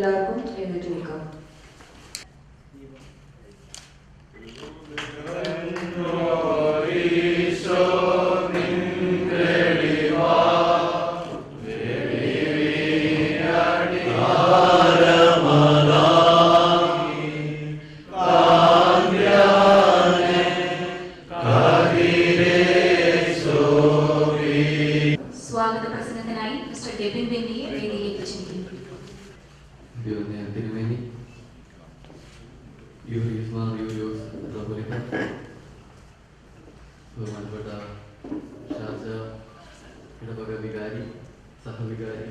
എല്ലാവർക്കും എഴുന്നേറ്റ് നിൽക്കാം. സ്വാഗത പ്രസംഗത്തിനായി മിസ്റ്റർ ഡെബിൻ ബെന്നിയെ വേദിയിലേക്ക് ക്ഷണിക്കുന്നു. ബഹുമാനപ്പെട്ട ഷാർജ ഇടവക വികാരി, സഹവികാരി,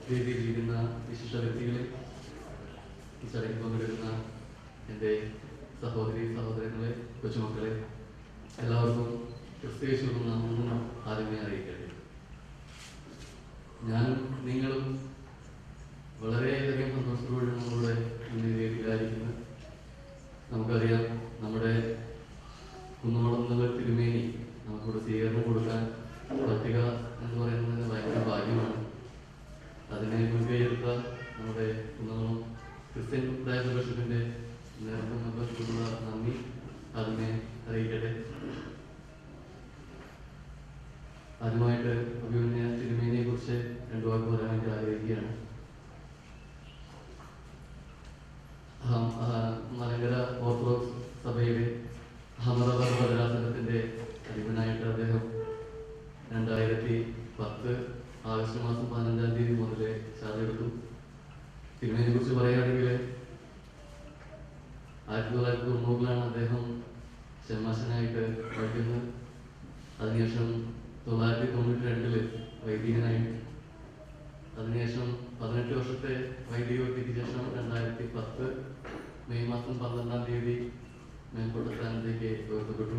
വേദിയിലിരിക്കുന്ന വിശിഷ്ട വ്യക്തികളെ, ഈ ചടങ്ങിൽ പങ്കെടുക്കുന്ന എൻ്റെ സഹോദരി സഹോദരങ്ങളെ, കൊച്ചുമക്കളെ, എല്ലാവർക്കും ക്രിസ്തുയേശുവിന്റെ നാമത്തിൽ ആദ്യമേ അറിയിക്കട്ടെ. ഞാനും നിങ്ങളും വളരെയധികം സന്തോഷത്തോടെ നമ്മളുടെ ഇന്ന് വേദിയിലായിരിക്കുന്നത്. നമുക്കറിയാം, നമ്മുടെ കുന്നോളം തിരുമേനി നമുക്കിവിടെ സ്വീകരണം കൊടുക്കാൻ പറ്റുക എന്ന് പറയുന്നത് ഭയങ്കര ഭാഗ്യമാണ്. അതിനെ മുൻകൈയെടുത്ത നമ്മുടെ കുന്നോളം ക്രിസ്ത്യൻ പ്രേക്ഷകരുടെ നേതൃത്വത്തിനുള്ള നന്ദി അതിനെ അറിയിക്കട്ടെ. ആദ്യമായിട്ട് അഭിമന്യ തിരുമേനിയെ കുറിച്ച് രണ്ടു വാക്ക് പറയാൻ വേണ്ടി ആഗ്രഹിക്കുകയാണ്. മലങ്കര ഓർത്തഡോക്സ് സഭയുടെ അഹമ്മദാബാദ് ഭദ്രാസനത്തിന്റെ അധിപനായിട്ട് അദ്ദേഹം 2010 ആഗസ്റ്റ് മാസം 15-ാം തീയതി മുതൽ ചാർജ് എടുത്തു. തിരുമേനിയെ കുറിച്ച് പറയുകയാണെങ്കിൽ 1990-ലാണ് അദ്ദേഹം ഷെമാശനായിട്ട് പഠിക്കുന്നത്. അതിനുശേഷം 1992 വൈദികനായി, അതിനുശേഷം 18 വർഷത്തെ വൈദികവൃത്തിക്ക് ശേഷം 2010 മെയ് മാസം 12-ാം തീയതി മേൽപ്പെട്ട സ്ഥാനത്തേക്ക് ഉയർത്തപ്പെട്ടു.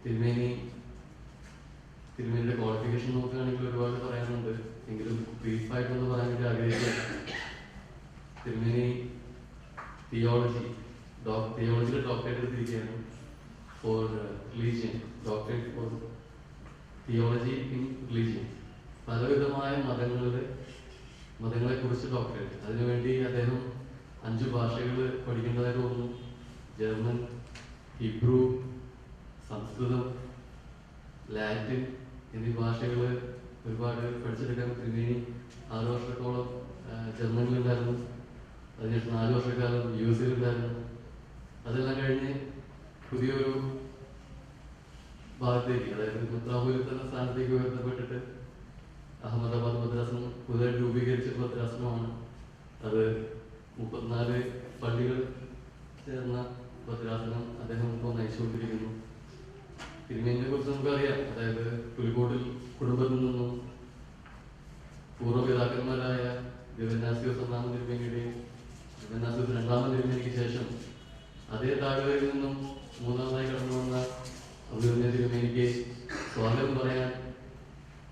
തിരുമേനിയുടെ ക്വാളിഫിക്കേഷൻ നോക്കുകയാണെങ്കിൽ ഒരുപാട് പറയാനുണ്ട്, എങ്കിലും ബ്രീഫായിട്ടൊന്ന് പറയാൻ വേണ്ടി ആഗ്രഹിക്കുക. തിരുമേനി തിയോളജിയിൽ ഡോക്ടറേറ്റ് എടുത്തിരിക്കുകയാണ്. For religion, doctorate for theology in religion. പലവിധമായ മതങ്ങളെ കുറിച്ച് ഡോക്ടറേറ്റ്. അതിനുവേണ്ടി അദ്ദേഹം 5 ഭാഷകൾ പഠിക്കേണ്ടതായിട്ട് തോന്നുന്നു. ജർമ്മൻ, ഹിബ്രു, സംസ്കൃതം, ലാറ്റിൻ എന്നീ ഭാഷകൾ ഒരുപാട് പഠിച്ചെടുക്കാൻ തിരുമേനി 6 വർഷത്തോളം ജർമ്മനിലുണ്ടായിരുന്നു. അതിനുശേഷം 4 വർഷക്കാലം US ഉണ്ടായിരുന്നു. അതെല്ലാം കഴിഞ്ഞ് പുതിയൊരു ഭാഗത്തേക്ക്, അതായത് മുദ്രാപൂരിത്ത് എന്ന സ്ഥാനത്തേക്ക് ഉയർത്തപ്പെട്ടിട്ട് അഹമ്മദാബാദ് ഭദ്രാസനം പുതുതായി രൂപീകരിച്ച ഭദ്രാസനമാണ്. അത് 34 പള്ളികൾ ചേർന്ന ഭദ്രാസനം അദ്ദേഹം ഇപ്പോൾ നയിച്ചുകൊണ്ടിരിക്കുന്നു. തിരുമേനിയെ കുറിച്ച് നമുക്കറിയാം, അതായത് പുലിക്കോട്ടിൽ കുടുംബത്തിൽ നിന്നും പൂർവ്വപിതാക്കന്മാരായ ദിവന്നാസിയോസ് 1-ാം തിരുമേനിയുടെയും ദിവന്നാസിയോസ് 2-ാം തിരുമേനിക്ക് ശേഷം അതേ താഴ്വരയിൽ നിന്നും 3-ാമതായി കടന്നു വന്ന അഭിമന്യ തിരുമേനിക്ക് സ്വാഗതം പറയാൻ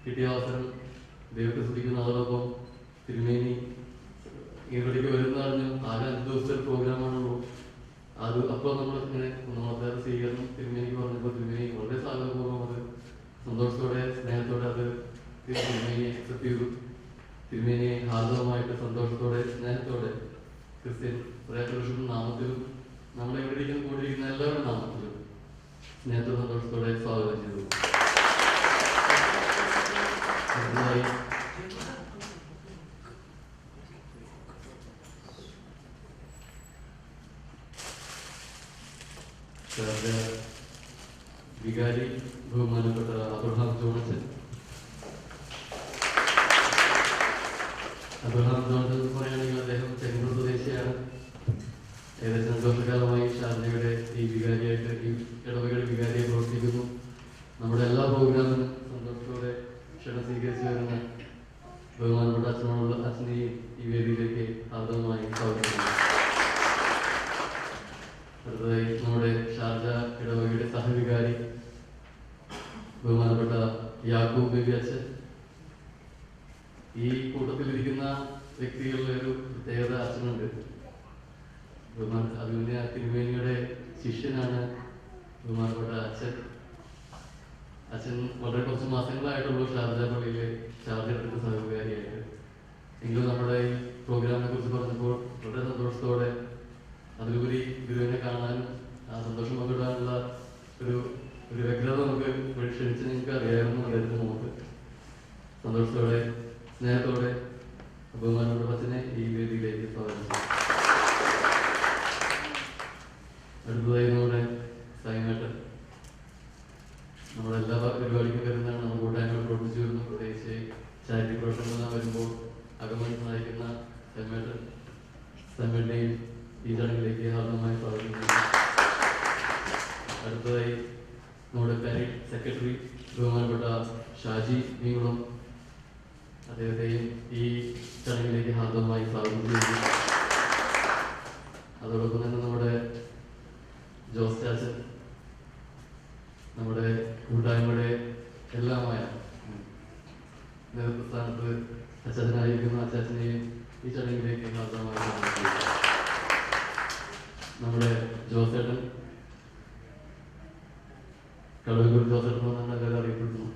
കിട്ടിയ അവസരം ദൈവത്തെ സ്തുതിക്കുന്ന. അതോടൊപ്പം തിരുമേനി ഇവിടേക്ക് വരുന്ന അറിഞ്ഞു. ആകെ 5 ദിവസത്തെ പ്രോഗ്രാമാണുള്ളൂ. അത് അപ്പോൾ നമ്മൾ ഇങ്ങനെ നമ്മളെ സ്വീകരണം തിരുമേനിക്ക് പറഞ്ഞപ്പോൾ തിരുമേനി വളരെ സാഗരപൂർവ്വം അത് സന്തോഷത്തോടെ സ്നേഹത്തോടെ അത് തിരുമേനിയെ അക്സെപ്റ്റ് ചെയ്തു. തിരുമേനിയെ ഹാർദവമായിട്ട് സന്തോഷത്തോടെ സ്നേഹത്തോടെ ക്രിസ്ത്യൻ പ്രേക്ഷകരുടെ നാമത്തിലും നമ്മളെ ഇവിടെ കൂടിയിരിക്കുന്ന എല്ലാവരുടെ നാമത്തിലും സ്നേഹത്തോടെ സന്തോഷത്തോടെ സ്വാഗതം ചെയ്തു. വികാരി ബഹുമാനപ്പെട്ട അബ്രഹാം ജോൺസൺ. അബ്രഹാം ജോൺസൺ എന്ന് പറയുകയാണെങ്കിൽ അദ്ദേഹം ചെങ്ങന്നൂർ സ്വദേശിയാണ്. ഏകദേശം 2 വർഷക്കാലമായി ഷാർജയുടെ ഈ വികാരിയായിട്ട്, ഈ ഇടവകയുടെ വികാരിയെ പ്രവർത്തിക്കുന്നു. നമ്മുടെ എല്ലാ പ്രോഗ്രാമിനും സന്തോഷത്തോടെ ക്ഷണം സ്വീകരിച്ചു വരുന്ന ബഹുമാനപ്പെട്ട അച്ഛനെയും ഈ വേദിയിലേക്ക് ആർദ്രമായി സ്വാഗതം. അടുത്തതായി നമ്മുടെ ഷാർജ ഇടവകയുടെ സഹവികാരി ബഹുമാനപ്പെട്ട യാക്കൂബ് ബേബി അച്ഛൻ. ഈ കൂട്ടത്തിലിരിക്കുന്ന വ്യക്തികളുടെ ഒരു പ്രത്യേകത അച്ഛനുണ്ട്. അഭിമന്യ തിരുമേനിയുടെ ശിഷ്യനാണ് ബഹുമാനപ്പെട്ട അച്ഛൻ. അച്ഛൻ വളരെ കുറച്ച് മാസങ്ങളായിട്ടുള്ളൂ ഷാർജ പള്ളിയിലെ ഷാർജ എടുത്ത സഹകാരിയായിട്ട്. സ്നേഹത്തോടെ ബഹുമാനപ്പെട്ട അച്ഛനെ ഈ വേദിയിലേക്ക് സ്വാഗതം ചെയ്യും. അടുത്തതായി നമ്മുടെ സൈമേട്ടൻ നമ്മളെല്ലാ പരിപാടിക്കും വരുന്നതാണ്. നമ്മൾ കൂട്ടായ്മകൾ പ്രവർത്തിച്ചു വരുന്നു. പ്രത്യേകിച്ച് ചാരിറ്റി പ്രവർത്തനങ്ങൾ വരുമ്പോൾ അകമണി സഹായിക്കുന്ന സൈമേട്ടനെയും ഈ ചടങ്ങിലേക്ക് ഹാർദമായി സ്വാഗതം ചെയ്യുന്നു. അടുത്തതായി നമ്മുടെ പാരേഡ് സെക്രട്ടറി ബഹുമാനപ്പെട്ട ഷാജി മീകുളം, അദ്ദേഹത്തെയും ഈ ചടങ്ങിലേക്ക് ഹാർദമായി സ്വാഗതം ചെയ്യുന്നു. അതോടൊപ്പം തന്നെ നമ്മുടെ ജോസ് ചാച്ചൻ, നമ്മുടെ കൂട്ടായ്മയുടെ എല്ലാമായ നേതൃസ്ഥാനത്ത് അച്ചാച്ചനായിരിക്കുന്ന അച്ചാച്ചനെയും ഈ ചടങ്ങിലേക്ക് ഹാർദമായി സ്വാഗതം ചെയ്യുന്നു. നമ്മുടെ ജോസേട്ടൻ, കളൂർ ജോസേട്ടൻ എന്നാണ് എല്ലാവരും അറിയപ്പെടുന്നു.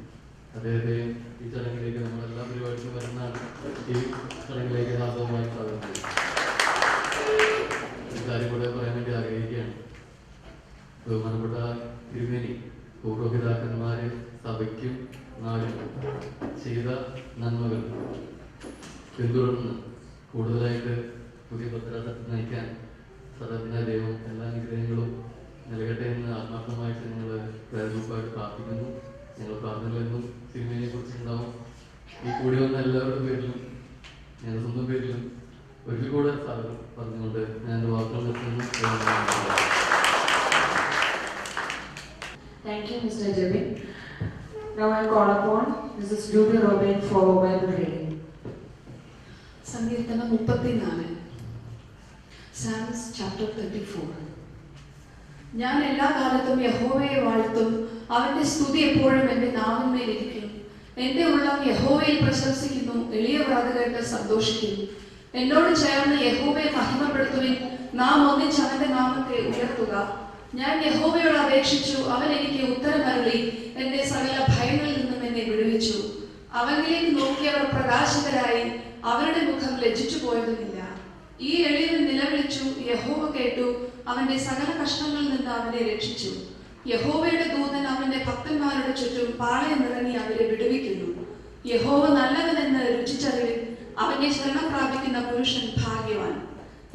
അദ്ദേഹത്തെയും ഈ ചടങ്ങിലേക്ക് നമ്മളെല്ലാ പരിപാടിക്കും വരുന്നതാണ്. ഈ ചടങ്ങിലേക്ക് ഹാർദമായി സ്വാഗതം ചെയ്യുന്നു. ഒരു കാര്യം കൂടെ പറയാൻ വേണ്ടി ആഗ്രഹിക്കുകയാണ്. ബഹുമാനപ്പെട്ട തിരുമേനി പൂർവ്വപിതാക്കന്മാര് സഭയ്ക്കും നാടിനും ചെയ്ത നന്മകൾ പിന്തുടർന്ന് കൂടുതലായിട്ട് പുതിയ ഭദ്രാസനത്തിൽ നയിക്കാൻ സർവ്വജ്ഞ ദൈവം എല്ലാ അനുഗ്രഹങ്ങളും നൽകട്ടെ എന്ന് ആത്മാർത്ഥമായിട്ട് ഞങ്ങൾ പ്രേരണപ്പായിട്ട് പ്രാർത്ഥിക്കുന്നു. ഞങ്ങൾ പ്രാർത്ഥനകളെന്നും തിരുമേനിയെ കുറിച്ചുണ്ടാവും. ഈ കൂടി വന്ന എല്ലാവരുടെ പേരിലും ഞങ്ങളുടെ സ്വന്തം പേരിലും ഒരിക്കൽ കൂടെ സ്വാഗതം പറഞ്ഞുകൊണ്ട് ഞാൻ എൻ്റെ വാക്കുകൾ നിർത്തുന്നു. Thank you, Mr. Jebin. Now I call upon Mrs. Ruby Robin for Bible reading. സങ്കീർത്തനം 34, Psalms chapter 34. ഞാൻ എല്ലാ കാലത്തും യഹോവയെ വാഴ്ത്തും, അവന്റെ സ്തുതി എപ്പോഴും എന്റെ നാവിന്മേലിരിക്കും. എന്റെ ഉള്ളം യഹോവയിൽ പ്രശംസിക്കുന്നു, എളിയവർ അത് കേട്ട് സന്തോഷിക്കും. എന്നോട് ചേർന്ന് യഹോവയെ മഹിമപ്പെടുത്തുവിൻ, നാം ഒന്നിച്ച് അവന്റെ നാമത്തെ ഉയർത്തുക. ഞാൻ യഹോവയോട് അപേക്ഷിച്ചു, അവൻ എനിക്ക് ഉത്തരമരുളി, എന്റെ സകല ഭയങ്ങളിൽ നിന്നും എന്നെ വിടുവിച്ചു. അവനിലേക്ക് നോക്കിയവർ പ്രകാശിതരായി, അവരുടെ മുഖം ലജ്ജിച്ചു പോയതുമില്ല. ഈ എളിയവൻ നിലവിളിച്ചു, യഹോവ കേട്ടു, അവന്റെ സകല കഷ്ടങ്ങളിൽ നിന്ന് അവനെ രക്ഷിച്ചു. യഹോവയുടെ ദൂതൻ അവന്റെ ഭക്തന്മാരുടെ ചുറ്റും പാളയമിറങ്ങി അവരെ വിടുവിക്കുന്നു. യഹോവ നല്ലവനെന്ന് രുചിച്ചറിവിൻ, അവനെ ശരണം പ്രാപിക്കുന്ന പുരുഷൻ ഭാഗ്യവാൻ.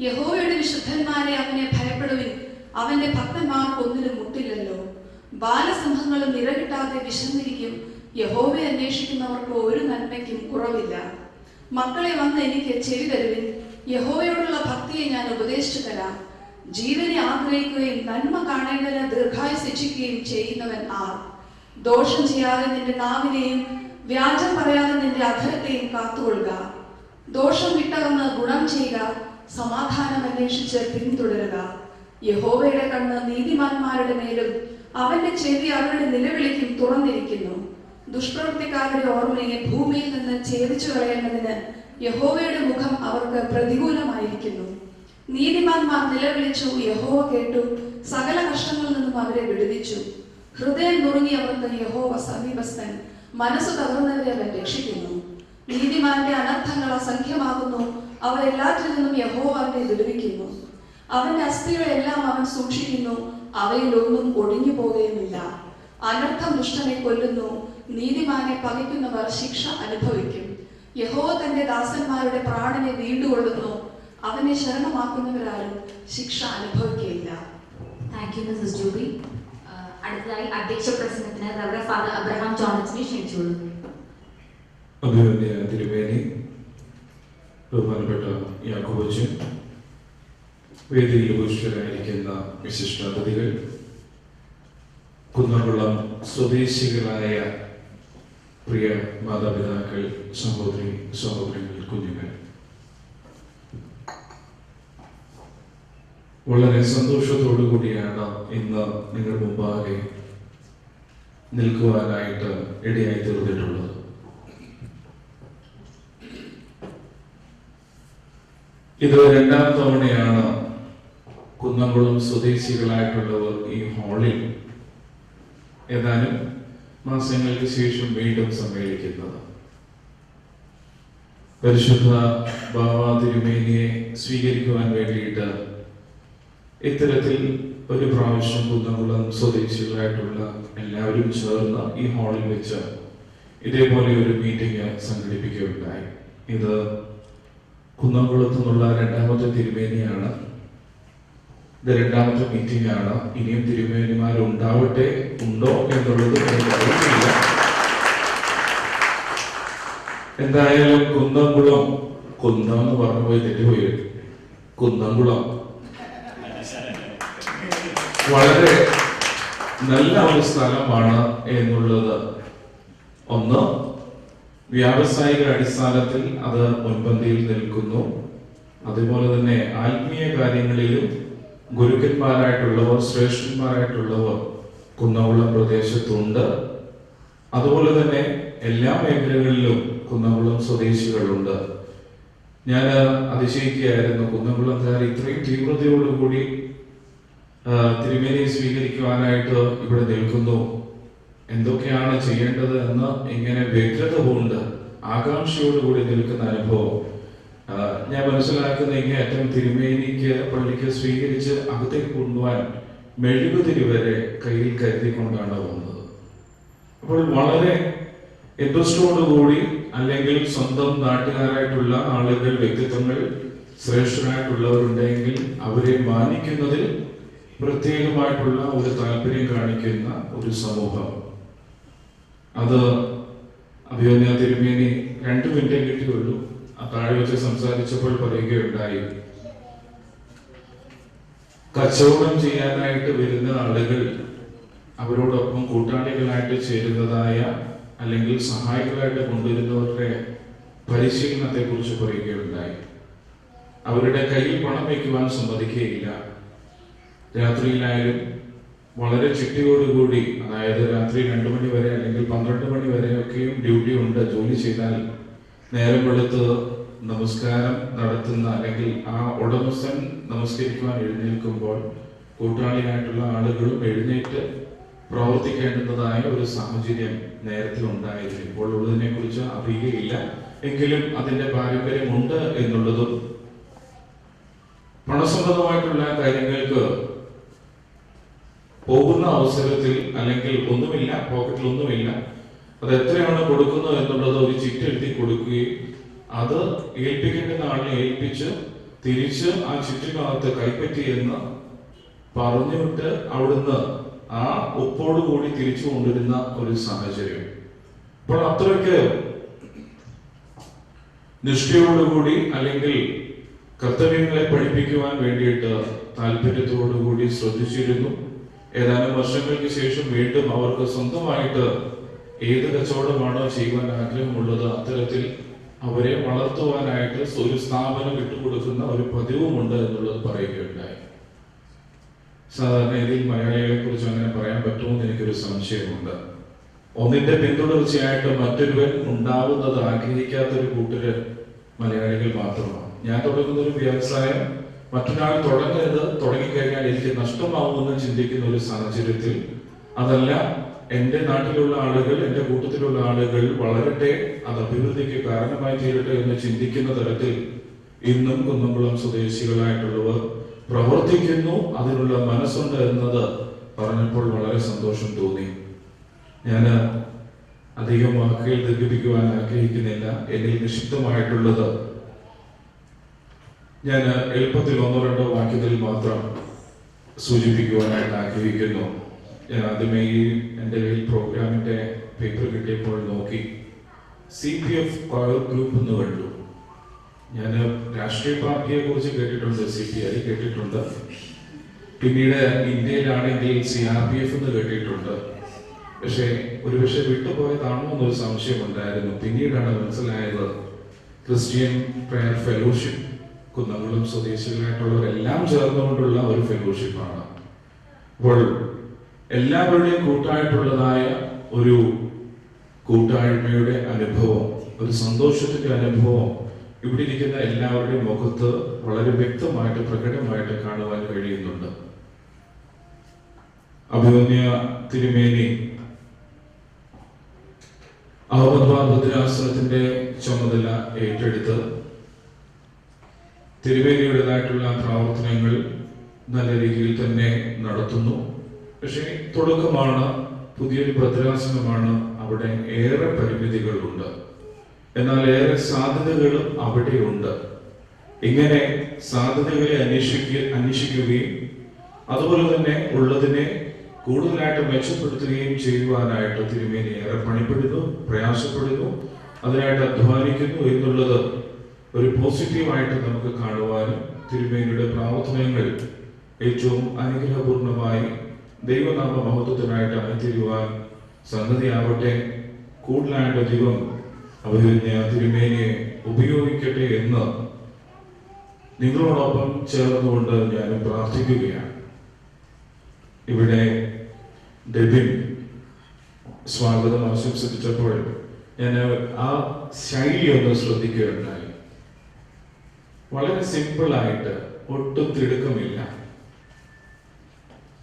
യഹോവയുടെ വിശുദ്ധന്മാരെ അവനെ ഭയപ്പെടുവിൻ, അവന്റെ ഭക്തന്മാർക്ക് ഒന്നിനും മുട്ടില്ലല്ലോ. ബാലസിംഹങ്ങളും നിറകിട്ടാതെ വിശന്നിരിക്കും, യഹോവയെ അന്വേഷിക്കുന്നവർക്ക് ഒരു നന്മയ്ക്കും കുറവില്ല. മക്കളെ വന്ന് എനിക്ക് ചെവി തരുവിൻ, യഹോവയോടുള്ള ഭക്തിയെ ഞാൻ ഉപദേശിച്ചു തരാം. ജീവനെ ആഗ്രഹിക്കുകയും നന്മ കാണേണ്ടതിന് ദീർഘായുസ് ഇച്ഛിക്കുകയും ചെയ്യുന്നവൻ ആർ? ദോഷം ചെയ്യാതെ നിന്റെ നാവിനെയും വ്യാജം പറയാതെ നിന്റെ അധരത്തെയും കാത്തുകൊള്ളുക. ദോഷം വിട്ടകന്ന് ഗുണം ചെയ്യുക, സമാധാനം അന്വേഷിച്ച് പിന്തുടരുക. യഹോവയുടെ കണ്ണ് നീതിമാന്മാരുടെ മേലും അവന്റെ ചെവി അവരുടെ നിലവിളിക്കും തുറന്നിരിക്കുന്നു. ദുഷ്പ്രവൃത്തിക്കാരുടെ ഓർമ്മയെ ഭൂമിയിൽ നിന്ന് ഛേദിച്ചു കളയേണ്ടതിന് യഹോവയുടെ മുഖം അവർക്ക് പ്രതികൂലമായിരിക്കുന്നു. നീതിമാന്മാർ നിലവിളിച്ചു, യഹോവ കേട്ടു, സകല കഷ്ടങ്ങളിൽ നിന്നും അവരെ വിടുവിച്ചു. ഹൃദയം നുറുങ്ങിയവർക്ക് യഹോവ സമീപസ്ഥൻ, മനസ്സു തകർന്നവരെ അവൻ രക്ഷിക്കുന്നു. നീതിമാന്റെ അനർത്ഥങ്ങൾ അസംഖ്യമാകുന്നു, അവരെല്ലാറ്റിൽ നിന്നും യഹോവ അവനെ വിടുവിക്കുന്നു. അവന്റെ അസ്ഥികളെല്ലാം അവൻ സൂക്ഷിക്കുന്നു, അവയിലൊന്നും ഒടിഞ്ഞു പോകുകയുമില്ല. അനർത്ഥം ദുഷ്ടനെ കൊല്ലുന്നു, നീതിമാനെ പകയ്ക്കുന്നവർ ശിക്ഷ അനുഭവിക്കും. യഹോവ തന്റെ ദാസന്മാരുടെ പ്രാണനെ വീണ്ടുകൊള്ളുന്നു, അവനെ ശരണമാക്കുന്നവരാലും ശിക്ഷ അനുഭവിക്കുകയില്ല. Thank you Mrs Jubi. അടുത്തതായി അധ്യക്ഷ പ്രസംഗത്തിന് റവറന്റ് ഫാദർ അബ്രഹാം ജോൺസനെ ക്ഷണിച്ചുകൊള്ളു. അഭിവന്യ തിരുമേനി, ബഹുമാനപ്പെട്ട യാക്കോബച്ചൻ, വേദിയിൽ ഉപവിഷ്ടരായിരിക്കുന്ന വിശിഷ്ടാതിഥികൾ, കുന്നംകുളം സ്വദേശികളായ പ്രിയ മാതാപിതാക്കൾ, സഹോദരങ്ങൾ, കുഞ്ഞുങ്ങൾ, വളരെ സന്തോഷത്തോടു കൂടിയാണ് ഇന്ന് നിങ്ങൾ മുമ്പാകെ നിൽക്കുവാനായിട്ട് ഇടയായി തീർന്നിട്ടുള്ളത്. ഇത് രണ്ടാം തവണയാണ് കുന്നംകുളം സ്വദേശികളായിട്ടുള്ളവർ ഈ ഹാളിൽ ഏതാനും മാസങ്ങൾക്ക് ശേഷം വീണ്ടും സമ്മേളിക്കുന്നത്. പരിശുദ്ധ ബാവാ തിരുമേനിയെ സ്വീകരിക്കുവാൻ വേണ്ടിയിട്ട് ഇത്തരത്തിൽ ഒരു പ്രാവശ്യം കുന്നംകുളം സ്വദേശികളായിട്ടുള്ള എല്ലാവരും ചേർന്ന് ഈ ഹാളിൽ വെച്ച് ഇതേപോലെ ഒരു മീറ്റിംഗ് സംഘടിപ്പിക്കുകയുണ്ടായി. ഇത് കുന്നംകുളത്തു നിന്നുള്ള രണ്ടാമത്തെ തിരുമേനിയാണ്. ഇത് രണ്ടാമത്തെ മീറ്റിംഗ് ആണ്. ഇനിയും തിരുമേനിമാരുണ്ടാവട്ടെ, ഉണ്ടോ എന്നുള്ളത് എനിക്കറിയില്ല. എന്തായാലും കുന്നംകുളം, കുന്നം എന്ന് പറഞ്ഞു പോയി തെറ്റുപോയി, കുന്നംകുളം വളരെ നല്ല ഒരു സ്ഥലമാണ് എന്നുള്ളത് ഒന്ന്. വ്യാവസായിക അടിസ്ഥാനത്തിൽ അത് മുൻപന്തിയിൽ നിൽക്കുന്നു. അതുപോലെ തന്നെ ആത്മീയ കാര്യങ്ങളിലും ഗുരുക്കന്മാരായിട്ടുള്ളവർ, ശ്രേഷ്ഠന്മാരായിട്ടുള്ളവർ കുന്നംകുളം പ്രദേശത്തുണ്ട്. അതുപോലെ തന്നെ എല്ലാ മേഖലകളിലും കുന്നംകുളം സ്വദേശികളുണ്ട്. ഞാൻ അതിശയിക്കുകയായിരുന്നു, കുന്നംകുളംകാർ ഇത്രയും തീവ്രതയോടുകൂടി തിരുമേനിയെ സ്വീകരിക്കുവാനായിട്ട് ഇവിടെ നിൽക്കുന്നു, എന്തൊക്കെയാണ് ചെയ്യേണ്ടത് എന്ന് ഇങ്ങനെ വ്യഗ്രത കൊണ്ട് ആകാംക്ഷയോടുകൂടി നിൽക്കുന്ന അനുഭവം ഞാൻ മനസ്സിലാക്കുന്ന ഇങ്ങേയറ്റം തിരുമേനിക്ക് പള്ളിക്ക് സ്വീകരിച്ച് അകത്തേക്ക് കൊണ്ടുപോകാൻ മെഴുകുതിരി വരെ കയ്യിൽ കരുതിക്കൊണ്ടാണ് വന്നത്. അപ്പോൾ വളരെ ഇൻട്രസ്റ്റോടുകൂടി, അല്ലെങ്കിൽ സ്വന്തം നാട്ടുകാരായിട്ടുള്ള ആളുകൾ, വ്യക്തിത്വങ്ങൾ, ശ്രേഷ്ഠരായിട്ടുള്ളവരുണ്ടെങ്കിൽ അവരെ മാനിക്കുന്നതിൽ പ്രത്യേകമായിട്ടുള്ള ഒരു താല്പര്യം കാണിക്കുന്ന ഒരു സമൂഹം. അത് അഭിമന്യ തിരുമേനി 2 മിനിറ്റേ കിട്ടിയുള്ളൂ. ആ താഴെ വെച്ച് സംസാരിച്ചപ്പോൾ പറയുകയുണ്ടായി, കച്ചവടം ചെയ്യാനായിട്ട് വരുന്ന ആളുകൾ അവരോടൊപ്പം കൂട്ടാളികളായിട്ട് ചേരുന്നതായ അല്ലെങ്കിൽ സഹായികളായിട്ട് കൊണ്ടുവരുന്നവരുടെ പരിശീലനത്തെ കുറിച്ച് പറയുകയുണ്ടായി. അവരുടെ കയ്യിൽ പണം വയ്ക്കുവാൻ സമ്മതിക്കുകയില്ല. രാത്രിയിലായാലും വളരെ ചിട്ടയോടുകൂടി, അതായത് രാത്രി 2 മണി വരെ അല്ലെങ്കിൽ 12 മണി വരെയൊക്കെയും ഡ്യൂട്ടി ഉണ്ട്. ജോലി ചെയ്താൽ നേരം വെളുത്ത് നമസ്കാരം നടത്തുന്ന, അല്ലെങ്കിൽ ആ ഉടമസ്ഥൻ നമസ്കരിക്കുവാൻ എഴുന്നേൽക്കുമ്പോൾ കൂട്ടാളിയായിട്ടുള്ള ആളുകളും എഴുന്നേറ്റ് പ്രവർത്തിക്കേണ്ടുന്നതായ ഒരു സാഹചര്യം നേരത്തെ ഉണ്ടായിരുന്നു. ഇപ്പോൾ ഉള്ളതിനെ കുറിച്ച് അറിയുകയില്ല, എങ്കിലും അതിന്റെ പാരമ്പര്യമുണ്ട് എന്നുള്ളതും പണസംബന്ധമായിട്ടുള്ള കാര്യങ്ങൾക്ക് പോകുന്ന അവസരത്തിൽ, അല്ലെങ്കിൽ ഒന്നുമില്ല, പോക്കറ്റിൽ ഒന്നുമില്ല, അത് എത്രയാണ് കൊടുക്കുന്നത് എന്നുള്ളത് ഒരു ചിറ്റ് എഴുതി കൊടുക്കുകയും അത് ഏൽപ്പിക്കേണ്ടുന്ന ആളിനെ ഏൽപ്പിച്ച് തിരിച്ച് ആ ചിറ്റിനകത്ത് കൈപ്പറ്റി എന്ന് പറഞ്ഞുവിട്ട് അവിടുന്ന് ആ ഒപ്പോടുകൂടി തിരിച്ചു കൊണ്ടിരുന്ന ഒരു സാഹചര്യം. അപ്പോൾ അത്രയ്ക്ക് നിഷ്ഠയോടുകൂടി, അല്ലെങ്കിൽ കർത്തവ്യങ്ങളെ പഠിപ്പിക്കുവാൻ വേണ്ടിയിട്ട് താല്പര്യത്തോടുകൂടി ശ്രദ്ധിച്ചിരുന്നു. ഏതാനും വർഷങ്ങൾക്ക് ശേഷം വീണ്ടും അവർക്ക് സ്വന്തമായിട്ട് ഏത് കച്ചവടമാണോ ചെയ്യുവാൻ ആഗ്രഹമുള്ളത് അത്തരത്തിൽ അവരെ വളർത്തുവാനായിട്ട് ഒരു സ്ഥാപനം വിട്ടുകൊടുക്കുന്ന ഒരു പതിവുമുണ്ട് എന്നുള്ളത് പറയുകയുണ്ടായി. സാധാരണ ഇതിൽ മലയാളികളെ കുറിച്ച് അങ്ങനെ പറയാൻ പറ്റുമെന്ന് എനിക്കൊരു സംശയമുണ്ട്. ഒന്നിന്റെ പിന്തുടർച്ചയായിട്ട് മറ്റൊരുവൻ ഉണ്ടാവുന്നത് ആഗ്രഹിക്കാത്തൊരു കൂട്ടര് മലയാളികൾ മാത്രമാണ്. ഞാൻ തുടങ്ങുന്ന ഒരു വ്യവസായം മറ്റൊരാൾ തുടങ്ങരുത്, തുടങ്ങിക്കഴിഞ്ഞാൽ എനിക്ക് നഷ്ടമാവുമെന്ന് ചിന്തിക്കുന്ന ഒരു സാഹചര്യത്തിൽ, അതല്ല എൻ്റെ നാട്ടിലുള്ള ആളുകൾ, എൻ്റെ കൂട്ടത്തിലുള്ള ആളുകൾ വളരട്ടെ, അത് അഭിവൃദ്ധിക്ക് കാരണമായി തീരട്ടെ എന്ന് ചിന്തിക്കുന്ന തരത്തിൽ ഇന്നും കുന്നംകുളം സ്വദേശികളായിട്ടുള്ളവർ പ്രവർത്തിക്കുന്നു. അതിനുള്ള മനസ്സുണ്ട് എന്നത് പറഞ്ഞപ്പോൾ വളരെ സന്തോഷം തോന്നി. ഞാൻ അധികം വാക്കുകൾ ദീർഘിപ്പിക്കുവാൻ ആഗ്രഹിക്കുന്നില്ല. എന്നിൽ നിക്ഷിപ്തമായിട്ടുള്ളത് ഞാൻ എളുപ്പത്തിൽ 1-2 വാക്യത്തിൽ മാത്രം സൂചിപ്പിക്കുവാനായിട്ട് ആഗ്രഹിക്കുന്നു. ഞാൻ ആദ്യമേ എൻ്റെ കയ്യിൽ പ്രോഗ്രാമിന്റെ പേപ്പർ കിട്ടിയപ്പോൾ നോക്കി, CPF കോർ ഗ്രൂപ്പ് എന്ന് കണ്ടു. ഞാൻ രാഷ്ട്രീയ പാർട്ടിയെ കുറിച്ച് കേട്ടിട്ടുണ്ട്, CPI കേട്ടിട്ടുണ്ട്. പിന്നീട് ഇന്ത്യയിലാണെങ്കിൽ CRPF എന്ന് കേട്ടിട്ടുണ്ട്. പക്ഷേ ഒരുപക്ഷെ വിട്ടുപോയതാണോ എന്നൊരു സംശയമുണ്ടായിരുന്നു. പിന്നീടാണ് മനസ്സിലായത് ക്രിസ്ത്യൻ പ്രയർ ഫെലോഷിപ്പ്, കുന്നംകുളം സ്വദേശികളായിട്ടുള്ളവരെല്ലാം ചേർന്നുകൊണ്ടുള്ള ഒരു ഫെലോഷിപ്പാണ്. അപ്പോൾ എല്ലാവരുടെയും കൂട്ടായിട്ടുള്ളതായ ഒരു കൂട്ടായ്മയുടെ അനുഭവം, ഒരു സന്തോഷത്തിന്റെ അനുഭവം ഇവിടെ ഇരിക്കുന്ന എല്ലാവരുടെയും മുഖത്ത് വളരെ വ്യക്തമായിട്ട്, പ്രകടമായിട്ട് കാണുവാൻ കഴിയുന്നുണ്ട്. അഭിമന്യ തിരുമേനി അഹമ്മദാബാദ് ഭദ്രാസനത്തിന്റെ ചുമതല ഏറ്റെടുത്ത് തിരുമേനിയുടേതായിട്ടുള്ള പ്രവർത്തനങ്ങൾ നല്ല രീതിയിൽ തന്നെ നടത്തുന്നു. പക്ഷേ തുടക്കമാണ്, പുതിയൊരു ഭദ്രാസനമാണ്, അവിടെ ഏറെ പരിമിതികളുണ്ട്. എന്നാൽ ഏറെ സാധ്യതകളും അവിടെയുണ്ട്. ഇങ്ങനെ സാധ്യതകളെ അന്വേഷിക്കുകയും അതുപോലെ തന്നെ ഉള്ളതിനെ കൂടുതലായിട്ട് മെച്ചപ്പെടുത്തുകയും ചെയ്യുവാനായിട്ട് തിരുമേനി ഏറെ പണിപ്പെടുന്നു, പ്രയാസപ്പെടുന്നു, അതിനായിട്ട് അധ്വാനിക്കുന്നു എന്നുള്ളത് ഒരു പോസിറ്റീവായിട്ട് നമുക്ക് കാണുവാനും തിരുമേനിയുടെ പ്രാർത്ഥനകൾ ഏറ്റവും അനുഗ്രഹപൂർണമായി ദൈവനാമ മഹത്വത്തിനായിട്ട് അണിതിരുവാൻ സംഗതിയാവട്ടെ. കൂടുതലായിട്ട് ദൈവം അവരുന്ന തിരുമേനിയെ ഉപയോഗിക്കട്ടെ എന്ന് നിങ്ങളോടൊപ്പം ചേർന്നുകൊണ്ട് ഞാനും പ്രാർത്ഥിക്കുകയാണ്. ഇവിടെ ഡെബിൻ സ്വാഗതം ആശംസിച്ചപ്പോൾ ഞാൻ ആ ശൈലി ഒന്ന് ശ്രദ്ധിക്കുകയുണ്ടായി. വളരെ സിമ്പിളായിട്ട്, ഒട്ടും തിടുക്കമില്ല.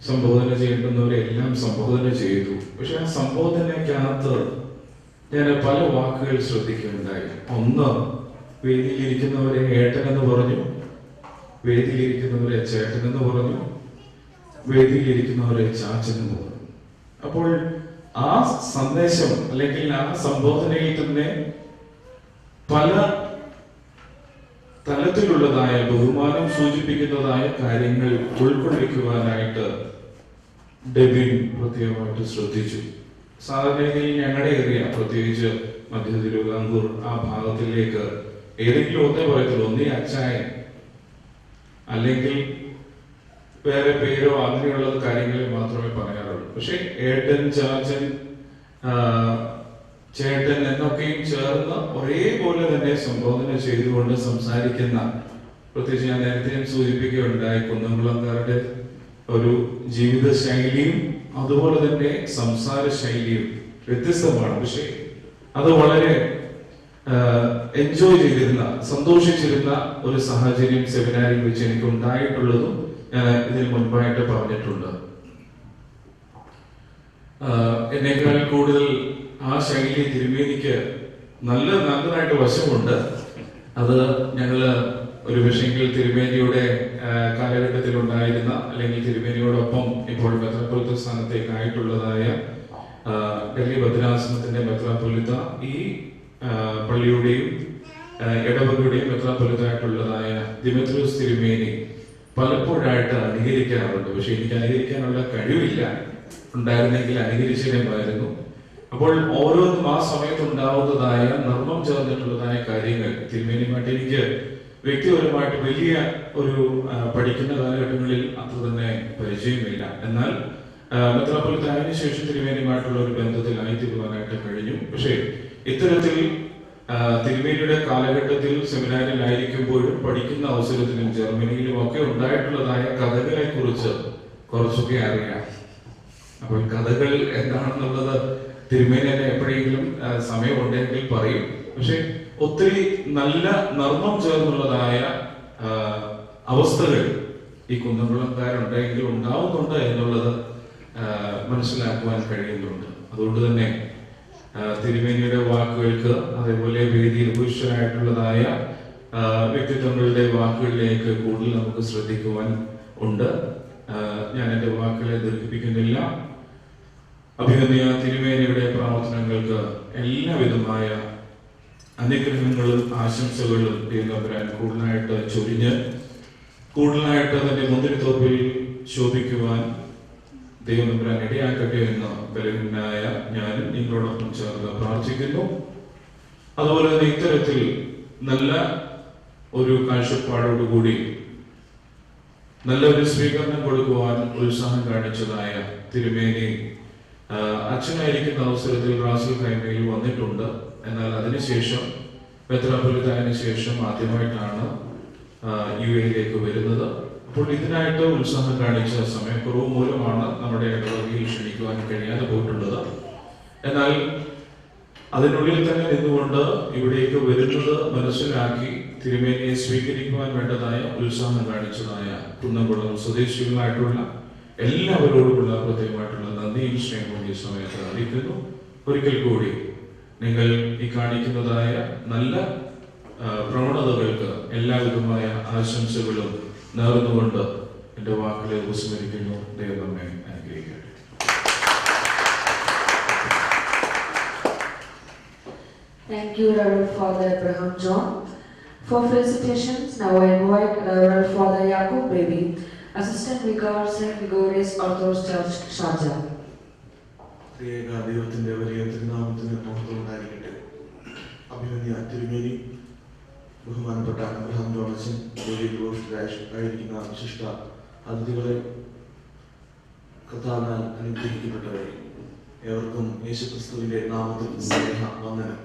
സംബോധന ചെയ്യേണ്ടുന്നവരെല്ലാം സംബോധന ചെയ്തു. പക്ഷെ ആ സംബോധനയ്ക്കകത്ത് ഞാൻ പല വാക്കുകൾ ശ്രദ്ധിക്കുകയുണ്ടായി. ഒന്ന്, വേദിയിലിരിക്കുന്നവരെ ഏട്ടനെന്ന് പറഞ്ഞു, വേദിയിലിരിക്കുന്നവരെ ചേട്ടനെന്ന് പറഞ്ഞു, വേദിയിലിരിക്കുന്നവരെ ചാച്ചനെന്ന് പറഞ്ഞു. അപ്പോൾ ആ സന്ദേശം അല്ലെങ്കിൽ ആ സംബോധനയിൽ തന്നെ പല തലത്തിലുള്ളതായ ബഹുമാനം സൂചിപ്പിക്കുന്നതായ കാര്യങ്ങൾ ഉൾക്കൊള്ളിക്കുവാനായിട്ട് ഡെബിൻ പ്രത്യേകമായിട്ട് ശ്രദ്ധിച്ചു. സാധാരണഗതിയിൽ ഞങ്ങളുടെ ഏരിയ, പ്രത്യേകിച്ച് മധ്യ തിരുവിതാംകൂർ ആ ഭാഗത്തിലേക്ക് ഏതെങ്കിലും ഒന്നേ പറയത്തുള്ളൂ, ഒന്നീ അച്ചായൻ അല്ലെങ്കിൽ വേറെ പേരോ അങ്ങനെയുള്ള കാര്യങ്ങളിൽ മാത്രമേ പറയാറുള്ളൂ. പക്ഷെ ഏട്ടൻ, ചാച്ചൻ, ചേട്ടൻ എന്നൊക്കെയും ചേർന്ന് ഒരേപോലെ തന്നെ സംബോധന ചെയ്തുകൊണ്ട് സംസാരിക്കുന്ന, പ്രത്യേകിച്ച് ഞാൻ നേരത്തെ സൂചിപ്പിക്കുകയുണ്ടായി, കുന്നംകുളംകാരുടെ ഒരു ജീവിത ശൈലിയും അതുപോലെ തന്നെ സംസാര ശൈലിയും വ്യത്യസ്തമാണ്. പക്ഷെ അത് വളരെ എൻജോയ് ചെയ്തിരുന്ന, സന്തോഷിച്ചിരുന്ന ഒരു സാഹചര്യം സെമിനാരിൽ വെച്ച് എനിക്ക് ഉണ്ടായിട്ടുള്ളതും ഞാൻ ഇതിന് മുൻപായിട്ട് പറഞ്ഞിട്ടുണ്ട്. എന്നേക്കാൾ കൂടുതൽ ആ ശൈലി തിരുമേനിക്ക് നല്ലതായിട്ട് വശമുണ്ട്. അത് ഞങ്ങള് ഒരു വിഷയത്തിൽ തിരുമേനിയുടെ കാലഘട്ടത്തിൽ ഉണ്ടായിരുന്ന, അല്ലെങ്കിൽ തിരുമേനിയോടൊപ്പം ഇപ്പോൾ മെത്രാപ്പൊലിത്ത സ്ഥാനത്തേക്കായിട്ടുള്ളതായ ഡൽഹി ഭദ്രാസനത്തിന്റെ മെത്രാപ്പൊലിത്ത, ഈ പള്ളിയുടെയും ഇടവകയുടെയും മെത്രാപ്പൊലിത്തായിട്ടുള്ളതായ ദിമെത്രിയോസ് തിരുമേനി പലപ്പോഴായിട്ട് അനുകരിക്കാറുണ്ട്. പക്ഷെ എനിക്ക് അനുകരിക്കാനുള്ള കഴിവില്ല, ഉണ്ടായിരുന്നെങ്കിൽ അനുകരിച്ചിരുമായിരുന്നു. അപ്പോൾ ഓരോന്നും ആ സമയത്ത് ഉണ്ടാവുന്നതായ നർമ്മം ചേർന്നിട്ടുള്ളതായ കാര്യങ്ങൾ തിരുമേനിയുമായിട്ട് എനിക്ക് വ്യക്തിപരമായിട്ട് വലിയ ഒരു പഠിക്കുന്ന കാലഘട്ടങ്ങളിൽ അത്ര തന്നെ പരിചയമില്ല. എന്നാൽ മെത്രാപ്പൊലിത്ത ആയതിനു ശേഷം തിരുമേനിയുമായിട്ടുള്ള ഒരു ബന്ധത്തിൽ ആയിത്തീരുവാനായിട്ട് കഴിഞ്ഞു. പക്ഷേ ഇത്തരത്തിൽ തിരുമേനിയുടെ കാലഘട്ടത്തിൽ സെമിനാരിലായിരിക്കുമ്പോഴും പഠിക്കുന്ന അവസരത്തിലും ജർമ്മനിയിലും ഒക്കെ ഉണ്ടായിട്ടുള്ളതായ കഥകളെ കുറിച്ച് കുറച്ചൊക്കെ അറിയാം. അപ്പോൾ കഥകൾ എന്താണെന്നുള്ളത് തിരുമേനി തന്നെ എപ്പോഴെങ്കിലും സമയമുണ്ടെങ്കിൽ പറയും. പക്ഷെ ഒത്തിരി നല്ല നർമ്മം ചേർന്നുള്ളതായ അവസ്ഥകൾ ഈ കുന്നംകുളംകാരുണ്ടെങ്കിൽ ഉണ്ടാവുന്നുണ്ട് എന്നുള്ളത് മനസ്സിലാക്കുവാൻ കഴിയുന്നുണ്ട്. അതുകൊണ്ട് തന്നെ തിരുമേനിയുടെ വാക്കുകൾക്ക്, അതേപോലെ വേദിയിൽ പുരുഷനായിട്ടുള്ളതായ വ്യക്തിത്വങ്ങളുടെ വാക്കുകളിലേക്ക് കൂടുതൽ നമുക്ക് ശ്രദ്ധിക്കുവാൻ ഉണ്ട്. ഞാൻ എൻ്റെ വാക്കുകളെ ദീർഘിപ്പിക്കുന്നില്ല. അഭിനന്ദ തിരുമേനിയുടെ പ്രാർത്ഥനകൾക്ക് എല്ലാവിധമായ അനുഗ്രഹങ്ങളും ആശംസകളും ദൈവം കൂടുതലായിട്ട് ചൊരിഞ്ഞ് കൂടുതലായിട്ട് തന്റെ മുന്തിരിത്തോപ്പിൽ ശോഭിക്കുവാൻ ദൈവം തമ്പുരാൻ ഇടയാക്കട്ടെ എന്ന് ബലഹീനനായ ഞാനും നിങ്ങളോടൊപ്പം ചേർന്ന് പ്രാർത്ഥിക്കുന്നു. അതുപോലെ തന്നെ ഇത്തരത്തിൽ നല്ല ഒരു കാഴ്ചപ്പാടോടുകൂടി നല്ലൊരു സ്വീകരണം കൊടുക്കുവാൻ ഉത്സാഹം കാണിച്ചതായ തിരുമേനി അച്ഛനായിരിക്കുന്ന അവസരത്തിൽ റാസൽ ഖൈമയിൽ വന്നിട്ടുണ്ട്. എന്നാൽ അതിനുശേഷം മെത്രാപ്പൊലിത്തായതിനു ശേഷം ആദ്യമായിട്ടാണ് UAE വരുന്നത്. അപ്പോൾ ഇതിനായിട്ട് ഉത്സാഹം കാണിച്ച സമയക്കുറവ് മൂലമാണ് നമ്മുടെ ഇടവകയിൽ ക്ഷണിക്കുവാൻ കഴിയാതെ പോയിട്ടുള്ളത്. എന്നാൽ അതിനുള്ളിൽ തന്നെ നിന്നുകൊണ്ട് ഇവിടേക്ക് വരുന്നത് മനസ്സിലാക്കി തിരുമേനിയെ സ്വീകരിക്കുവാൻ വേണ്ടതായ ഉത്സാഹം കാണിച്ചതായ കുന്നംകുളം സ്വദേശികളായിട്ടുള്ള എല്ലാവരോടുമുള്ള പ്രത്യേകമായിട്ടുള്ള നന്ദിയും സ്നേഹവും ഈ സമയത്ത് അറിയിക്കുന്നു. ഒരിക്കൽ കൂടി നിങ്ങൾ ഈ കാണിക്കുന്നതായ നല്ല പ്രവണതകൾക്ക് എല്ലാവിധമായ ആശംസകളും നേർന്നുകൊണ്ട് എൻ്റെ വാക്കുകളെ ഉപസ്മരിക്കുന്നു. ദൈവം നമ്മെ അനുഗ്രഹിക്കട്ടെ. Thank you, Reverend Father Abraham John. For felicitations, now I invite Reverend Father Yakub Baby, Assistant Vicar, St. Gregorius Orthodox Church, Sharjah. ത്രിയേക ദൈവത്തിന്റെ വലിയ തിരുനാമത്തിന് മഹത്വമുണ്ടായിരിക്കട്ടെ. അഭിമന്യ തിരുമേനി, ബഹുമാനപ്പെട്ട അബ്രഹാം ജോണച്ചൻ, ആയിരിക്കുന്ന വിശിഷ്ട അതിഥികളെ, കർത്താവിനാൽ അനുഗ്രഹിക്കപ്പെട്ടവരെ, ഏവർക്കും യേശുക്രിസ്തുവിന്റെ നാമത്തിൽ സ്നേഹ വന്ദനം.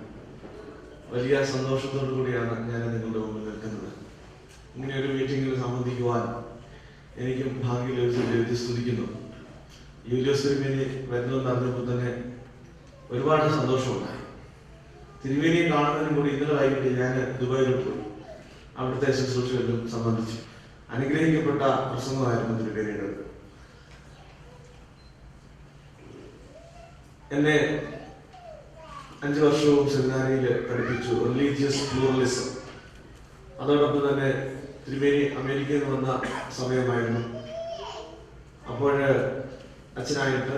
വലിയ സന്തോഷത്തോടു കൂടിയാണ് ഞാൻ നിങ്ങളുടെ മുമ്പിൽ നിൽക്കുന്നത്. ഇങ്ങനെ ഒരു മീറ്റിംഗിൽ സംബന്ധിക്കുവാൻ എനിക്കും ഭാഗ്യം ലഭിച്ചത് സ്തുതിക്കുന്നു. യൂലിയോസ് തിരുമേനി വരുന്നതെന്ന് അറിഞ്ഞപ്പോൾ തന്നെ ഒരുപാട് സന്തോഷമുണ്ടായി. തിരുമേനിയെ കാണുന്നതിനും കൂടി ഇന്നലെ വൈകിട്ട് ഞാൻ ദുബായിൽ പോയി. അവിടുത്തെ ശുശ്രൂഷകളിലും സംബന്ധിച്ചു. അനുഗ്രഹിക്കപ്പെട്ട പ്രസംഗമായിരുന്നു തിരുമേനിയുടെ. എന്നെ 5 വർഷവും സെമിനാരിയിൽ പഠിപ്പിച്ചു റിലീജിയസ് പ്ലൂറലിസം. അതോടൊപ്പം തന്നെ തിരുമേനി അമേരിക്കയിൽ നിന്ന് വന്ന സമയമായിരുന്നു. അപ്പോൾ അച്ഛനായിട്ട്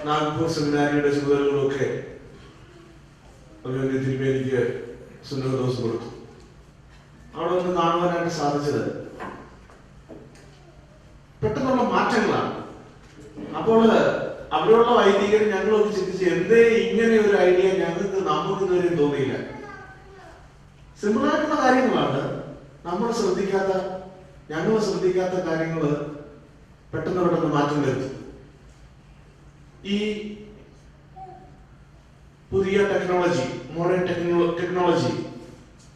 നാഗ്പൂർ സെമിനാരിയുടെ ചുമതലകളൊക്കെ തിരുമേനിക്ക് സുന്നതദോസ് കൊടുത്തു. അവിടെ ഒന്ന് കാണുവാനായിട്ട് സാധിച്ചത് പെട്ടെന്നുള്ള മാറ്റങ്ങളാണ്. അപ്പോൾ അവിടെയുള്ള വൈദികർ ഞങ്ങളൊക്കെ ചിന്തിച്ച് എന്തേ ഇങ്ങനെ ഒരു ഐഡിയ നമുക്ക് ഇതുവരെയും തോന്നിയില്ല. സിമ്പിളായിട്ടുള്ള കാര്യങ്ങളാണ്. ഞങ്ങൾ ശ്രദ്ധിക്കാത്ത കാര്യങ്ങൾ പെട്ടെന്ന് മാറ്റം വരുത്തി. ഈ പുതിയ ടെക്നോളജി, മോഡേൺ ടെക്നോളജി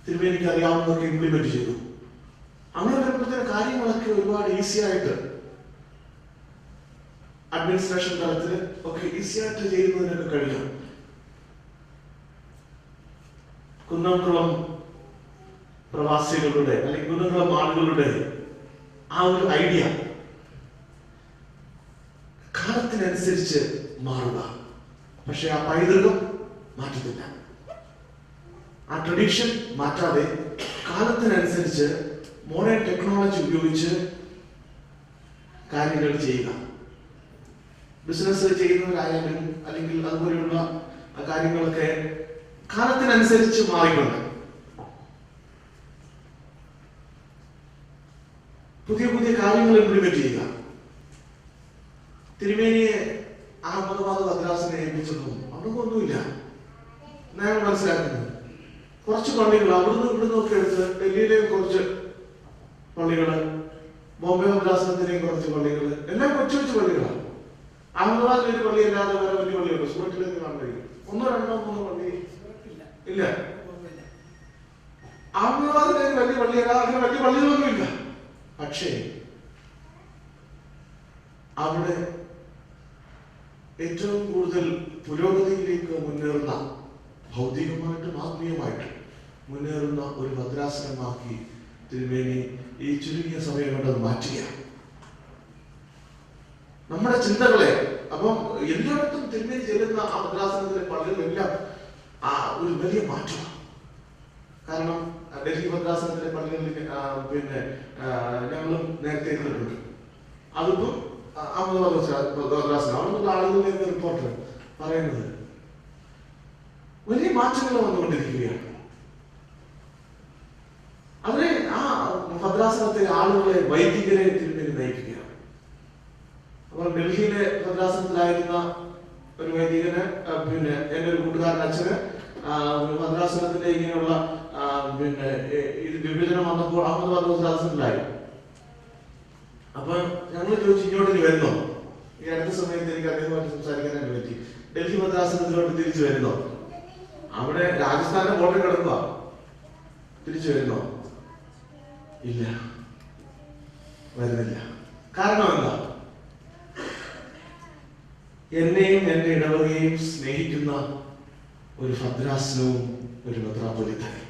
തിരുമേനിക്ക് അറിയാവുന്നതൊക്കെ ഇംപ്ലിമെന്റ് ചെയ്തു. അങ്ങനെ വരുമ്പോഴത്തേന് കാര്യങ്ങളൊക്കെ ഒരുപാട് ഈസി ആയിട്ട് അഡ്മിനിസ്ട്രേഷൻ തലത്തിൽ ഒക്കെ ഈസി ആയിട്ട് ചെയ്യുന്നതിനൊക്കെ കഴിയും. കുന്നംകുളം പ്രവാസികളുടെ അല്ലെങ്കിൽ കുന്നംകുളം ആളുകളുടെ ആ ഒരു ഐഡിയ കാലത്തിനനുസരിച്ച് മാറുക. പക്ഷെ ആ പൈതൃകം മാറ്റത്തില്ല. ആ ട്രഡീഷൻ മാറ്റാതെ കാലത്തിനനുസരിച്ച് മോഡേൺ ടെക്നോളജി ഉപയോഗിച്ച് കാര്യങ്ങൾ ചെയ്യുക. ബിസിനസ് ചെയ്യുന്നവരായാലും അല്ലെങ്കിൽ അതുപോലെയുള്ള കാര്യങ്ങളൊക്കെ കാലത്തിനനുസരിച്ച് മാറിക്കൊണ്ട് പുതിയ പുതിയ കാര്യങ്ങൾ ഇംപ്ലിമെന്റ് ചെയ്യുക. തിരുമേനിയെ അഹമ്മദാബാദ് മദ്രാസിനെ ഏൽപ്പിച്ചപ്പോൾ അവിടെ ഒന്നുമില്ല. ഞാൻ മനസ്സിലാക്കുന്നത് കുറച്ച് പള്ളികൾ അവിടുന്ന് ഇവിടുന്ന് ഒക്കെ എടുത്ത് ഡൽഹിയിലെയും കുറച്ച് പള്ളികള്, ബോംബെ മദ്രാസത്തിലെയും കുറച്ച് പള്ളികള്, എല്ലാം കൊച്ചു കൊച്ചു പള്ളികളാണ്. അഹമ്മദാബാദിൽ ഒരു പള്ളി അല്ലാതെ വേറെ വലിയ പള്ളിയുണ്ട്. സൂറത്തിലേക്ക് കാണാൻ കഴിയും. 1, 2, 3 പള്ളി ഇല്ല. അഹമ്മദാബാദിലെ വലിയ പള്ളിയല്ല, അങ്ങനെ വലിയ പള്ളികളൊന്നും ഇല്ല. പക്ഷേ അവിടെ ഏറ്റവും കൂടുതൽ പുരോഗതിയിലേക്ക് മുന്നേറുന്ന, ഭൗതികമായിട്ടും ആത്മീയമായിട്ടും മുന്നേറുന്ന ഒരു ഭദ്രാസനമാക്കി തിരുമേനി ഈ ചുരുങ്ങിയ സമയം കൊണ്ട് മാറ്റുക. നമ്മുടെ ചിന്തകളെ അപ്പം എല്ലായിടത്തും തിരുമേനി ചെല്ലുന്ന ആ ഭദ്രാസനത്തിലെ പള്ളികളെല്ലാം ഒരു വലിയ മാറ്റമാണ്. കാരണം ഡൽഹി ഭദ്രാസനത്തിലെ പള്ളികളിൽ പിന്നെ ഞങ്ങളും നേരത്തെ ഇരുന്നിട്ടുണ്ട്. അതിപ്പം ഭദ്രാസനം അവിടെ ആളുകളുടെ റിപ്പോർട്ടർ പറയുന്നത് വലിയ മാറ്റങ്ങൾ വന്നുകൊണ്ടിരിക്കുകയാണ്. അവരെ ആ ഭദ്രാസനത്തിലെ ആളുകളെ, വൈദികരെ തിരുമേനി നയിക്കുകയാണ്. അപ്പോൾ ഡൽഹിയിലെ ഭദ്രാസനത്തിലായിരുന്ന ഒരു വൈദികന്, പിന്നെ എൻ്റെ ഒരു കൂട്ടുകാരൻ അച്ഛന് ഭദ്രാസനത്തിന്റെ ഇങ്ങനെയുള്ള പിന്നെ ഇത് വിഭജനം വന്നപ്പോൾ അഹമ്മദാബാദ് ഭദ്രാസനത്തിലായി. അപ്പൊ ഞങ്ങൾ ചോദിച്ചു, ഇങ്ങോട്ട് വരുന്നോ? ഈ അടുത്ത സമയത്ത് എനിക്ക് അദ്ദേഹമായിട്ട് സംസാരിക്കാനായിട്ട് പറ്റി. ഡൽഹി ഭദ്രാസനത്തിലോട്ട് തിരിച്ചു വരുന്നോ? അവിടെ രാജസ്ഥാന്റെ ബോർഡിൽ കിടക്കുക. തിരിച്ചു വരുന്നോ? ഇല്ല, വരുന്നില്ല. കാരണം എന്താ? എന്നെയും എന്റെ ഇടവകയെയും സ്നേഹിക്കുന്ന ഒരു ഭദ്രാസനവും ഒരു മെത്രാപ്പൊലീത്തനും.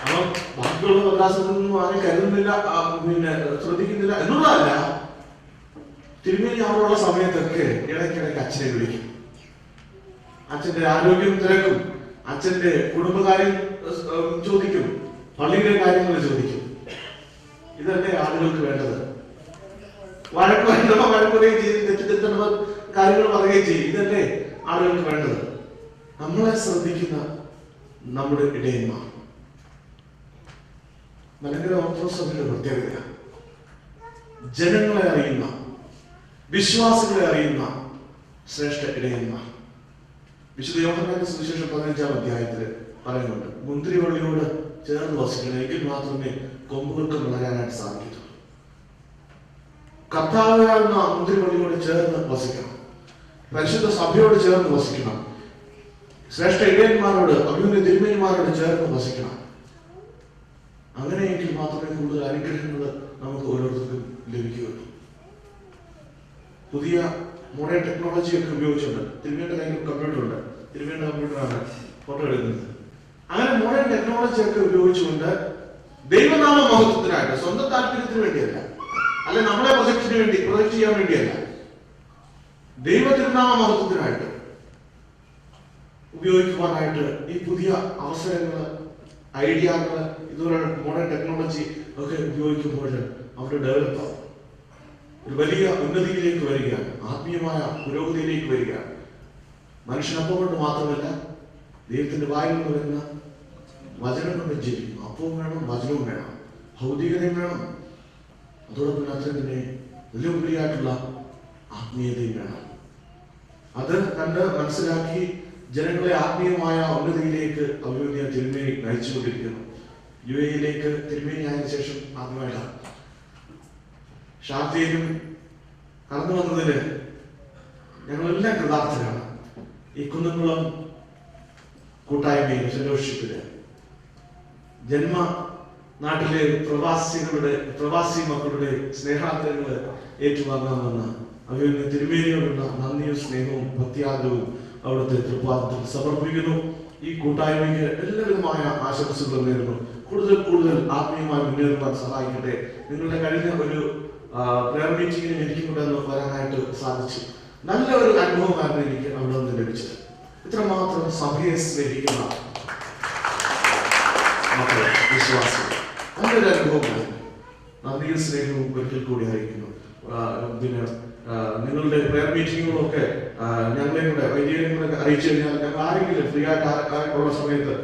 അപ്പം ബാക്കിയുള്ള ഭദ്രാസനത്തിനൊന്നും ആരും കരുതുന്നില്ല, പിന്നെ ശ്രദ്ധിക്കുന്നില്ല എന്നുള്ളതല്ല. തിരുമേനി അവിടെയുള്ള സമയത്തൊക്കെ ഇടയ്ക്കിടയ്ക്ക് അച്ഛനെ വിളിക്കും. അച്ഛന്റെ ആരോഗ്യം തിരക്കും, അച്ഛന്റെ കുടുംബകാര്യം ചോദിക്കും, പള്ളിയിലെ കാര്യങ്ങൾ ചോദിക്കും. ഇതല്ലേ ആളുകൾക്ക് വേണ്ടത്. വഴക്കുകയും ചെയ്യും, തെറ്റിദ്ധരിച്ചവർ കാര്യങ്ങൾ പറയുകയും ചെയ്യും. ഇതല്ലേ ആളുകൾക്ക് വേണ്ടത്? നമ്മളെ ശ്രദ്ധിക്കുന്ന നമ്മുടെ ഇടയന്മാർ. മലങ്കര ഓർത്തഡോക്സ് സഭയുടെ പ്രത്യേകത ജനങ്ങളെ അറിയുന്ന, വിശ്വാസികളെ അറിയുന്ന ശ്രേഷ്ഠ ഇടയന്മാർ. വിശുദ്ധ യോഹന്നാന്റെ സുവിശേഷം 15-ാം അധ്യായത്തിൽ പറയുന്നുണ്ട്, മുന്തിരിവള്ളിയോട് ചേർന്ന് വസിക്കണം, എങ്കിൽ മാത്രമേ കൊമ്പുകൾക്ക് വളരാനായിട്ട് സാധിക്കത്തുള്ളൂ. കർത്താവാകുന്ന മുന്തിരിവള്ളിയോട് ചേർന്ന് വസിക്കണം, പരിശുദ്ധ സഭയോട് ചേർന്ന് വസിക്കണം, ശ്രേഷ്ഠ ഇടയന്മാരോട്, അഭിമന്യ തിരുമേനിമാരോട് ചേർന്ന് വസിക്കണം. അങ്ങനെയെങ്കിൽ മാത്രമേ കൂടുതൽ അനുഗ്രഹങ്ങൾ നമുക്ക് ഓരോരുത്തർക്കും ലഭിക്കുകയുള്ളൂ. പുതിയ മോഡേൺ ടെക്നോളജി ഒക്കെ ഉപയോഗിച്ചുകൊണ്ട്, തിരുമേനിയുടെ കയ്യിൽ കമ്പ്യൂട്ടർ ഉണ്ട്, തിരുമേനിയുടെ കമ്പ്യൂട്ടറാണ് ഫോട്ടോ എടുക്കുന്നത്. അങ്ങനെ മോഡേൺ ടെക്നോളജി ഒക്കെ ഉപയോഗിച്ചുകൊണ്ട് ദൈവനാമ മഹത്വത്തിനായിട്ട്, സ്വന്തം താല്പര്യത്തിന് വേണ്ടിയല്ല, അല്ലെ നമ്മളെ പ്രൊജക്ട് ചെയ്യാൻ വേണ്ടിയല്ല, ദൈവ തിരുനാമ മഹത്വത്തിനായിട്ട് ഉപയോഗിക്കുവാനായിട്ട് ഈ പുതിയ അവസരങ്ങൾ, ഐഡിയകൾ, ഇതുപോലെ മോഡേൺ ടെക്നോളജി ഒക്കെ ഉപയോഗിക്കുമ്പോൾ അവിടെ ഡെവലപ്പ് ആവും, ഒരു വലിയ ഉന്നതിയിലേക്ക് വരികയാണ്, ആത്മീയമായ പുരോഗതിയിലേക്ക് വരികയാണ്. മനുഷ്യനപ്പം കൊണ്ട് മാത്രമല്ല, ദൈവത്തിന്റെ വായിൽ നിന്ന് വരുന്ന വചനം കൊണ്ട് ജീവിക്കും. അപ്പവും വേണം, വചനവും വേണം, ഭൗതികതയും വേണം, അതോടൊപ്പം തന്നെ വെല്ലുവിളിയായിട്ടുള്ള ആത്മീയതയും വേണം. അത് കണ്ട് മനസ്സിലാക്കി ജനങ്ങളെ ആത്മീയമായ ഉന്നതിയിലേക്ക് അഭിമന്യ തിരുമേനി നയിച്ചുകൊണ്ടിരിക്കുന്നു. UAE-യിലേക്ക് തിരുമേനി ആയതിനു ശേഷം ആദ്യമായിട്ടാണ് ഷാർജയിലും കടന്നു വന്നതിന് ഞങ്ങളെല്ലാം കൃതാർത്ഥരാണ്. ഈ കുന്നംകുളം കൂട്ടായ്മയിൽ ഫെലോഷിപ്പില് ജന്മ നാട്ടിലെ പ്രവാസി മക്കളുടെ സ്നേഹാദരങ്ങൾ ഏറ്റുവാങ്ങാമെന്ന് അഭിമന്യ തിരുമേനിയോടുള്ള നന്ദിയും സ്നേഹവും ഭക്തിയാദരവും അവിടുത്തെ തൃപ്പാദത്തിൽ സമർപ്പിക്കുന്നു. ഈ കൂട്ടായ്മയ്ക്ക് എല്ലാവിധമായ ആശംസകൾ നേരുന്നു. കൂടുതൽ ആത്മീയമായി മുന്നേറുവാൻ സഹായിക്കട്ടെ. നിങ്ങളുടെ കഴിഞ്ഞ ഒരു പ്രയർ മീറ്റിംഗിന് എനിക്കും കൂടെ വരാനായിട്ട് സാധിച്ചു. നല്ല ഒരു അനുഭവമായിരുന്നു എനിക്ക് അവിടെ നിന്ന് ലഭിച്ചത്. ഇത്രമാത്രം സഭയെ സ്നേഹിക്കുന്ന വിശ്വാസികൾ, നല്ലൊരു അനുഭവമായിരുന്നു. നന്ദിയും സ്നേഹവും ഒരിക്കൽ കൂടി അറിയിക്കുന്നു. പിന്നെ നിങ്ങളുടെ പ്രയർ മീറ്റിങ്ങുകളൊക്കെ ഞങ്ങളെയും കൂടെ വൈദികരെയും കൂടെ അറിയിച്ചു കഴിഞ്ഞാൽ ഞങ്ങൾ ആരെങ്കിലും ഫ്രീ ആയിട്ട് ഉള്ള സമയത്ത്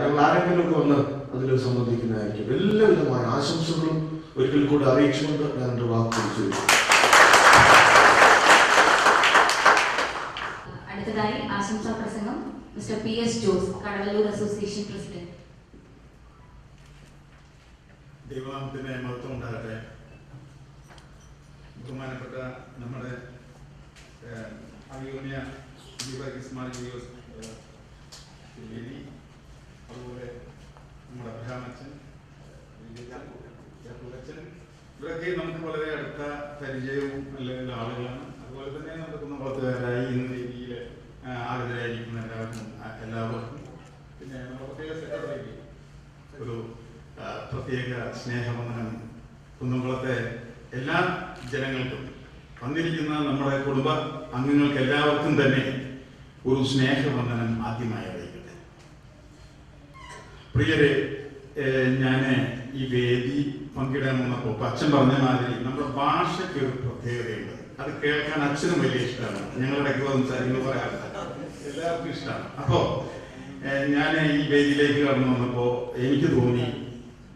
ഞങ്ങൾ ആരെങ്കിലും ഒക്കെ വന്ന് അതിൽ സംബന്ധിക്കുന്നതായിരിക്കും. എല്ലാവിധമായ ആശംസകളും ഒരിക്കൽ കൂടെ അറിയിച്ചുകൊണ്ട് ഞാൻ എൻ്റെ വാക്ക് തിരിച്ചു. അടുത്തതായി ആശംസാ പ്രസംഗം mister PS Jose, Kadavallur association president. ദൈവനാമത്തിന് മഹത്വം ഉണ്ടാകട്ടെ. ബഹുമാനപ്പെട്ട നമ്മുടെ അഭിമന്യ അതുപോലെ നമ്മുടെ അബ്രഹാമച്ചൻ, ഇവരൊക്കെ നമുക്ക് വളരെ അടുത്ത പരിചയവും അല്ലെങ്കിൽ ആളുകളാണ്. അതുപോലെ തന്നെ നമ്മുടെ കുന്നംകുളത്തുകാരായി ഇന്ന് രീതിയിൽ ആളുകളായിരിക്കുന്ന എല്ലാവർക്കും പിന്നെ നമ്മുടെ പ്രത്യേക സെക്രട്ടറിക്ക് ഒരു പ്രത്യേക സ്നേഹവന്ദനം. കുന്നംകുളത്തെ എല്ലാ ജനങ്ങൾക്കും, വന്നിരിക്കുന്ന നമ്മുടെ കുടുംബ അംഗങ്ങൾക്ക് എല്ലാവർക്കും തന്നെ ഒരു സ്നേഹവന്ദനം ആദ്യമായി അറിയിക്കട്ടെ. പ്രിയരെ, ഞാൻ ഈ വേദി പങ്കിടാൻ വന്നപ്പോൾ അച്ഛൻ പറഞ്ഞ മാതിരി നമ്മുടെ ഭാഷയ്ക്ക് ഒരു പ്രത്യേകതയുണ്ട്. അത് കേൾക്കാൻ അച്ഛനും വലിയ ഇഷ്ടമാണ്. ഞങ്ങളുടെ സംസാരിക്കുന്നത് പറയാറില്ല, എല്ലാവർക്കും ഇഷ്ടമാണ്. അപ്പോ ഞാൻ ഈ വേദിയിലേക്ക് കടന്നു വന്നപ്പോൾ എനിക്ക് തോന്നി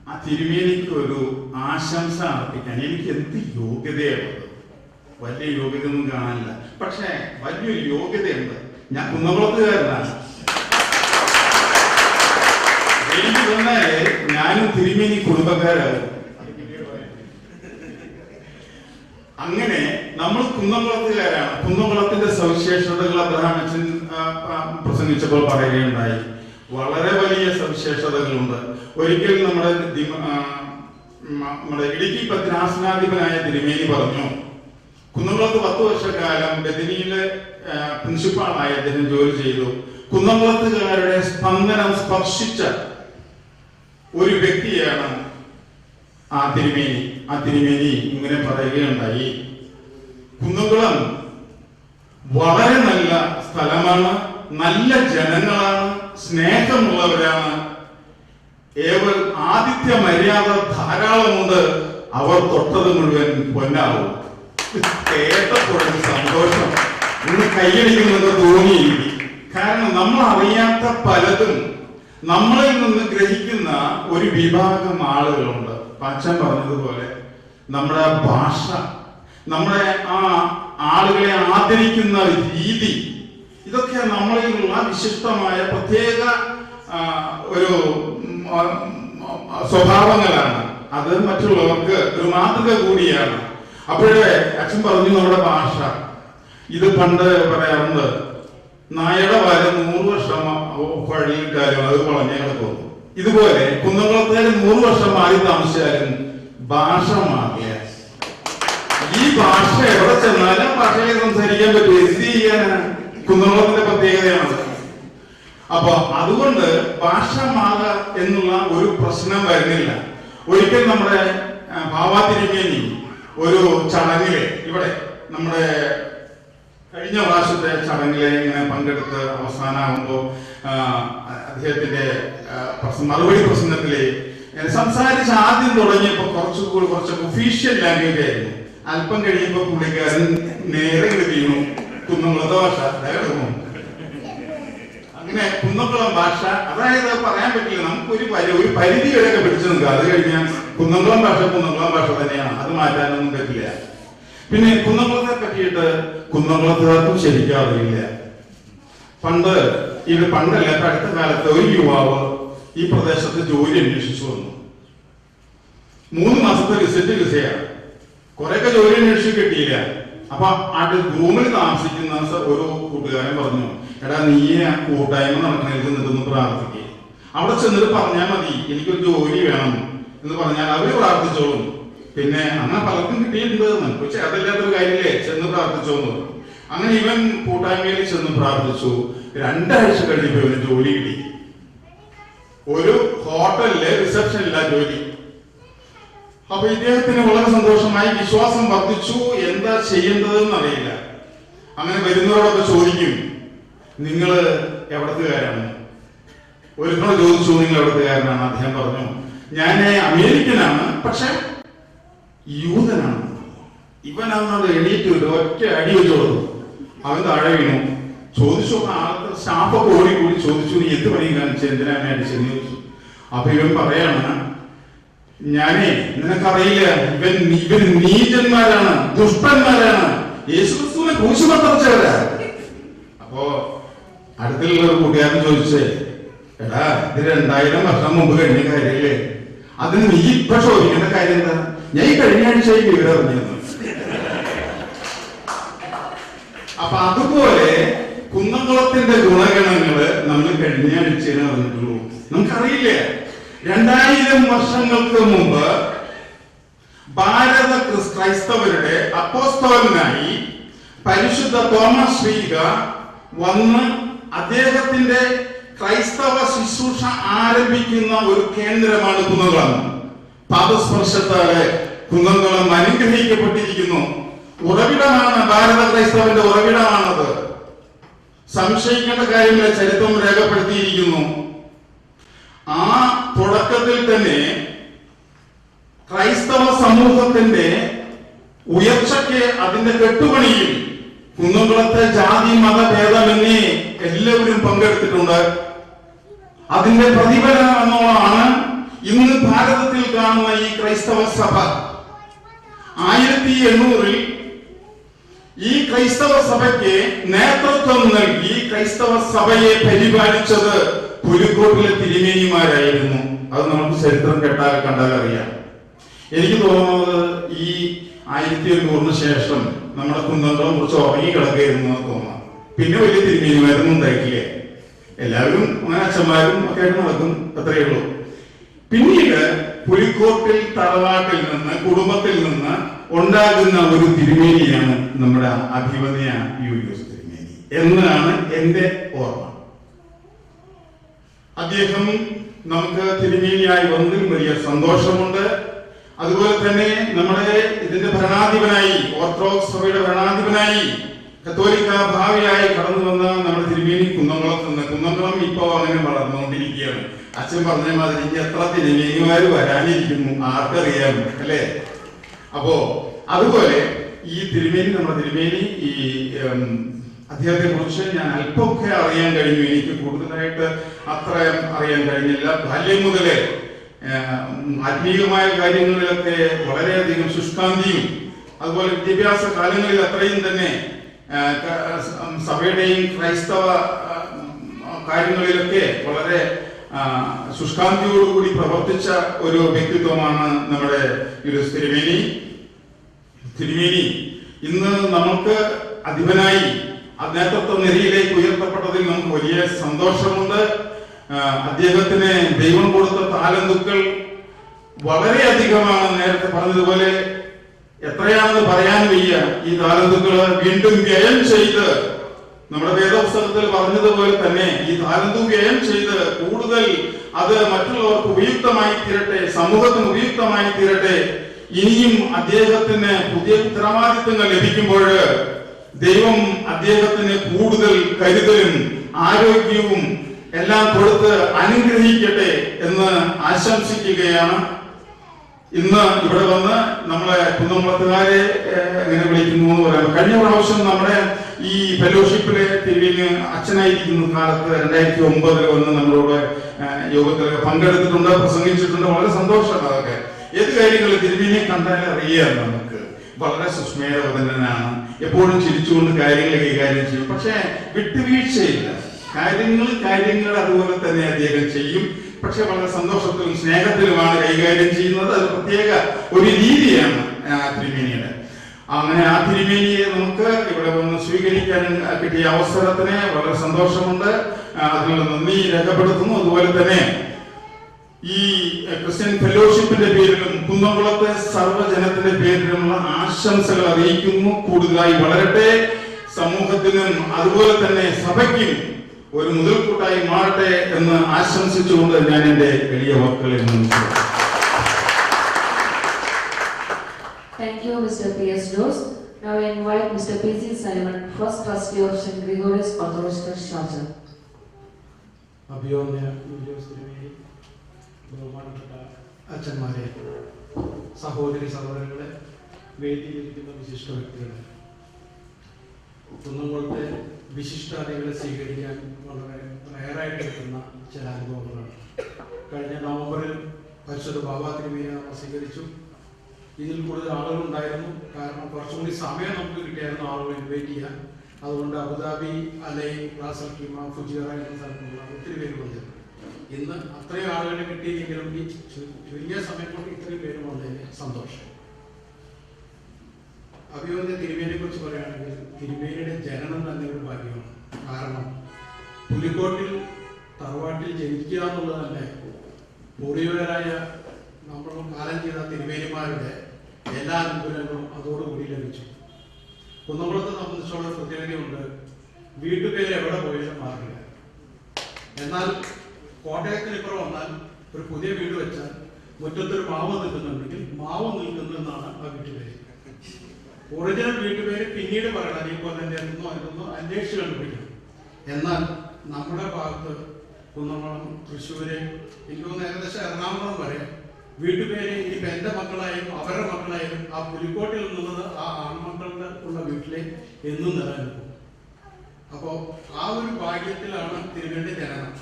ആ തിരുമേനിക്ക് ഒരു ആശംസ അർപ്പിക്കാൻ എനിക്ക് എന്ത് യോഗ്യതയുള്ളത്. വലിയ യോഗ്യത ഒന്നും കാണാനില്ല, പക്ഷെ വലിയൊരു യോഗ്യതയുണ്ട്. ഞാൻ കുന്നംകുളത്തുകാരനാണ്. എനിക്ക് തോന്നാല് ഞാനും തിരുമേനി കുടുംബക്കാരാകും. അങ്ങനെ നമ്മൾ കുന്നംകുളത്തുകാരാണ്. കുന്നംകുളത്തിന്റെ സവിശേഷതകൾ അബ്രഹാമച്ചൻ പ്രസംഗിച്ചപ്പോൾ പറയുകയുണ്ടായി. വളരെ വലിയ സവിശേഷതകളുണ്ട്. ഒരിക്കൽ നമ്മുടെ ഇടുക്കി പത്രാസനാധിപനായ തിരുമേനി പറഞ്ഞു, കുന്നംകുളത്ത് 10 വർഷക്കാലം ബദനിയിലെ പ്രിൻസിപ്പാളായി അദ്ദേഹം ജോലി ചെയ്തു. കുന്നംകുളത്തുകാരുടെ സ്പന്ദനം സ്പർശിച്ച ഒരു വ്യക്തിയാണ് ആ തിരുമേനി. ആ തിരുമേനി ഇങ്ങനെ പറയുകയുണ്ടായി, കുന്നംകുളം വളരെ നല്ല സ്ഥലമാണ്, നല്ല ജനങ്ങളാണ്, സ്നേഹമുള്ളവരാണ്, ആതിഥ്യ മര്യാദ ധാരാളമുണ്ട്, അവർ തൊട്ടത് മുഴുവൻ പൊന്നാവും. കേട്ടപ്പോഴൊരു സന്തോഷം ഇന്ന് കൈയടിക്കുമെന്ന് തോന്നിയിരിക്കും. കാരണം നമ്മൾ അറിയാത്ത പലതും നമ്മളിൽ നിന്ന് ഗ്രഹിക്കുന്ന ഒരു വിഭാഗം ആളുകളുണ്ട്. അച്ഛൻ പറഞ്ഞതുപോലെ നമ്മുടെ ഭാഷ, നമ്മുടെ ആ ആളുകളെ ആദരിക്കുന്ന രീതി, ഇതൊക്കെ നമ്മളിലുള്ള വിശിഷ്ടമായ പ്രത്യേക ഒരു സ്വഭാവങ്ങളാണ്. അത് മറ്റുള്ളവർക്ക് ഒരു മാതൃക കൂടിയാണ്. അപ്പോഴേ അച്ഛൻ പറഞ്ഞു നമ്മുടെ ഭാഷ, ഇത് പണ്ട് പറയാറുണ്ട്, നായയുടെ വാല് 100 വർഷം പഴകിയിട്ടാലും അത് വളഞ്ഞേ കിടക്കുന്നു. ഇതുപോലെ കുന്നംകുളത്തേക്ക് 100 വർഷം മാറി താമസിച്ചാലും ഭാഷ മാറില്ല. ഈ ഭാഷ എവിടെ ചെന്നാലും ഭാഷയിൽ സംസാരിക്കാൻ പറ്റും. എന്ത് ചെയ്യാനാണ്? കുന്നംകുളത്തിന്റെ പ്രത്യേകതയാണ്. അപ്പൊ അതുകൊണ്ട് ഭാഷ മാറുക എന്നുള്ള ഒരു പ്രശ്നം വരുന്നില്ല. ഒരിക്കൽ നമ്മുടെ ഭാവാതിരിമേനി ഒരു ചടങ്ങില്, ഇവിടെ നമ്മുടെ കഴിഞ്ഞ പ്രാവശ്യത്തെ ചടങ്ങിലെ ഇങ്ങനെ പങ്കെടുത്ത് അവസാനമാകുമ്പോ അദ്ദേഹത്തിന്റെ മറുപടി പ്രസംഗത്തില് സംസാരിച്ച് ആദ്യം തുടങ്ങിയപ്പോ കുറച്ച് ഒഫീഷ്യൽ ലാംഗ്വേജ് ആയിരുന്നു. അല്പം കഴിയുമ്പോ പുള്ളിക്കാരൻ നേരെ വീണു കുന്നംകുളത്തെ ഭാഷ. അങ്ങനെ കുന്നംകുളം ഭാഷ, അതായത് പറയാൻ പറ്റില്ല, നമുക്ക് ഒരു പരിധി വരെയൊക്കെ പിടിച്ചു നിൽക്കുക. അത് കഴിഞ്ഞാൽ കുന്നംകുളം ഭാഷ തന്നെയാണ്, അത് മാറ്റാനൊന്നും പറ്റില്ല. പിന്നെ കുന്നംകുളത്തെ പറ്റിയിട്ട് കുന്നംകുളത്തുകാർക്കും ശരിക്കും അറിയില്ല. പണ്ടല്ല, ഇപ്പൊ അടുത്ത കാലത്ത് ഒരു യുവാവ് ഈ പ്രദേശത്ത് ജോലി അന്വേഷിച്ചു വന്നു. 3 മാസത്തെ വിസയാണ്. കുറെയൊക്കെ ജോലി അന്വേഷിച്ച് കിട്ടിയില്ല. അപ്പൊ റൂമിൽ താമസിക്കുന്ന ഒരു കൂട്ടുകാരൻ പറഞ്ഞു, എടാ നീ കൂട്ടായ്മ നടക്കണേക്ക് നിന്നൊന്ന് പ്രാർത്ഥിക്കുക. അവിടെ ചെന്നിട്ട് പറഞ്ഞാൽ മതി എനിക്കൊരു ജോലി വേണം എന്ന് പറഞ്ഞാൽ അവര് പ്രാർത്ഥിച്ചോളും. പിന്നെ അങ്ങനെ പലർക്കും കിട്ടിയിട്ടുണ്ട്. പക്ഷെ അതല്ലാത്തൊരു കാര്യമില്ലേ, ചെന്ന് പ്രാർത്ഥിച്ചോന്ന്. അങ്ങനെ ഇവൻ കൂട്ടായ്മയിൽ ചെന്ന് പ്രാർത്ഥിച്ചു. 2 ആഴ്ച കഴിഞ്ഞപ്പോ ഇവന് ജോലി കിട്ടി. ഒരു ഹോട്ടലിലെ റിസപ്ഷനില്ല ജോലി. അപ്പൊ ഇദ്ദേഹത്തിന് വളരെ സന്തോഷമായി, വിശ്വാസം വർദ്ധിച്ചു. എന്താ ചെയ്യേണ്ടതെന്ന് അറിയില്ല. അങ്ങനെ വരുന്നവരോടൊക്കെ ചോദിക്കും, നിങ്ങൾ എവിടത്തുകാരാണ്? ഒരുപാട് ചോദിച്ചു, നിങ്ങൾ എവിടത്തുകാരനാണ്? അദ്ദേഹം പറഞ്ഞു, ഞാൻ അമേരിക്കനാണ്, പക്ഷെ യൂതനാണ്. ഇവനത് എണീറ്റ് ഒറ്റ അടി വെച്ച് കൊടുത്തു. അവൻ താഴെ വീണു. ചോദിച്ചു, ആൾക്ക് സ്റ്റാഫൊക്കെ ഓടിക്കൂടി ചോദിച്ചു, നീ എന്ത് പണിയും കാണിച്ചു, എന്തിനാണ് അടിച്ചെന്ന് ചോദിച്ചു. അപ്പൊ ഇവൻ പറയാണ്, ഞാനേ നിനക്കറിയില്ല, ഇവൻ നീചന്മാരാണ്, ദുഷ്ടന്മാരാണ്, യേശുക്രിസ്തുവിനെ ക്രൂശുമർത്തവരാ. അപ്പോ അടുത്തുള്ള ഒരു കൂട്ടുകാരൻ ചോദിച്ചേ, എടാ ഇത് 2000 വർഷം മുമ്പ് കഴിഞ്ഞ കാര്യമില്ലേ, അതിന് നീ ഇപ്പൊ ചോദിക്കേണ്ട കാര്യം എന്താ? ഞാൻ ഈ കഴിഞ്ഞ ആഴ്ചയായി വിവരം അറിഞ്ഞു. അപ്പൊ അതുപോലെ കുന്നംകുളത്തിന്റെ ഗുണഗണങ്ങള് നമ്മൾ കഴിഞ്ഞ ആഴ്ചയാണ് അറിഞ്ഞിട്ടുള്ളൂ. നമുക്കറിയില്ല, 2000 വർഷങ്ങൾക്ക് മുമ്പ് ഭാരത ക്രൈസ്തവരുടെ അപ്പോസ്തലനായി പരിശുദ്ധ തോമസ് ശ്ലീഹ വന്ന് അദ്ദേഹത്തിന്റെ ക്രൈസ്തവ ശുശ്രൂഷ ആരംഭിക്കുന്ന ഒരു കേന്ദ്രമാണ് കുന്നംകുളം. പാദസ്പർശത്താലെ കുന്നംകുളം അനുഗ്രഹിക്കപ്പെട്ടിരിക്കുന്നു. ഉറവിടമാണ്, ഭാരത ക്രൈസ്തവന്റെ ഉറവിടമാണത്. സംശയിക്കേണ്ട കാര്യമില്ല, ചരിത്രം രേഖപ്പെടുത്തിയിരിക്കുന്നു. ആ തുടക്കത്തിൽ തന്നെ ക്രൈസ്തവ സമൂഹത്തിന്റെ ഉയർച്ചയ്ക്ക്, അതിന്റെ കെട്ടുപണിയിൽ കുന്നംകുളത്തെ ജാതി മത ഭേദമന്യേ എല്ലാവരും പങ്കെടുത്തിട്ടുണ്ട്. അതിന്റെ പ്രതിഫലനം എന്നോളാണ് ഇന്ന് ഭാരതത്തിൽ കാണുന്ന ഈ ക്രൈസ്തവ സഭ. 1800 ഈ ക്രൈസ്തവ സഭയ്ക്ക് നേതൃത്വം നൽകി ക്രൈസ്തവ സഭയെ പരിപാലിച്ചത് പുലിക്കോട്ടിലെ തിരുമേനിമാരായിരുന്നു. അത് നമുക്ക് ചരിത്രം കണ്ടാൽ അറിയാം. എനിക്ക് തോന്നുന്നത് ഈ 1800 ശേഷം നമ്മുടെ കുന്നംകുളം കുറച്ച് ഉറങ്ങി കിടക്കായിരുന്നു തോന്നാം. പിന്നെ വലിയ തിരുമേനിമാരൊന്നും ഉണ്ടായിട്ടില്ലേ. എല്ലാവരും അങ്ങനെ അച്ഛന്മാരും ഒക്കെ ആയിട്ട് നടക്കും, അത്രയേ ഉള്ളൂ. പിന്നീട് പുലിക്കോട്ടിൽ തറവാട്ടിൽ നിന്ന്, കുടുംബത്തിൽ നിന്ന് ഉണ്ടാകുന്ന ഒരു തിരുമേനിയാണ് നമ്മുടെ അഭിമന്യ യൂലിയോസ് തിരുമേനി എന്നാണ് എന്റെ ഓർമ്മ. അദ്ദേഹം നമുക്ക് തിരുമേനിയായി വന്നതിൽ വലിയ സന്തോഷമുണ്ട്. അതുപോലെ തന്നെ നമ്മുടെ ഇതിന്റെ ഭരണാധിപനായി, ഓർത്തഡോക്സ് സഭയുടെ ഭരണാധിപനായി, കത്തോലിക്ക ഭാവിയായി കടന്നു വന്ന നമ്മുടെ തിരുമേനി കുന്നംകുളത്ത് നിന്ന്. കുന്നംകുളം ഇപ്പോ അങ്ങനെ വളർന്നുകൊണ്ടിരിക്കുകയാണ്. അച്ഛൻ പറഞ്ഞ മാതിരി ഇനി എത്ര തിരുമേനിമാര് വരാനിരിക്കുന്നു ആർക്കറിയാം, അല്ലേ? അപ്പോ അതുപോലെ ഈ തിരുമേനി, നമ്മുടെ തിരുമേനി, ഈ അദ്ദേഹത്തെ കുറിച്ച് ഞാൻ അല്പമൊക്കെ അറിയാൻ കഴിഞ്ഞു. എനിക്ക് കൂടുതലായിട്ട് അത്ര അറിയാൻ കഴിഞ്ഞില്ല. ബാല്യം മുതലേ ആത്മീയമായ കാര്യങ്ങളിലൊക്കെ വളരെയധികം ശുഷ്കാന്തിയും, അതുപോലെ വിദ്യാഭ്യാസ കാലങ്ങളിൽ അത്രയും തന്നെ സഭയുടെയും ക്രൈസ്തവ കാര്യങ്ങളിലൊക്കെ വളരെ ശുഷ്കാന്തിയോടുകൂടി പ്രവർത്തിച്ച ഒരു വ്യക്തിത്വമാണ് നമ്മുടെ യൂലിയോസ് തിരുമേനി. തിരുമേനി ഇന്ന് നമുക്ക് അധിപനായി നേതൃത്വ നിരയിലേക്ക് ഉയർത്തപ്പെട്ടതിൽ നമുക്ക് വലിയ സന്തോഷമുണ്ട്. അദ്ദേഹത്തിന് ദൈവം കൊടുത്ത താലന്തുക്കൾ വളരെയധികമാണ്. നേരത്തെ പറഞ്ഞതുപോലെ എത്രയാണെന്ന് പറയാൻ വയ്യ. ഈ താലന്തുക്കള് വീണ്ടും വ്യയം ചെയ്ത്, നമ്മുടെ വേദപുസ്തകത്തിൽ പറഞ്ഞതുപോലെ തന്നെ ഈ താലന്തു വ്യയം ചെയ്ത് കൂടുതൽ അത് മറ്റുള്ളവർക്ക് ഉപയുക്തമായി തീരട്ടെ, സമൂഹത്തിന് ഉപയുക്തമായി തീരട്ടെ. ഇനിയും അദ്ദേഹത്തിന് പുതിയ ഉത്തരവാദിത്തങ്ങൾ ലഭിക്കുമ്പോൾ ദൈവം അദ്ദേഹത്തിന് കൂടുതൽ കരുതലും ആരോഗ്യവും എല്ലാം കൊടുത്ത് അനുഗ്രഹിക്കട്ടെ എന്ന് ആശംസിക്കുകയാണ്. ഇന്ന് ഇവിടെ വന്ന് നമ്മളെ കുന്നംകുളത്തുകാരെ എങ്ങനെ വിളിക്കുന്നു എന്ന് പറയാം. കഴിഞ്ഞ പ്രാവശ്യം നമ്മുടെ ഈ ഫെലോഷിപ്പിലെ തിരുവിന് അച്ഛനായിരിക്കുന്ന കാലത്ത് 2009 വന്ന് നമ്മളോട് യോഗത്തിൽ പങ്കെടുത്തിട്ടുണ്ട്, പ്രസംഗിച്ചിട്ടുണ്ട്. വളരെ സന്തോഷമാണ് അതൊക്കെ. ഏത് കാര്യങ്ങൾ തിരുവിനെ കണ്ടാൽ അറിയാം. നമുക്ക് വളരെ സുസ്മേരവതനാണ്, എപ്പോഴും ചിരിച്ചുകൊണ്ട് കാര്യങ്ങൾ കൈകാര്യം ചെയ്യും. പക്ഷെ വിട്ടുവീഴ്ചയില്ല. കാര്യങ്ങൾ അതുപോലെ തന്നെ അദ്ദേഹം ചെയ്യും. പക്ഷെ വളരെ സന്തോഷത്തിലും സ്നേഹത്തിലുമാണ് കൈകാര്യം ചെയ്യുന്നത്. അത് പ്രത്യേക ഒരു രീതിയാണ് തിരുമേനിയുടെ. അങ്ങനെ ആ തിരുമേനിയെ നമുക്ക് ഇവിടെ വന്ന് സ്വീകരിക്കാൻ കിട്ടിയ അവസരത്തിന് വളരെ സന്തോഷമുണ്ട്. അതിനുള്ള നന്ദി രേഖപ്പെടുത്തുന്നു. അതുപോലെ തന്നെ ഈ ക്രിസ്ത്യൻ ഫെലോഷിപ്പിന്റെ പേരിലും കുന്നംകുളത്തെ സർവ്വജനത്തിന്റെ പേരിലുമുള്ള ആശംസകൾ അറിയിക്കുന്നു. കൂടുതലായി വളരട്ടെ, സമൂഹത്തിനും അതുപോലെ തന്നെ സഭയ്ക്കും ഒരു മുതൽക്കൂട്ടായി മാറട്ടെ എന്ന് ആശംസിച്ചുകൊണ്ട് ഞാൻ എന്റെ വലിയ വാക്കുകളിൽ നിന്ന് Thank you, Mr. P.S. Rose. Now I invite Mr. P.C. Simon, First Trustee of St. Gregorius Orthodox Church, Sharjah. അഭിയോന്യ Yulios തിരുമേനി, ബഹുമാനപ്പെട്ട അച്ഛന്മാരെ, സഹോദരി സഹോദരങ്ങളെ, വേദിയിലിരിക്കുന്ന വിശിഷ്ട വ്യക്തികളെ, കുന്നംകുളത്തെ വിശിഷ്ടാതിഥികളെ സ്വീകരിക്കാൻ വളരെ റയറായിട്ട് കിട്ടുന്ന ചില അനുഭവങ്ങളാണ്. കഴിഞ്ഞ നവംബറിൽ പരിശുദ്ധ ബാബ തിരുമേനിയെ നമ്മൾ സ്വീകരിച്ചു. ഇതിൽ കൂടുതൽ ആളുകളുണ്ടായിരുന്നു. കാരണം കുറച്ചുകൂടി സമയം നമുക്ക് കിട്ടിയായിരുന്നു ആളുകൾ ഇൻവൈറ്റ് ചെയ്യാൻ. അതുകൊണ്ട് അബുദാബി, അലൈൻ, റാസൽ കീമ, ഫുജിയറ എന്ന സ്ഥലത്തുള്ള ഒത്തിരി പേര് വന്നിരുന്നു. ഇന്ന് അത്രയും ആളുകളെ കിട്ടിയില്ലെങ്കിലും ഈ ചുരുങ്ങിയ സമയം കൊണ്ട് ഇത്രയും പേര് വന്നതിന് സന്തോഷം. അഭിയോന്യ തിരുമേനിയെ കുറിച്ച് പറയുകയാണെങ്കിൽ തിരുമേനിയുടെ ജനനം തന്നെ ഒരു ഭാഗ്യമാണ്. കാരണം പുലിക്കോട്ടിൽ തറവാട്ടിൽ ജനിക്കുക എന്നുള്ളത് തന്നെ പൂർവികരായ നമ്മൾ കാലം ചെയ്ത തിരുമേനിമാരുടെ എല്ലാ അനുകൂലങ്ങളും അതോടുകൂടി ലഭിച്ചു. കുന്നംകുളത്തെ സംബന്ധിച്ചുള്ള പ്രത്യേകതയുണ്ട്. വീട്ടുപേര് എവിടെ പോയാലും മാറില്ല. എന്നാൽ കോട്ടയത്തിന് ഇപ്പുറം വന്നാൽ ഒരു പുതിയ വീട് വെച്ചാൽ മുറ്റത്തൊരു മാവ് നിൽക്കുന്നുണ്ടെങ്കിൽ മാവ് നിൽക്കുന്നതെന്നാണ് ആ വീട്ടുപേര്. ഒറിജിനൽ വീട്ടുപേര് പിന്നീട് പറയണം, ഈ കൊല്ലം അതൊന്നും അന്വേഷിച്ച് കണ്ടുപിടിക്കണം. എന്നാൽ നമ്മുടെ ഭാഗത്ത് കുന്നംകുളം, തൃശ്ശൂര്, എനിക്ക് തോന്നുന്നു ഏകദേശം എറണാകുളം വരെ വീട്ടുപേര് ഇനിയിപ്പോ എന്റെ മക്കളായാലും അവരുടെ മക്കളായാലും ആ പുലിക്കോട്ടിൽ നിന്നുള്ളത് ആ ആൺമക്കളുടെ ഉള്ള വീട്ടിലെ എന്നും നിലനിൽക്കും. അപ്പോ ആ ഒരു ഭാഗ്യത്തിലാണ് തിരുമേനി ജനനം.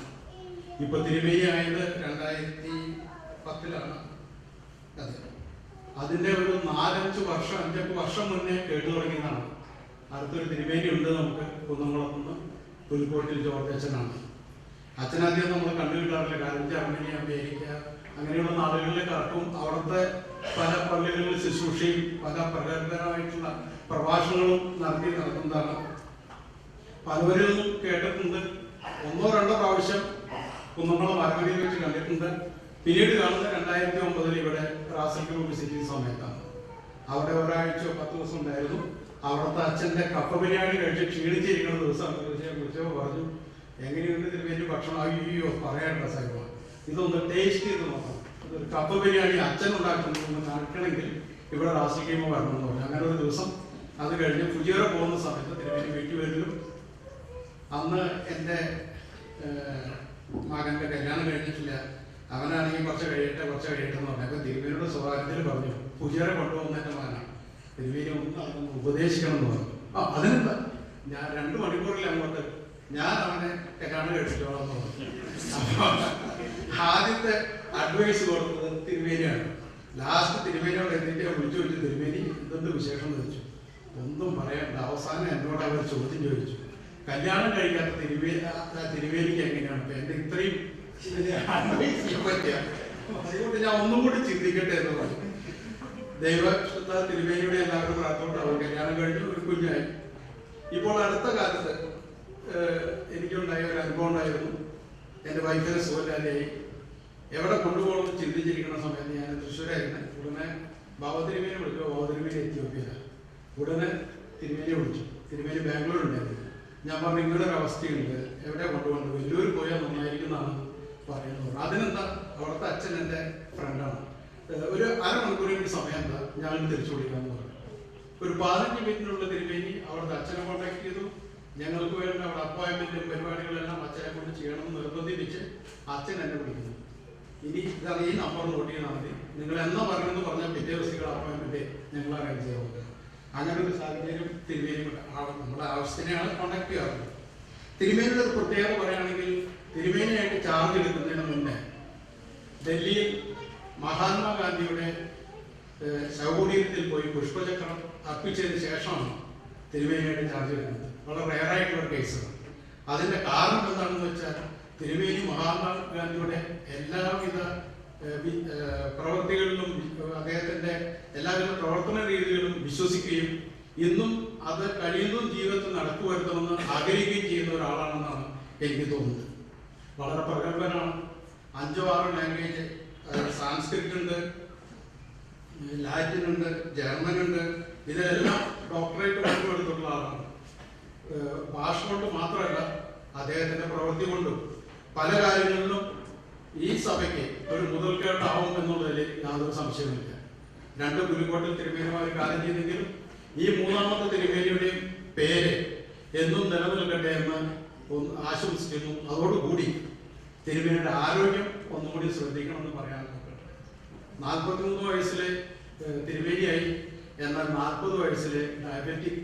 ഇപ്പൊ തിരുമേനി ആയത് 2010 അതെ. അതിന്റെ ഒരു 4-5 വർഷം മുന്നേ കേട്ടു തുടങ്ങിയതാണ്. അടുത്തൊരു തിരുമേനി ഉണ്ട് നമുക്ക് കുന്നംകുളത്തുനിന്ന്, പുലിക്കോട്ടിൽ ജോർജ് അച്ഛനാണ്. അച്ഛനാദ്യം നമ്മൾ കണ്ടുകിട്ടാറില്ല. കാരണം ജർമ്മനി, അമേരിക്ക അങ്ങനെയുള്ള നാടുകളിലേക്ക് ഇറക്കും. അവിടുത്തെ പല പള്ളികളിൽ ശുശ്രൂഷയും പല പ്രഗത്ഭരായിട്ടുള്ള പ്രഭാഷണങ്ങളും നടത്തുന്നതാണ്. പലവരിൽ നിന്നും കേട്ടിട്ടുണ്ട്. 1-2 പ്രാവശ്യം കുന്നംകുളം അരമനയിൽ വെച്ച് കണ്ടിട്ടുണ്ട്. പിന്നീട് കാണുന്ന 2009 ഇവിടെ റാസൽ വിസിറ്റിംഗ് സമയത്താണ്. അവിടെ ഒരാഴ്ചയോ 10 ദിവസം ഉണ്ടായിരുന്നു. അവിടുത്തെ അച്ഛന്റെ കപ്പ ബിരിയാണി കഴിച്ച് ക്ഷീണിച്ചിരിക്കുന്ന ദിവസം വിളിച്ചപ്പോൾ പറഞ്ഞു, എങ്ങനെയുണ്ട് തിരുമേനി ഭക്ഷണം? അയ്യോ പറയേണ്ട സാഹിബ്, ഇതൊന്ന് ടേസ്റ്റ് ചെയ്ത് നോക്കാം. ഇതൊരു കപ്പ ബിരിയാണി അച്ഛൻ ഉണ്ടാക്കുന്നതൊന്ന് കാണിക്കണമെങ്കിൽ ഇവിടെ റാസിക്കീമ വരണമെന്ന് പറഞ്ഞു. അങ്ങനെ ഒരു ദിവസം അത് കഴിഞ്ഞ് ഫുജിയറ പോകുന്ന സമയത്ത് തിരുമേനി വീട്ടിൽ വരിലും അന്ന് എൻ്റെ മകന്റെ കല്യാണം കഴിഞ്ഞിട്ടില്ല. അവനാണെങ്കിൽ കുറച്ച് കഴിയട്ടെ എന്ന് പറഞ്ഞു. അപ്പൊ തിരുമേനിയുടെ സ്വകാര്യത്തിൽ പറഞ്ഞു, ഫുജിയറ കൊണ്ടുപോകുന്ന എൻ്റെ മകനാണ്. തിരുമേനി ഒന്ന് അതൊന്ന് ഉപദേശിക്കണം എന്ന് പറഞ്ഞു. അതിനെന്താ, ഞാൻ 2 മണിക്കൂറിൽ അങ്ങോട്ട് ഞാൻ അവനെ കല്യാണം കഴിച്ചോളാം എന്ന് പറഞ്ഞു. അപ്പോൾ ആദ്യത്തെ അഡ്വൈസ് കൊടുത്തത് തിരുമേനിയാണ്. ലാസ്റ്റ് തിരുമേനിയോട് എന്നിട്ട് വിളിച്ചു തിരുമേനി എന്തെന്ത് വിശേഷം എന്ന് ചോദിച്ചു. ഒന്നും പറയണ്ട. അവസാനം എന്നോട് അവർ ചോദ്യം ചോദിച്ചു, കല്യാണം കഴിക്കാത്ത തിരുമേനിക്ക് എങ്ങനെയാണ് ഇപ്പം എൻ്റെ ഇത്രയും അഡ്വൈസ് ചെയ്യാൻ പറ്റുക? അതുകൊണ്ട് ഞാൻ ഒന്നും കൂടി ചിന്തിക്കട്ടെ എന്ന് പറഞ്ഞു. ദൈവശുദ്ധ തിരുമേനിയുടെ എല്ലാവരും പ്രാർത്ഥന അവർ കല്യാണം കഴിഞ്ഞു, ഒരു കുഞ്ഞായി. ഇപ്പോൾ അടുത്ത കാലത്ത് എനിക്കുണ്ടായ ഒരു അനുഭവം ഉണ്ടായിരുന്നു. എൻ്റെ വൈഫിനെ സുഖമില്ലാതെയായി. എവിടെ കൊണ്ടുപോകണമെന്ന് ചിന്തിച്ചിരിക്കുന്ന സമയത്ത് ഞാൻ തൃശ്ശൂരായിരുന്നു. ഉടനെ ബാബതിരുമേനെ വിളിച്ചു. ബാബതിരുമേനി എത്തിയോപ്പിയിലാണ്. ഉടനെ തിരുമേനിയെ വിളിച്ചു. തിരുമേനി ബാംഗ്ലൂർ ഉണ്ടായിരുന്നു. ഞാൻ പറഞ്ഞു ഇങ്ങനെ ഒരു അവസ്ഥയുണ്ട്, എവിടെ കൊണ്ടുപോകേണ്ടത്, വലിയൊരു പോയാൽ നന്നായിരിക്കുന്നതാണ് പറയുന്നത്. അതിനെന്താ, അവിടുത്തെ അച്ഛൻ എൻ്റെ ഫ്രണ്ടാണ്, ഒരു അരമണിക്കൂറിൻ്റെ സമയം എന്താ ഞങ്ങൾ തിരിച്ചു വിളിക്കാമെന്ന് പറഞ്ഞു. ഒരു 15 മിനിറ്റിനുള്ള തിരുമേനി അവിടുത്തെ അച്ഛനെ കോൺടാക്ട് ചെയ്തു. ഞങ്ങൾക്ക് വേണ്ട അവിടെ അപ്പോയിൻമെന്റും പരിപാടികളെല്ലാം അച്ഛനെ കൊണ്ട് ചെയ്യണമെന്ന് നിർബന്ധിപ്പിച്ച് അച്ഛൻ എന്നെ വിളിക്കുന്നു. ഇനി ഇതാണ്, ഈ നമ്പർ നോട്ട് ചെയ്താൽ മതി, നിങ്ങൾ എന്നാ പറയണമെന്ന് പറഞ്ഞാൽ പിറ്റേ ദിവസങ്ങൾ അപ്പോയിൻമെന്റ് ഞങ്ങൾ അറേഞ്ച് ചെയ്യാൻ പറ്റും. അങ്ങനെ ഒരു സാഹചര്യം തിരുമേനി നമ്മുടെ ആവശ്യത്തിനെയാണ് കോൺടാക്ട് ചെയ്യാറുള്ളത്. തിരുമേനിയുടെ ഒരു പ്രത്യേകത പറയുകയാണെങ്കിൽ, തിരുമേനിയായിട്ട് ചാർജ് എടുക്കുന്നതിന് മുന്നേ ഡൽഹിയിൽ മഹാത്മാഗാന്ധിയുടെ ശവകുടീരത്തിൽ പോയി പുഷ്പചക്രം അർപ്പിച്ചതിന് ശേഷമാണ് തിരുമേനിയായിട്ട് ചാർജ് എടുക്കുന്നത്. വളരെ റെയറായിട്ടുള്ള ഒരു കേസാണ്. അതിന്റെ കാരണം എന്താണെന്ന് വെച്ചാൽ, തിരുമേനി മഹാത്മാഗാന്ധിയുടെ എല്ലാവിധ പ്രവൃത്തികളിലും അദ്ദേഹത്തിന്റെ എല്ലാവിധ പ്രവർത്തന രീതികളും വിശ്വസിക്കുകയും ഇന്നും അത് കഴിയുന്നതും ജീവിതത്തിൽ നടക്കുവരുത്തണമെന്ന് ആഗ്രഹിക്കുകയും ചെയ്യുന്ന ഒരാളാണെന്നാണ് എനിക്ക് തോന്നുന്നത്. വളരെ പ്രഗത്ഭനാണ്. 5-6 ലാംഗ്വേജ്, സാൻസ്ക്രിറ്റ് ഉണ്ട്, ലാറ്റിൻ ഉണ്ട്, ജർമ്മൻ ഉണ്ട്. ഇതെല്ലാം ഡോക്ടറേറ്റ് കൊണ്ടുവരുത്തുള്ള ആളാണ്. ഭാഷ കൊണ്ട് മാത്രമല്ല, അദ്ദേഹത്തിന്റെ പ്രവൃത്തി കൊണ്ടും പല കാര്യങ്ങളിലും ഈ സഭയ്ക്ക് ഒരു മുതൽക്കേട്ടാവും എന്നുള്ളതിൽ യാതൊരു സംശയമില്ല. 2 പുലിക്കോട്ടിൽ തിരുമേനിമാർ കാര്യം ചെയ്തെങ്കിലും ഈ 3ാമത്തെ തിരുമേനിയുടെയും പേര് എന്നും നിലനിൽക്കട്ടെ എന്ന് ആശംസിക്കുന്നു. അതോടുകൂടി തിരുമേനിയുടെ ആരോഗ്യം ഒന്നുകൂടി ശ്രദ്ധിക്കണമെന്ന് പറയാൻ നോക്കട്ടെ. 43 വയസ്സിലെ തിരുമേനിയായി, എന്നാൽ 40 വയസ്സിലെ ഡയബറ്റിക്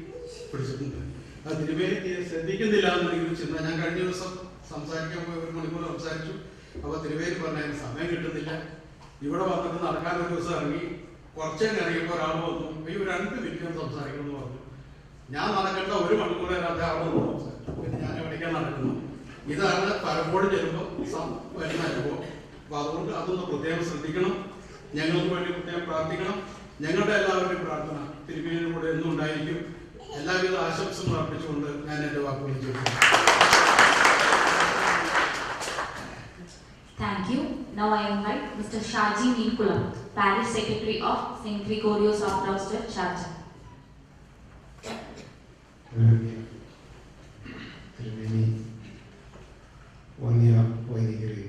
പിടിച്ചിട്ടുണ്ട്. അത് തിരുമേനി ശ്രദ്ധിക്കുന്നില്ല എന്നെങ്കിലും ചിന്ത. ഞാൻ കഴിഞ്ഞ ദിവസം സംസാരിക്കാൻ പോയി 1 മണിക്കൂർ സംസാരിച്ചു. അപ്പോൾ തിരുമേനി പറഞ്ഞതിന് സമയം കിട്ടുന്നില്ല. ഇവിടെ വന്നിട്ട് നടക്കാൻ ഒരു ദിവസം ഇറങ്ങി. കുറച്ചേ ഇറങ്ങിയപ്പോൾ ഒരാൾ വന്നു, ഈ 2 മിനിറ്റ് സംസാരിക്കണം എന്ന് പറഞ്ഞു. ഞാൻ നടക്കേണ്ട 1 മണിക്കൂർ അവിടെ സംസാരിച്ചു. പിന്നെ ഞാൻ എവിടേക്കാൻ നടക്കുന്നു. ഇതാണ് പലപ്പോഴും ചെല്ലുമ്പോൾ വരുന്ന അനുഭവം. അപ്പോൾ അതുകൊണ്ട് അതൊന്ന് പ്രത്യേകം ശ്രദ്ധിക്കണം. ഞങ്ങൾക്ക് വേണ്ടി പ്രത്യേകം പ്രാർത്ഥിക്കണം. ഞങ്ങളുടെ എല്ലാവരുടെയും പ്രാർത്ഥന തിരുമേനിയുടെ കൂടെ എന്നും ഉണ്ടായിരിക്കും. എല്ലാവിധ ആശംസകളും അർപ്പിച്ചുകൊണ്ട് ഞാൻ എൻ്റെ വാക്കുകൾ ചോദിക്കുന്നു. Thank you. Now I invite Mr. Shaji Neekulam, Parish Secretary of St. Gregorios Orthodox Church, Sharjah. തിരുമേനി, വന്യ വൈദികരെ,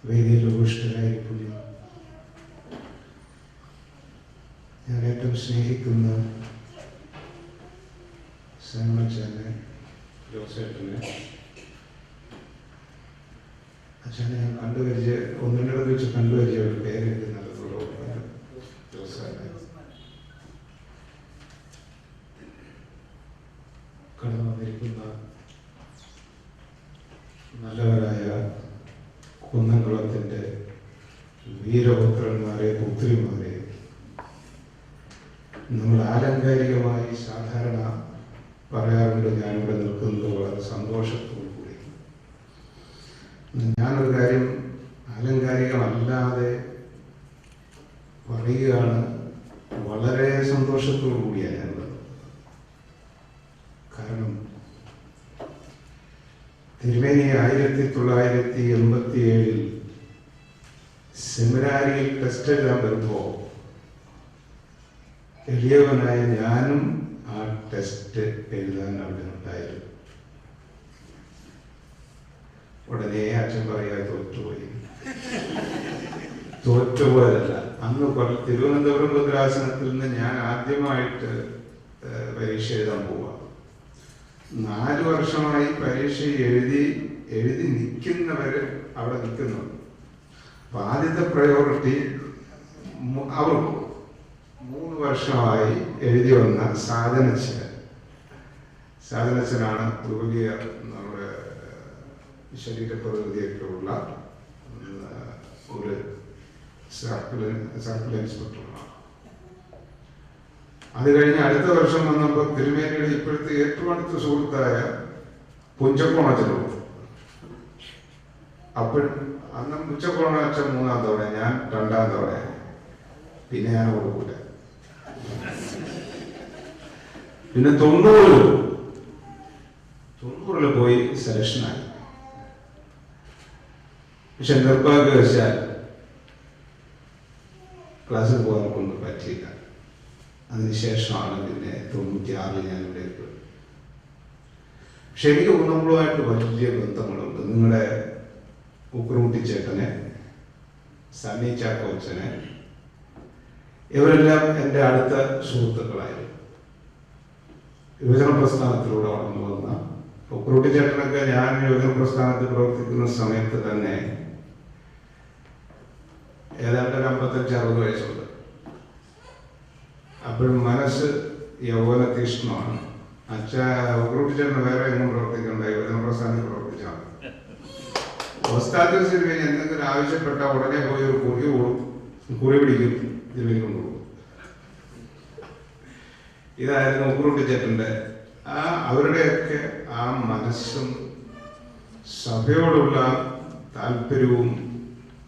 വേദിയിൽ ഉപവിഷ്ടരായിരിക്കുന്ന ഞാൻ ഏറ്റവും സ്നേഹിക്കുന്ന സേമച്ചനെ, ജോസേട്ടനെ, അച്ഛനെ ഞാൻ കണ്ടുപരിചയ 1-2 വെച്ച് കണ്ടുപരിചയ ഒരു പേരെനിക്ക് നല്ലതുള്ളൂ, ജോസേട്ടൻ. കടന്നു വന്നിരിക്കുന്ന നല്ലവരായ കുന്നംകുളത്തിൻ്റെ വീരപുത്രന്മാരെ, പുത്രിമാരെ, നമ്മൾ ആലങ്കാരികമായി സാധാരണ പറയാറുണ്ട്, ഞാനിവിടെ നിൽക്കുന്നത് വളരെ സന്തോഷത്തോടു കൂടി. ഞാനൊരു കാര്യം ആലങ്കാരികമല്ലാതെ പറയുകയാണ്, വളരെ സന്തോഷത്തോടു കൂടിയാണ് ഞാനുള്ളത്. കാരണം തിരുമേനി 1987 സെമിനാരിയിൽ ടെസ്റ്റ് എഴുതാൻ വരുമ്പോൾ എളിയവനായ ഞാനും ആ ടെസ്റ്റ് എഴുതാൻ അവിടെ ഉണ്ടായിരുന്നു. ഉടനെ അച്ഛൻ പറയാ തോറ്റുപോയി. തോറ്റുപോയതല്ല, അന്ന് തിരുവനന്തപുരം ഭദ്രാസനത്തിൽ നിന്ന് ഞാൻ ആദ്യമായിട്ട് പരീക്ഷ എഴുതാൻ പോവാ. 4 വർഷമായി പരീക്ഷ എഴുതി നിൽക്കുന്നവര് അവിടെ നിൽക്കുന്നു. അപ്പൊ ആദ്യത്തെ പ്രയോറിറ്റി അവർക്ക്, 3 വർഷമായി എഴുതി വന്ന സാധനച്ചനാണ് വലിയ നമ്മുടെ ശരീരപ്രകൃതിയൊക്കെ ഉള്ള ഒരു സർക്കിൾ ഇൻസ്പെക്ടറാണ്. അത് കഴിഞ്ഞ് അടുത്ത വർഷം വന്നപ്പോൾ തിരുമേനിയുടെ ഇപ്പോഴത്തെ ഏറ്റവും അടുത്ത സുഹൃത്തായ പുഞ്ചക്കോണച്ചനോട്, അപ്പോഴും അന്ന് പുഞ്ചക്കോണച്ചൻ 3-ാം തവണ, ഞാൻ 2-ാം തവണ. പിന്നെ ഞാൻ കൊടുക്കൂല. പിന്നെ 90-ൽ പോയി സെലക്ഷനായി. പക്ഷെ നിർഭാഗ്യവശാൽ ക്ലാസ്സിൽ പോകാൻ കൊണ്ട് പറ്റിയില്ല. അതിനുശേഷമാണ് പിന്നെ 96-ൽ ഞാൻ ഇവിടെ എത്തുന്നത്. പക്ഷെ എനിക്ക് കുന്നംകുളമായിട്ട് വലിയ ബന്ധങ്ങളുണ്ട്. നിങ്ങളുടെ ഉക്രൂട്ടി ചേട്ടനെ, സണ്ണി ചാക്കോച്ചനെ, ഇവരെല്ലാം എൻ്റെ അടുത്ത സുഹൃത്തുക്കളായിരുന്നു. യുവജന പ്രസ്ഥാനത്തിലൂടെ വളർന്നു വന്ന ഉക്രൂട്ടി ചേട്ടനൊക്കെ ഞാൻ യുവജന പ്രസ്ഥാനത്തിൽ പ്രവർത്തിക്കുന്ന സമയത്ത് തന്നെ ഏതാണ്ട് 55-60 വയസ്സുണ്ട്. അപ്പോഴും മനസ്സ് യൗവന തീഷ്ണമാണ്. ഉക്രൂട്ടി ചേട്ടന് വേറെ എങ്ങും പ്രവർത്തിക്കണ്ട, യുവജന പ്രസ്ഥാനത്തിൽ പ്രവർത്തിച്ചാണ്. ഓസ്താദ്യോസ് തിരുമേനി എന്തെങ്കിലും ആവശ്യപ്പെട്ട ഉടനെ പോയി ഒരു കുറി പിടിക്കും, തിരുമേനി കൊണ്ടുപോകും. ഇതായിരുന്നു ഉക്രൂട്ടി ചേട്ടൻ്റെ അവരുടെയൊക്കെ ആ മനസ്സും സഭയോടുള്ള താല്പര്യവും.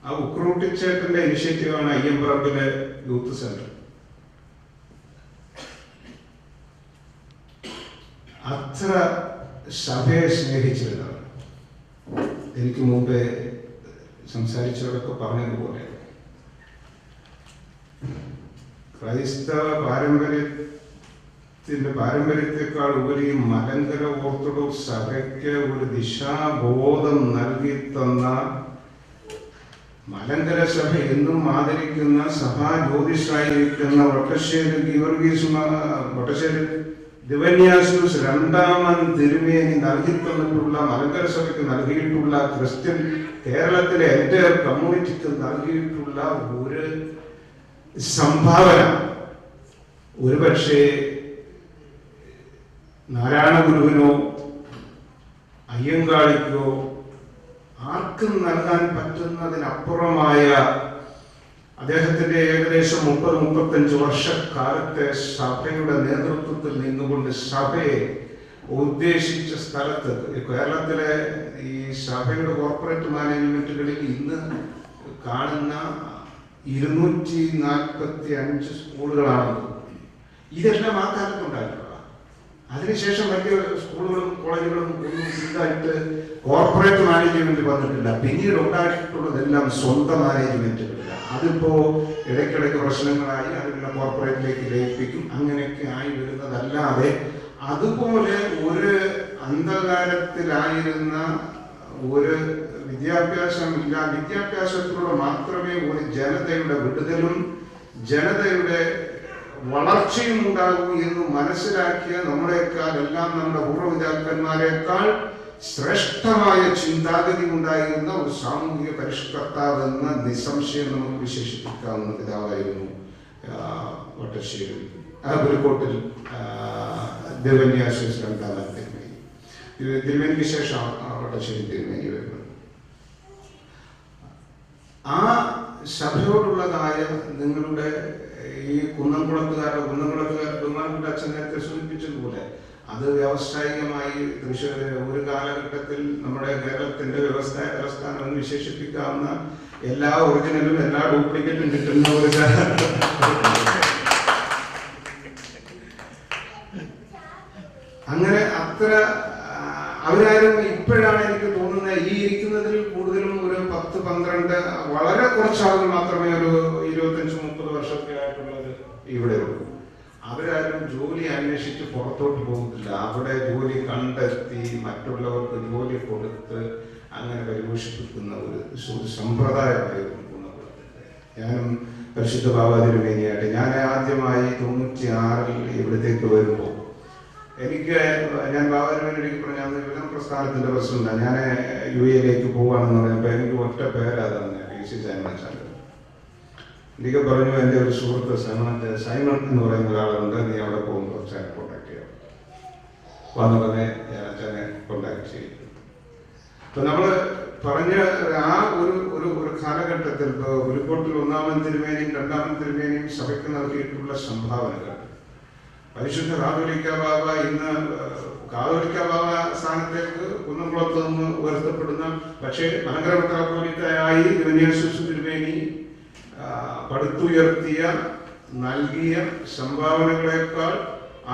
ആ ഉക്രൂട്ടി ചേട്ടൻ്റെ ഇനിഷ്യേറ്റീവാണ് അയ്യമ്പറമ്പിലെ യൂത്ത് സെന്റർ. അത്ര സഭയെ സ്നേഹിച്ചിരുന്നവർ. എനിക്ക് മുമ്പേ സംസാരിച്ചവരൊക്കെ പറഞ്ഞതുപോലെ ക്രൈസ്തവ പാരമ്പര്യത്തെക്കാൾ ഉപരി മലങ്കര ഓർത്തഡോക്സ് സഭയ്ക്ക് ഒരു ദിശാബോധം നൽകി തന്ന, മലങ്കര സഭ എന്നും ആദരിക്കുന്ന സഭാ ജ്യോതിഷായിരിക്കുന്ന വട്ടശ്ശേരി ദിവന്യാസൂസ് 2-ാമൻ തിരുമേനി നൽകി തന്നിട്ടുള്ള, മലങ്കര സഭയ്ക്ക് നൽകിയിട്ടുള്ള, ക്രിസ്ത്യൻ കേരളത്തിലെ എൻ്റെ കമ്മ്യൂണിറ്റിക്ക് നൽകിയിട്ടുള്ള ഒരു സംഭാവന ഒരുപക്ഷെ നാരായണ ഗുരുവിനോ അയ്യങ്കാളിക്കോ ആർക്കും നൽകാൻ പറ്റുന്നതിനപ്പുറമായ അദ്ദേഹത്തിന്റെ ഏകദേശം 30-35 വർഷക്കാലത്തെ സഭയുടെ നേതൃത്വത്തിൽ നിന്നുകൊണ്ട് സഭയെ ഉദ്ദേശിച്ച സ്ഥലത്ത്, കേരളത്തിലെ ഈ സഭയുടെ കോർപ്പറേറ്റ് മാനേജ്മെന്റുകളിൽ ഇന്ന് കാണുന്ന 245 സ്കൂളുകളാണ്. ഇതെല്ലാം ആ കാലത്തുണ്ടായിട്ടുള്ള. അതിനുശേഷം വലിയ സ്കൂളുകളും കോളേജുകളും ഒന്നും ഇതായിട്ട് കോർപ്പറേറ്റ് മാനേജ്മെന്റ് വന്നിട്ടില്ല. പിന്നീട് ഉണ്ടായിട്ടുള്ളതെല്ലാം സ്വന്തം മാനേജ്മെന്റുകളില്ല. അതിപ്പോ ഇടയ്ക്കിടയ്ക്ക് പ്രശ്നങ്ങളായി അതിനുള്ള കോർപ്പറേറ്റിലേക്ക് ലയിപ്പിക്കും, അങ്ങനെയൊക്കെ ആയി വരുന്നതല്ലാതെ അതുപോലെ ഒരു അന്ധകാരത്തിലായിരുന്ന ഒരു വിദ്യാഭ്യാസമില്ല. വിദ്യാഭ്യാസത്തിലൂടെ മാത്രമേ ഒരു ജനതയുടെ വിടുതലും ജനതയുടെ വളർച്ചയും ഉണ്ടാകൂ എന്ന് മനസ്സിലാക്കിയ നമ്മളെക്കാൾ എല്ലാം നമ്മുടെ പൂർവ്വപിതാക്കന്മാരെക്കാൾ ശ്രേഷ്ഠമായ ചിന്താഗതി ഉണ്ടായിരുന്ന ഒരു സാമൂഹിക പരിഷ്കർത്താവ് എന്ന നിസ്സംശയം നമുക്ക് വിശേഷിപ്പിക്കാവുന്ന പിതാവായിരുന്നു വട്ടശ്ശേരി പുലിക്കോട്ടിൽ ദിവന്യാസൂസ് 2-ാമൻ തിരുമേനി. തിരുമേനിക്ക് ശേഷം വട്ടശ്ശേരി തിരുമേനി വരുന്നത്. ആ സഭയോടുള്ളതായ നിങ്ങളുടെ ഈ കുന്നംകുളത്തുകാരുടെ ബഹുമാനപ്പെട്ട അച്ഛൻ നേരത്തെ സൂചിപ്പിച്ചതുപോലെ അത് വ്യാവസായികമായി തൃശ്ശൂര് ഒരു കാലഘട്ടത്തിൽ നമ്മുടെ കേരളത്തിന്റെ വ്യവസ്ഥാനം എന്ന് വിശേഷിപ്പിക്കാവുന്ന എല്ലാ ഒറിജിനലും എല്ലാ ഡ്യൂപ്ലിക്കേറ്റും കിട്ടുന്ന ഒരു അങ്ങനെ അത്ര അവരാരും ഇപ്പോഴാണ് എനിക്ക് തോന്നുന്നത് ഈ ഇരിക്കുന്നതിൽ കൂടുതലും ഒരു 10-12 വളരെ കുറച്ച് ആളുകൾ മാത്രമേ ഒരു 25-30 വർഷമൊക്കെ ആയിട്ടുള്ളത് ഇവിടെ ഉള്ളൂ. അവരാരും ജോലി അന്വേഷിച്ച് പുറത്തോട്ട് പോകുന്നില്ല. അവിടെ ജോലി കണ്ടെത്തി മറ്റുള്ളവർക്ക് ജോലി കൊടുത്ത് അങ്ങനെ പരിപോഷിപ്പിക്കുന്ന ഒരു സമ്പ്രദായമായിരുന്നു. ഞാനും പരിശുദ്ധ ബാബാ തിരുമേനിയായിട്ട് ഞാൻ ആദ്യമായി 96-ൽ ഇവിടത്തേക്ക് വരുമ്പോൾ ഞാൻ ബാബാ തിരുമേനിക്ക് പറഞ്ഞ യുവജന പ്രസ്ഥാനത്തിന്റെ പ്രസിഡന്റാണ്. ഞാൻ UAE പോവാണെന്ന് പറയുമ്പോൾ എനിക്ക് ഒറ്റ പേരാ തന്നെ PC ചാനച്ചാൽ. എനിക്ക് പറഞ്ഞു, എൻ്റെ ഒരു സുഹൃത്ത് സൈമൺ എന്ന് പറയുന്ന ഒരാളുണ്ട്, നീ അവിടെ പോകുമ്പോൾ അച്ഛനെ കോണ്ടാക്ട് ചെയ്യാം. വന്ന് തന്നെ ഞാൻ അച്ഛനെ കോണ്ടാക്ട് ചെയ്തു. അപ്പം നമ്മൾ പറഞ്ഞ ആ ഒരു കാലഘട്ടത്തിൽ പുലിക്കോട്ടിൽ ഒന്നാമൻ തിരുമേനിയും രണ്ടാമൻ തിരുമേനിയും സഭയ്ക്ക് നൽകിയിട്ടുള്ള സംഭാവനകൾ, പരിശുദ്ധ കാതോലിക്ക ബാബ ഇന്ന് കാതോലിക്ക ബാബ സ്ഥാനത്തേക്ക് കുന്നംകുളത്ത് നിന്ന് ഉയർത്തപ്പെടുന്ന, പക്ഷേ മലങ്കര മെത്രാപ്പോലീത്തയായി യുവനിയസൂസ് തിരുമേനി പടുത്തുയർത്തിയ നൽകിയ സംഭാവനകളെക്കാൾ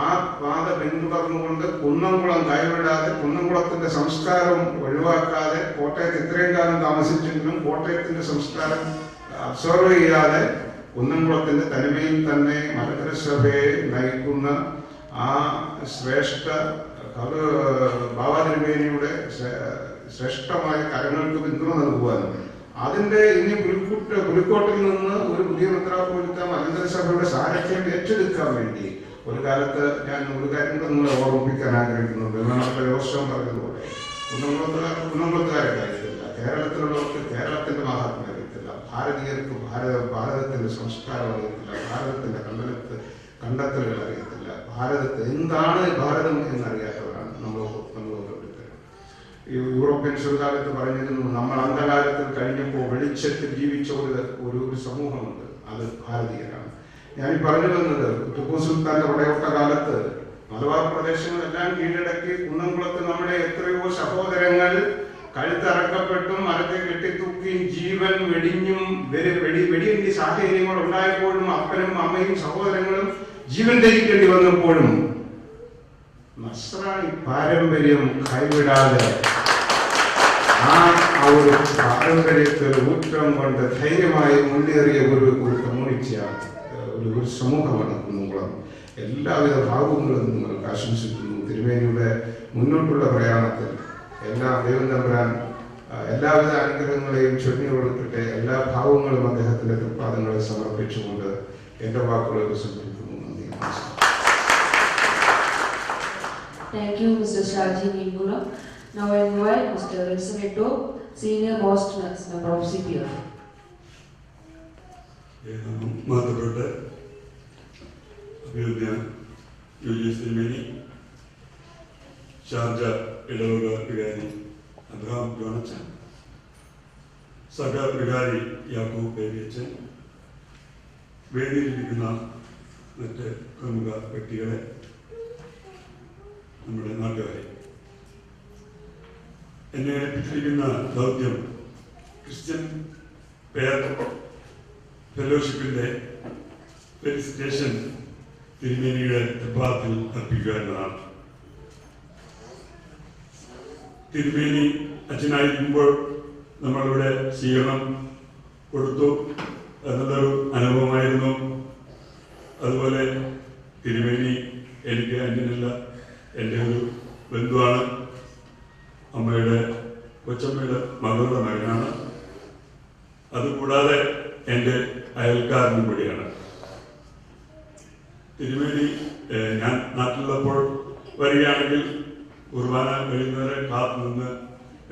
ആ പാത പിന്തുടർന്നുകൊണ്ട് കുന്നംകുളം കൈവിടാതെ, കുന്നംകുളത്തിന്റെ സംസ്കാരം ഒഴിവാക്കാതെ, കോട്ടയത്ത് ഇത്രയും കാലം താമസിച്ചെങ്കിലും കോട്ടയത്തിന്റെ സംസ്കാരം അബ്സോർവ് ചെയ്യാതെ കുന്നംകുളത്തിന്റെ തനിമയിൽ തന്നെ മലങ്കര സഭയെ നയിക്കുന്ന ആ ശ്രേഷ്ഠ ബാബാ തിരുമേനിയുടെ ശ്രേഷ്ഠമായ കരങ്ങൾക്ക് പിന്തുണ നൽകുവാനും അതിന്റെ ഇനി പുലിക്കോട്ടിൽ നിന്ന് ഒരു പുതിയ മെത്രാപ്പോലീത്ത മലങ്കര സഭയുടെ സാരഥ്യം ഏറ്റെടുക്കാൻ വേണ്ടി ഒരു കാലത്ത് ഞാൻ ഒരു കാര്യം കൂടെ നിങ്ങളെ ഓർമ്മിപ്പിക്കാൻ ആഗ്രഹിക്കുന്നുണ്ട്. നമ്മുടെ യോസം പറഞ്ഞതുപോലെ കുന്നംകുളത്തുകാർക്ക് അറിയത്തില്ല, കേരളത്തിലുള്ളവർക്ക് കേരളത്തിന്റെ മഹാത്മ്യം അറിയത്തില്ല, ഭാരതീയർക്ക് ഭാരതത്തിന്റെ സംസ്കാരം അറിയത്തില്ല, ഭാരതത്തിന്റെ കണ്ടെത്തലുകൾ അറിയത്തില്ല, ഭാരതത്തെ എന്താണ് ഭാരതം എന്നറിയാത്തവരാണ് നമ്മൾ ഓരോരുത്തരും. യൂറോപ്യൻസ് ഒരു കാലത്ത് പറഞ്ഞിരുന്നു, നമ്മൾ അന്ധകാലത്തിൽ കഴിഞ്ഞപ്പോൾ വെളിച്ചത്തിൽ ജീവിച്ച ഒരു സമൂഹമുണ്ട്, അത് ഭാരതീയരാണ്. ഞാൻ പറഞ്ഞു വന്നത്, ടിപ്പു സുൽത്താന്റെ പടയോട്ട കാലത്ത് മലബാർ പ്രദേശങ്ങളെല്ലാം കീഴടക്കി കുന്നംകുളത്ത് നമ്മുടെ എത്രയോ സഹോദരങ്ങൾ കഴുത്തറക്കപ്പെട്ടും മരത്തെ കെട്ടിത്തൂക്കിയും ജീവൻ വെടിഞ്ഞും വെടിയേണ്ടി സാഹചര്യങ്ങൾ ഉണ്ടായപ്പോഴും അപ്പനും അമ്മയും സഹോദരങ്ങളും ജീവൻ ത്യജിക്കേണ്ടി വന്നപ്പോഴും നസ്രാണി പാരമ്പര്യം കൈവിടാതെ ആ ഒരു പാരമ്പര്യത്തിൽ ഊറ്റം കൊണ്ട് ധൈര്യമായി മുന്നേറിയ ഒരു കമ്മ്യൂണിറ്റിയാണ്, ഒരു സമൂഹമാണ് കുന്നംകുളം. എല്ലാവിധ ഭാവങ്ങളും നിങ്ങൾക്ക് ആശംസിക്കുന്നു. തിരുമേനിയുടെ മുന്നോട്ടുള്ള പ്രയാണത്തിൽ ദൈവം തമ്പുരാൻ എല്ലാവിധ അനുഗ്രഹങ്ങളെയും ചൊരിഞ്ഞു കൊടുക്കട്ടെ. എല്ലാ ഭാവങ്ങളും അദ്ദേഹത്തിന്റെ തൃപ്പാദങ്ങളെ സമർപ്പിച്ചുകൊണ്ട് എന്റെ വാക്കുകൾ ഉപസംഹരിക്കുന്നു. നന്ദി. Thank you, Mr. Shaji Ningula. Now I invite Mr. Rinsaneto, Senior Most Member of CPF. മാതൃപ്പെട്ട അഭിവൃദ്ധി യുജിഎസ് തിരുമേനി, ഷാർജ ഇടവക വികാരി അബ്രഹാം ജോണച്ചൻ, സഹ വികാരി യാക്കൂബ് ബേബിയച്ചൻ, വേദിയിലിരിക്കുന്ന മറ്റ് പ്രമുഖ വ്യക്തികളെ, നമ്മുടെ നാട്ടുകാരെ, എന്നെ ഏൽപ്പിച്ചിരിക്കുന്ന ദൗത്യം ക്രിസ്ത്യൻ പെയർ ഫെലോഷിപ്പിന്റെ ഫെലിസിറ്റേഷൻ തിരുമേനിയുടെ തൃപ്പാദത്തിൽ അർപ്പിക്കുക എന്നതാണ്. തിരുമേനി അച്ഛനായിരിക്കുമ്പോൾ നമ്മളിവിടെ സ്വീകരണം കൊടുത്തു എന്നതൊരു അനുഭവമായിരുന്നു. അതുപോലെ തിരുമേനി എനിക്ക് അന്യനല്ല, എൻ്റെ ഒരു ബന്ധുവാണ്, അമ്മയുടെ കൊച്ചമ്മയുടെ മകളുടെ മകനാണ്. അതുകൂടാതെ എൻ്റെ അയൽക്കാരനും കൂടിയാണ്. തിരുമേനി ഞാൻ നാട്ടിലുള്ളപ്പോൾ വരികയാണെങ്കിൽ കുർബാന കഴിയുന്നവരെ കാത്തു നിന്ന്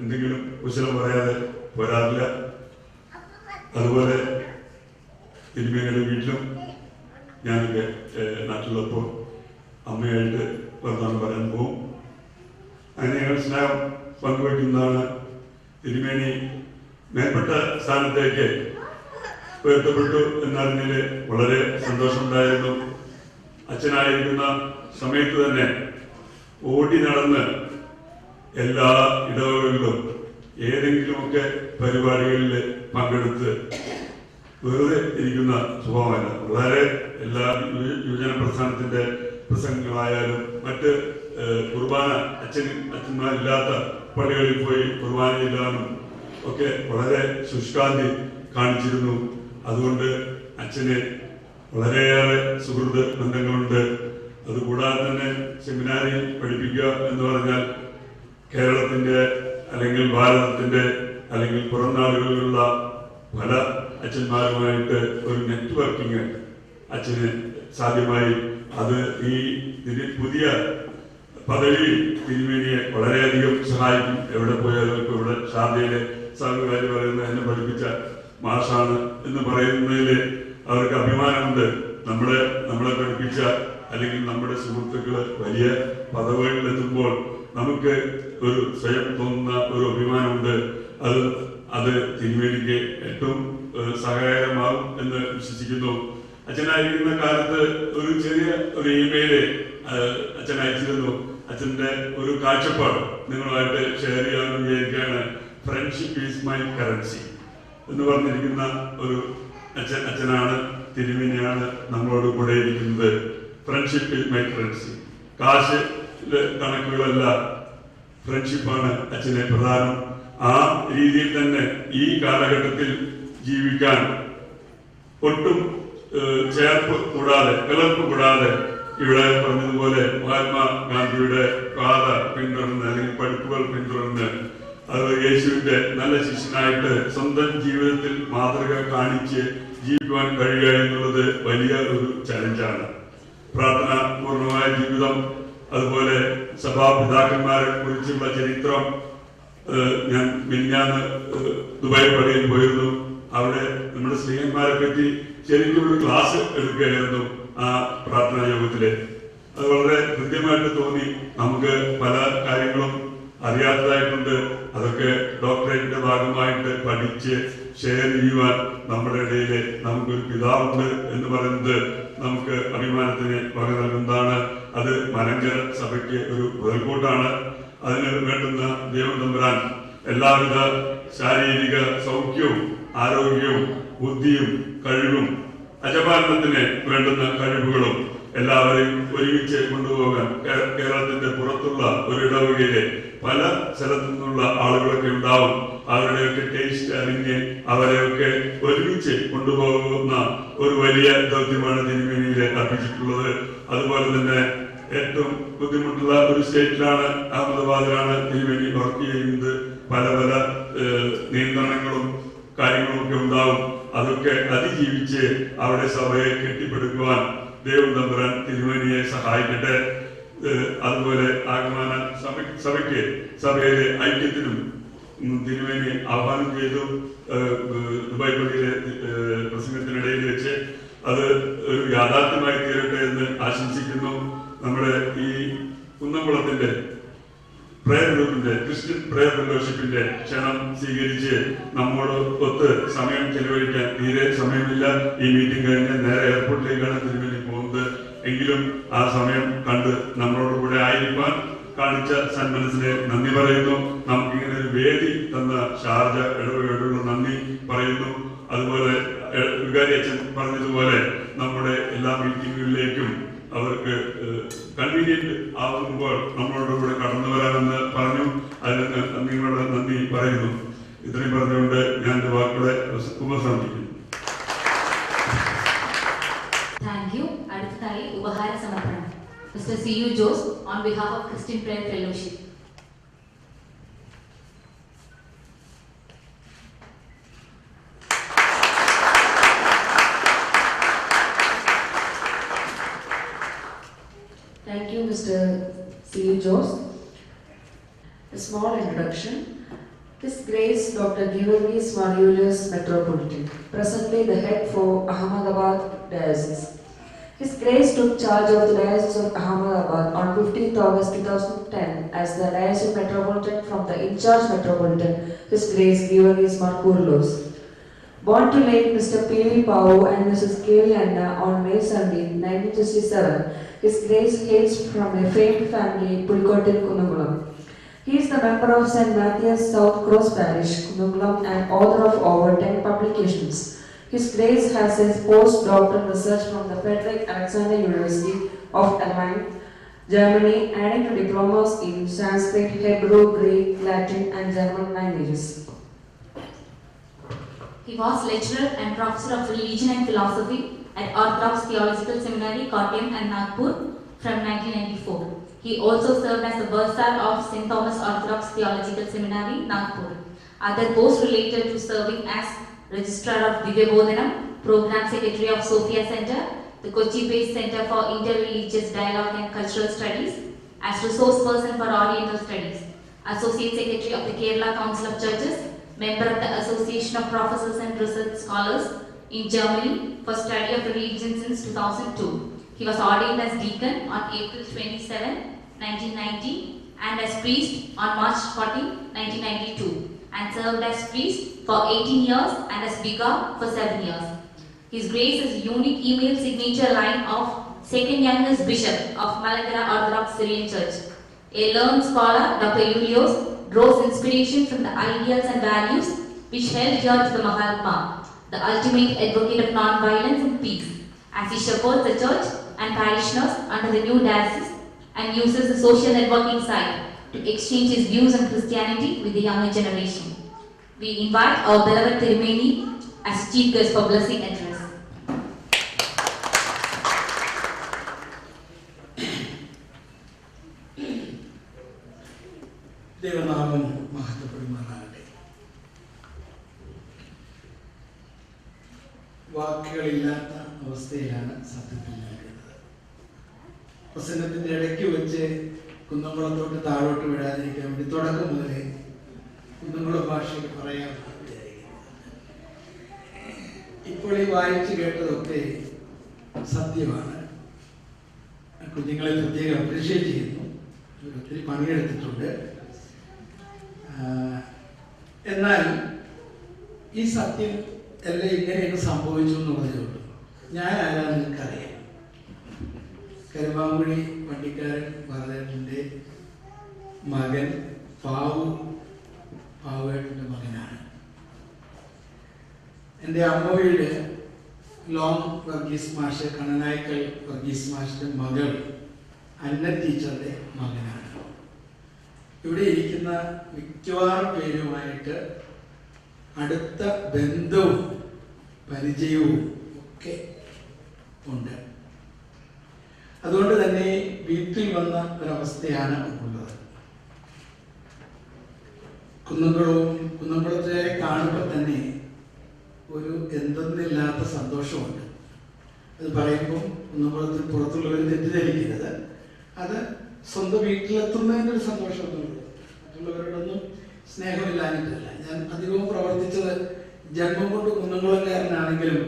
എന്തെങ്കിലും കുശലം പറയാതെ പോരാറില്ല. അതുപോലെ തിരുമേനിയുടെ വീട്ടിലും ഞാനൊക്കെ നാട്ടിലുള്ളപ്പോൾ അമ്മയായിട്ട് വർത്തമാനം പറയാൻ പോകും. അങ്ങനെ ഞങ്ങൾ സ്നേഹം പങ്കുവയ്ക്കുന്നതാണ്. തിരുമേനി മേൽപ്പെട്ട സ്ഥാനത്തേക്ക് ഉയർത്തപ്പെട്ടു എന്നറിഞ്ഞതിൽ വളരെ സന്തോഷമുണ്ടായിരുന്നു. അച്ഛനായിരിക്കുന്ന സമയത്ത് തന്നെ ഓടി നടന്ന് എല്ലാ ഇടവകളിലും ഏതെങ്കിലുമൊക്കെ പരിപാടികളിൽ പങ്കെടുത്ത് വെറുതെ ഇരിക്കുന്ന സ്വഭാവമല്ല. വളരെ എല്ലാ യുവജന പ്രസ്ഥാനത്തിന്റെ പ്രസംഗങ്ങളായാലും മറ്റ് കുർബാന അച്ഛന്മാരില്ലാത്ത പള്ളികളിൽ പോയി കുർബാന ചെല്ലാനും ഒക്കെ വളരെ ശുഷ്കാന്തി കാണിച്ചിരുന്നു. അതുകൊണ്ട് അച്ഛന് വളരെയേറെ സുഹൃത്ത് ബന്ധങ്ങളുണ്ട്. അതുകൂടാതെ തന്നെ സെമിനാരിയിൽ പഠിപ്പിക്കുക എന്ന് പറഞ്ഞാൽ കേരളത്തിന്റെ അല്ലെങ്കിൽ ഭാരതത്തിന്റെ അല്ലെങ്കിൽ പുറം നാടുകളിലുള്ള പല അച്ഛന്മാരുമായിട്ട് ഒരു നെറ്റ്വർക്കിംഗ് അച്ഛന് സാധ്യമായി. അത് ഈ പുതിയ പദവി തിരുമേനിയെ വളരെയധികം സഹായിക്കും. എവിടെ പോയാലും ഇപ്പോൾ ഇവിടെ ഷാർജയിലെ സാധുകാരി പറയുന്നത് എന്നെ പഠിപ്പിച്ച മാഷാണ് എന്ന് പറയുന്നതിൽ അവർക്ക് അഭിമാനമുണ്ട്. നമ്മളെ പഠിപ്പിച്ച അല്ലെങ്കിൽ നമ്മുടെ സുഹൃത്തുക്കള് വലിയ പദവികളിൽ എത്തുമ്പോൾ നമുക്ക് ഒരു സ്വയം തോന്നുന്ന ഒരു അഭിമാനമുണ്ട്. അത് തിരുമേനിക്ക് ഏറ്റവും സഹായകരമാകും എന്ന് വിശ്വസിക്കുന്നു. അച്ഛനായിരിക്കുന്ന കാലത്ത് ഒരു ചെറിയ ഒരു ഇമെയില് അച്ഛൻ അയച്ചിരുന്നു. അച്ഛൻ്റെ ഒരു കാഴ്ചപ്പാട് നിങ്ങളുമായിട്ട് ഷെയർ ചെയ്യാമെന്ന് വിചാരിക്കുകയാണ്. ഫ്രണ്ട്ഷിപ്പ് ഈസ് മൈ കറൻസി എന്ന് പറഞ്ഞിരിക്കുന്ന ഒരു അച്ഛനാണ്, തിരുമേനിയാണ് നമ്മളോട് കൂടെ ഇരിക്കുന്നത്. Friendship is my currency. കാശ് കണക്കുകളല്ല, ഫ്രണ്ട്ഷിപ്പാണ് അച്ഛനെ പ്രധാനം. ആ രീതിയിൽ തന്നെ ഈ കാലഘട്ടത്തിൽ ജീവിക്കാൻ ഒട്ടും ചേർപ്പ് കൂടാതെ, കലർപ്പ് കൂടാതെ, ഇവിടെ പറഞ്ഞതുപോലെ മഹാത്മാഗാന്ധിയുടെ പാത പിന്തുടർന്ന് അല്ലെങ്കിൽ പഠിപ്പുകൾ പിന്തുടർന്ന് അത് യേശുവിന്റെ നല്ല ശിഷ്യനായിട്ട് സ്വന്തം ജീവിതത്തിൽ മാതൃക കാണിച്ച് ജീവിക്കുവാൻ കഴിയുക എന്നുള്ളത് വലിയ ഒരു ചലഞ്ചാണ്. പ്രാർത്ഥന പൂർണ്ണമായ ജീവിതം, അതുപോലെ സഭാപിതാക്കന്മാരെ കുറിച്ചുള്ള ചരിത്രം. ഞാൻ മിനിഞ്ഞാന്ന് ദുബായ് പള്ളിയിൽ പോയിരുന്നു. അവിടെ നമ്മുടെ സ്നേഹന്മാരെ പറ്റി ശരിക്കും ഒരു ക്ലാസ് എടുക്കുകയായിരുന്നു ആ പ്രാർത്ഥനാ യോഗത്തില്. അത് വളരെ കൃത്യമായിട്ട് തോന്നി. നമുക്ക് പല കാര്യങ്ങളും അറിയാത്തതായിട്ടുണ്ട്. അതൊക്കെ ഡോക്ടറേറ്റിന്റെ ഭാഗമായിട്ട് പഠിച്ച് ഷെയർ ചെയ്യുവാൻ നമ്മുടെ ഇടയിൽ നമുക്കൊരു പിതാവുണ്ട് എന്ന് പറയുന്നത് നമുക്ക് അഭിമാനത്തിന് വക നൽകുന്നതാണ്. അത് മലങ്കര സഭയ്ക്ക് ഒരു മുതൽക്കൂട്ടാണ്. അതിന് വേണ്ടുന്ന ദൈവം തമ്പുരാൻ എല്ലാവിധ ശാരീരിക സൗഖ്യവും ആരോഗ്യവും ബുദ്ധിയും കഴിവും അജപാലനത്തിന് വേണ്ടുന്ന കഴിവുകളും എല്ലാവരെയും ഒരുമിച്ച് കൊണ്ടുപോകാൻ കേരളത്തിന്റെ പുറത്തുള്ള ഒരു ഇടവകയിലെ പല സ്ഥലത്തു നിന്നുള്ള ആളുകളൊക്കെ ഉണ്ടാവും. അവരുടെയൊക്കെ ടേസ്റ്റ് അറിഞ്ഞ് അവരെയൊക്കെ ഒരുമിച്ച് കൊണ്ടുപോകുന്ന ഒരു വലിയ ദൗത്യമാണ് തിരുമേനിയിൽ അർപ്പിച്ചിട്ടുള്ളത്. അതുപോലെ തന്നെ ഏറ്റവും ബുദ്ധിമുട്ടുള്ള ഒരു സ്റ്റേറ്റിലാണ്, അഹമ്മദാബാദിലാണ് തിരുമേനി വർക്ക് ചെയ്യുന്നത്. പല നിയന്ത്രണങ്ങളും കാര്യങ്ങളും ഒക്കെ ഉണ്ടാവും. അതൊക്കെ അതിജീവിച്ച് അവിടെ സഭയെ കെട്ടിപ്പടുക്കുവാൻ ദൈവം തമ്പുരാൻ തിരുമേനിയെ സഹായിക്കട്ടെ. അതുപോലെ ആഗമന സഭയിലെ ഐക്യത്തിനും തിരുമേനി ആഹ്വാനം ചെയ്തു. ദുബായ് പള്ളിയിലെ പ്രസംഗത്തിനിടയിൽ വെച്ച് അത് ഒരു യാഥാർത്ഥ്യമായി തീരട്ടെ എന്ന് ആശംസിക്കുന്നു. നമ്മുടെ ഈ കുന്നംകുളത്തിന്റെ പ്രയർ ഗ്രൂപ്പിന്റെ ക്രിസ്ത്യൻ പ്രയർ ഫെലോഷിപ്പിന്റെ ക്ഷണം സ്വീകരിച്ച് നമ്മോട് ഒത്ത് സമയം ചെലവഴിക്കാൻ തീരെ സമയമില്ല. ഈ മീറ്റിംഗ് കഴിഞ്ഞ് നേരെ എയർപോർട്ടിലേക്കാണ് തിരുമേനി പോകുന്നത്. എങ്കിലും ആ സമയം കണ്ട് നമ്മളോട് കൂടെ ആയിരിക്കാൻ കാണിച്ച സന്മനസ്സിനെ നന്ദി പറയുന്നു. നമുക്കിങ്ങനെ ഒരു വേദി തന്ന ഷാർജ ഇടവകയോടുള്ള നന്ദി പറയുന്നു. അതുപോലെ വികാരി അച്ഛൻ പറഞ്ഞതുപോലെ നമ്മുടെ എല്ലാ മീറ്റിങ്ങുകളിലേക്കും അവർക്ക് കൺവീനിയന്റ് ആവുമ്പോൾ നമ്മളോട് കൂടെ കടന്നു വരാമെന്ന് പറഞ്ഞു. അതിന് നിങ്ങളുടെ നന്ദി പറയുന്നു. ഇത്രയും പറഞ്ഞുകൊണ്ട് ഞാൻ എന്റെ വാക്കുകളെ ഉപസംഹരിക്കുന്നു. Thank you. അടുത്തതായി ഉപഹാര സമർപ്പണം. Mister CU Jose on behalf of Christian prayer fellowship. Thank you, Mr. CU Jose. A small introduction. His Grace Dr. Givargis Mariulis Metropolitan, presently the head for Ahmedabad Diocese. His Grace took charge of the Diocese of Ahmedabad on 15th August 2010 as the Diocese Metropolitan from the in-charge Metropolitan, His Grace Givargis Markurlos. Born to late Mr. P.V. Pau and Mrs. Kelly Anna on May 17, 1967, His Grace hails from a famed family, Pulikotil, Kunungulam. He is the member of St. Matthias South Cross Parish, Kunungulam, and author of over 10 publications. His Grace has a postdoctoral research from the Frederick Alexander University of Erlangen, Germany, adding to diplomas in Sanskrit, Hebrew, Greek, Latin, and German languages. He was lecturer and professor of religion and philosophy at Orthodox Theological Seminary, Kottayam and Nagpur from 1994. He also served as the bursar of St. Thomas Orthodox Theological Seminary, Nagpur. Other posts related to serving as Registrar of Divya Bodhanam, Program Secretary of Sophia Center, the Kochi-based Center for Interreligious Dialogue and Cultural Studies, as resource person for Oriental Studies, Associate Secretary of the Kerala Council of Churches, member of the Association of Professors and Research Scholars, in Germany for study of religion since 2002. He was ordained as deacon on April 27, 1990 and as priest on March 14, 1992 and served as priest for 18 years and as vicar for 7 years. His Grace is a unique email signature line of second youngest bishop of Malangara Orthodox Syrian Church. A learned scholar, Dr. Julius, draws inspiration from the ideals and values which held dear to the Mahatma, the ultimate advocate of non-violence and peace, as he shepherds the church and parishioners under the new diocese and uses the social networking site to exchange his views on Christianity with the younger generation. We invite our beloved Tirumeni as chief guest for blessing address. ദൈവനാമം മഹത്വപ്പെടുമാറാകട്ടെ. വാക്കുകളില്ലാത്ത അവസ്ഥയിലാണ് സത്യത്തിൽ നിൽക്കുന്നത്. പ്രസംഗത്തിന്റെ ഇടയ്ക്ക് വെച്ച് കുന്നംകുളത്തോട്ട് താഴോട്ട് വിടാതിരിക്കാൻ വേണ്ടി തുടക്കം മുതലേ കുന്നംകുളം ഭാഷയിൽ പറയാമെന്നാണ് വിചാരിക്കുന്നത്. ഇപ്പോൾ ഈ വായിച്ചു കേട്ടതൊക്കെ സത്യമാണ്. കുഞ്ഞുങ്ങളെ പ്രത്യേകം അപ്രീഷിയേറ്റ് ചെയ്യുന്നു. ഒത്തിരി പണിയെടുത്തിട്ടുണ്ട്. എന്നാൽ ഈ സത്യം എല്ലാം ഇങ്ങനെയൊക്കെ സംഭവിച്ചു എന്നുള്ളതേ ഉള്ളൂ. ഞാൻ ആരാന്ന് നിങ്ങൾക്കറിയാം. കരുമാങ്കുഴി വണ്ടിക്കാരൻ ഭരതേട്ടൻ്റെ മകൻ പാവുവേട്ടൻ്റെ മകനാണ്. എൻ്റെ അമ്മ വീട് ലോങ് വർഗീസ് മാഷ്, കണനായ്ക്കൽ വർഗീസ് മാഷിൻ്റെ മകൾ അന്ന ടീച്ചറുടെ മകനാണ്. ഇവിടെ ഇരിക്കുന്ന മിക്കവാറും പേരുമായിട്ട് അടുത്ത ബന്ധവും പരിചയവും ഒക്കെ ഉണ്ട്. അതുകൊണ്ട് തന്നെ വീട്ടിൽ വന്ന ഒരവസ്ഥയാണ് ഉള്ളത്. കുന്നംകുളത്തെ കാണുമ്പോൾ തന്നെ ഒരു എന്തെന്നില്ലാത്ത സന്തോഷമുണ്ട്. അത് പറയുമ്പോൾ കുന്നംകുളത്തിൽ പുറത്തുള്ളവർ തെറ്റിദ്ധരിക്കരുത്. അത് സ്വന്തം വീട്ടിലെത്തുന്നതിൻ്റെ ഒരു സന്തോഷമൊന്നുമില്ല. മറ്റുള്ളവരോടൊന്നും സ്നേഹമില്ലാഞ്ഞിട്ടല്ല. ഞാൻ അധികവും പ്രവർത്തിച്ചത് ജന്മം കൊണ്ട് കുന്നംകുളംകാരനാണെങ്കിലും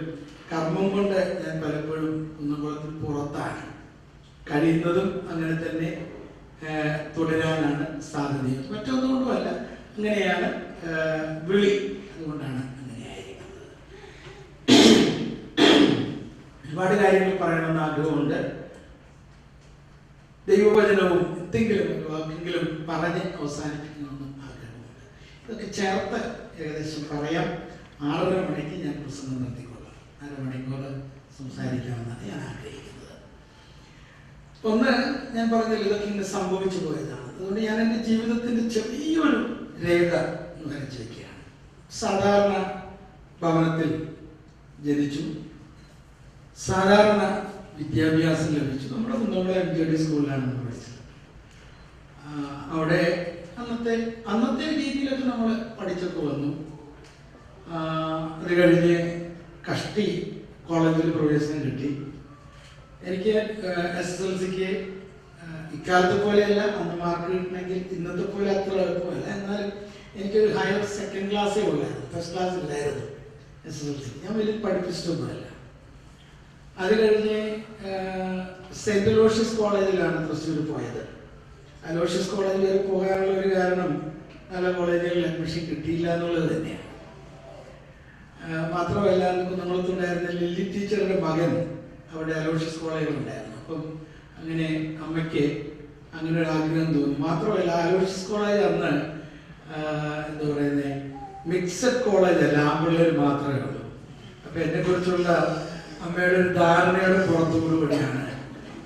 കർമ്മം കൊണ്ട് ഞാൻ പലപ്പോഴും കുന്നംകുളത്തിൽ പുറത്താണ്. കഴിയുന്നതും അങ്ങനെ തന്നെ തുടരാനാണ് സാധ്യതയും. മറ്റൊന്നുകൊണ്ടുമല്ല, അങ്ങനെയാണ് വിളി. അതുകൊണ്ടാണ് അങ്ങനെയായിരിക്കുന്നത്. ഒരുപാട് കാര്യങ്ങൾ പറയണമെന്ന് ആഗ്രഹമുണ്ട്. ദൈവവചനവും എന്തെങ്കിലും ഒരു വാക്കെങ്കിലും പറഞ്ഞ് അവസാനിപ്പിക്കണമെന്നും ആഗ്രഹമുണ്ട്. ഇതൊക്കെ ചേർത്ത് ഏകദേശം പറയാം. 6:30 മണിക്ക് ഞാൻ പ്രസംഗം നടത്തിക്കൊള്ളാം. 1/2 മണിക്കൂർ സംസാരിക്കാമെന്നാണ് ഞാൻ ആഗ്രഹിക്കുന്നത്. ഒന്ന്, ഞാൻ പറഞ്ഞല്ലോ ഇതൊക്കെ ഇങ്ങനെ സംഭവിച്ചു പോയതാണ്. അതുകൊണ്ട് ഞാൻ എൻ്റെ ജീവിതത്തിൻ്റെ ചെറിയൊരു രേഖ വരച്ചു വയ്ക്കുകയാണ്. സാധാരണ ഭവനത്തിൽ ജനിച്ചു, സാധാരണ വിദ്യാഭ്യാസം ലഭിച്ചു. നമ്മുടെ കുന്നംകുളം MJD സ്കൂളിലാണ് നമ്മൾ പഠിച്ചത്. അവിടെ അന്നത്തെ രീതിയിലൊക്കെ നമ്മൾ പഠിച്ചൊക്കെ വന്നു. അത് കഴിഞ്ഞ് കഷ്ടി കോളേജിൽ പ്രവേശനം കിട്ടി. എനിക്ക് SSLCക്ക് ഇക്കാലത്തെ പോലെയല്ല, അന്ന് മാർക്ക് കിട്ടണമെങ്കിൽ ഇന്നത്തെ പോലെ അത്ര എളുപ്പമല്ല. എന്നാലും എനിക്കൊരു ഹയർ സെക്കൻഡ് ക്ലാസ്സേ ഉള്ളായിരുന്നു, ഫസ്റ്റ് ക്ലാസ് ഇല്ലായിരുന്നു SSLC. ഞാൻ വലിയ പഠിപ്പിച്ചിട്ടൊന്നുമല്ല. അത് കഴിഞ്ഞ് സെന്റ് അലോഷ്യസ് കോളേജിലാണ് തൃശ്ശൂർ പോയത്. അലോഷ്യസ് കോളേജിൽ വരെ പോകാനുള്ള ഒരു കാരണം നല്ല കോളേജുകളിൽ അഡ്മിഷൻ കിട്ടിയില്ല എന്നുള്ളത് തന്നെയാണ്. മാത്രമല്ല, കുന്നംകുളത്തുണ്ടായിരുന്ന ലില്ലി ടീച്ചറുടെ മകൻ അവിടെ അലോഷ്യസ് കോളേജിലുണ്ടായിരുന്നു. അപ്പം അങ്ങനെ അമ്മയ്ക്ക് അങ്ങനെ ഒരു ആഗ്രഹം തോന്നി. മാത്രമല്ല, അലോഷ്യസ് കോളേജ് അന്ന് എന്താ പറയുന്നത്, മിക്സഡ് കോളേജല്ല, ആമ്പിള്ളേർ മാത്രമേ ഉള്ളൂ. അപ്പം എന്നെക്കുറിച്ചുള്ള അമ്മയുടെ ഒരു ധാരണയുടെ പുറത്തുകൂടിയാണ്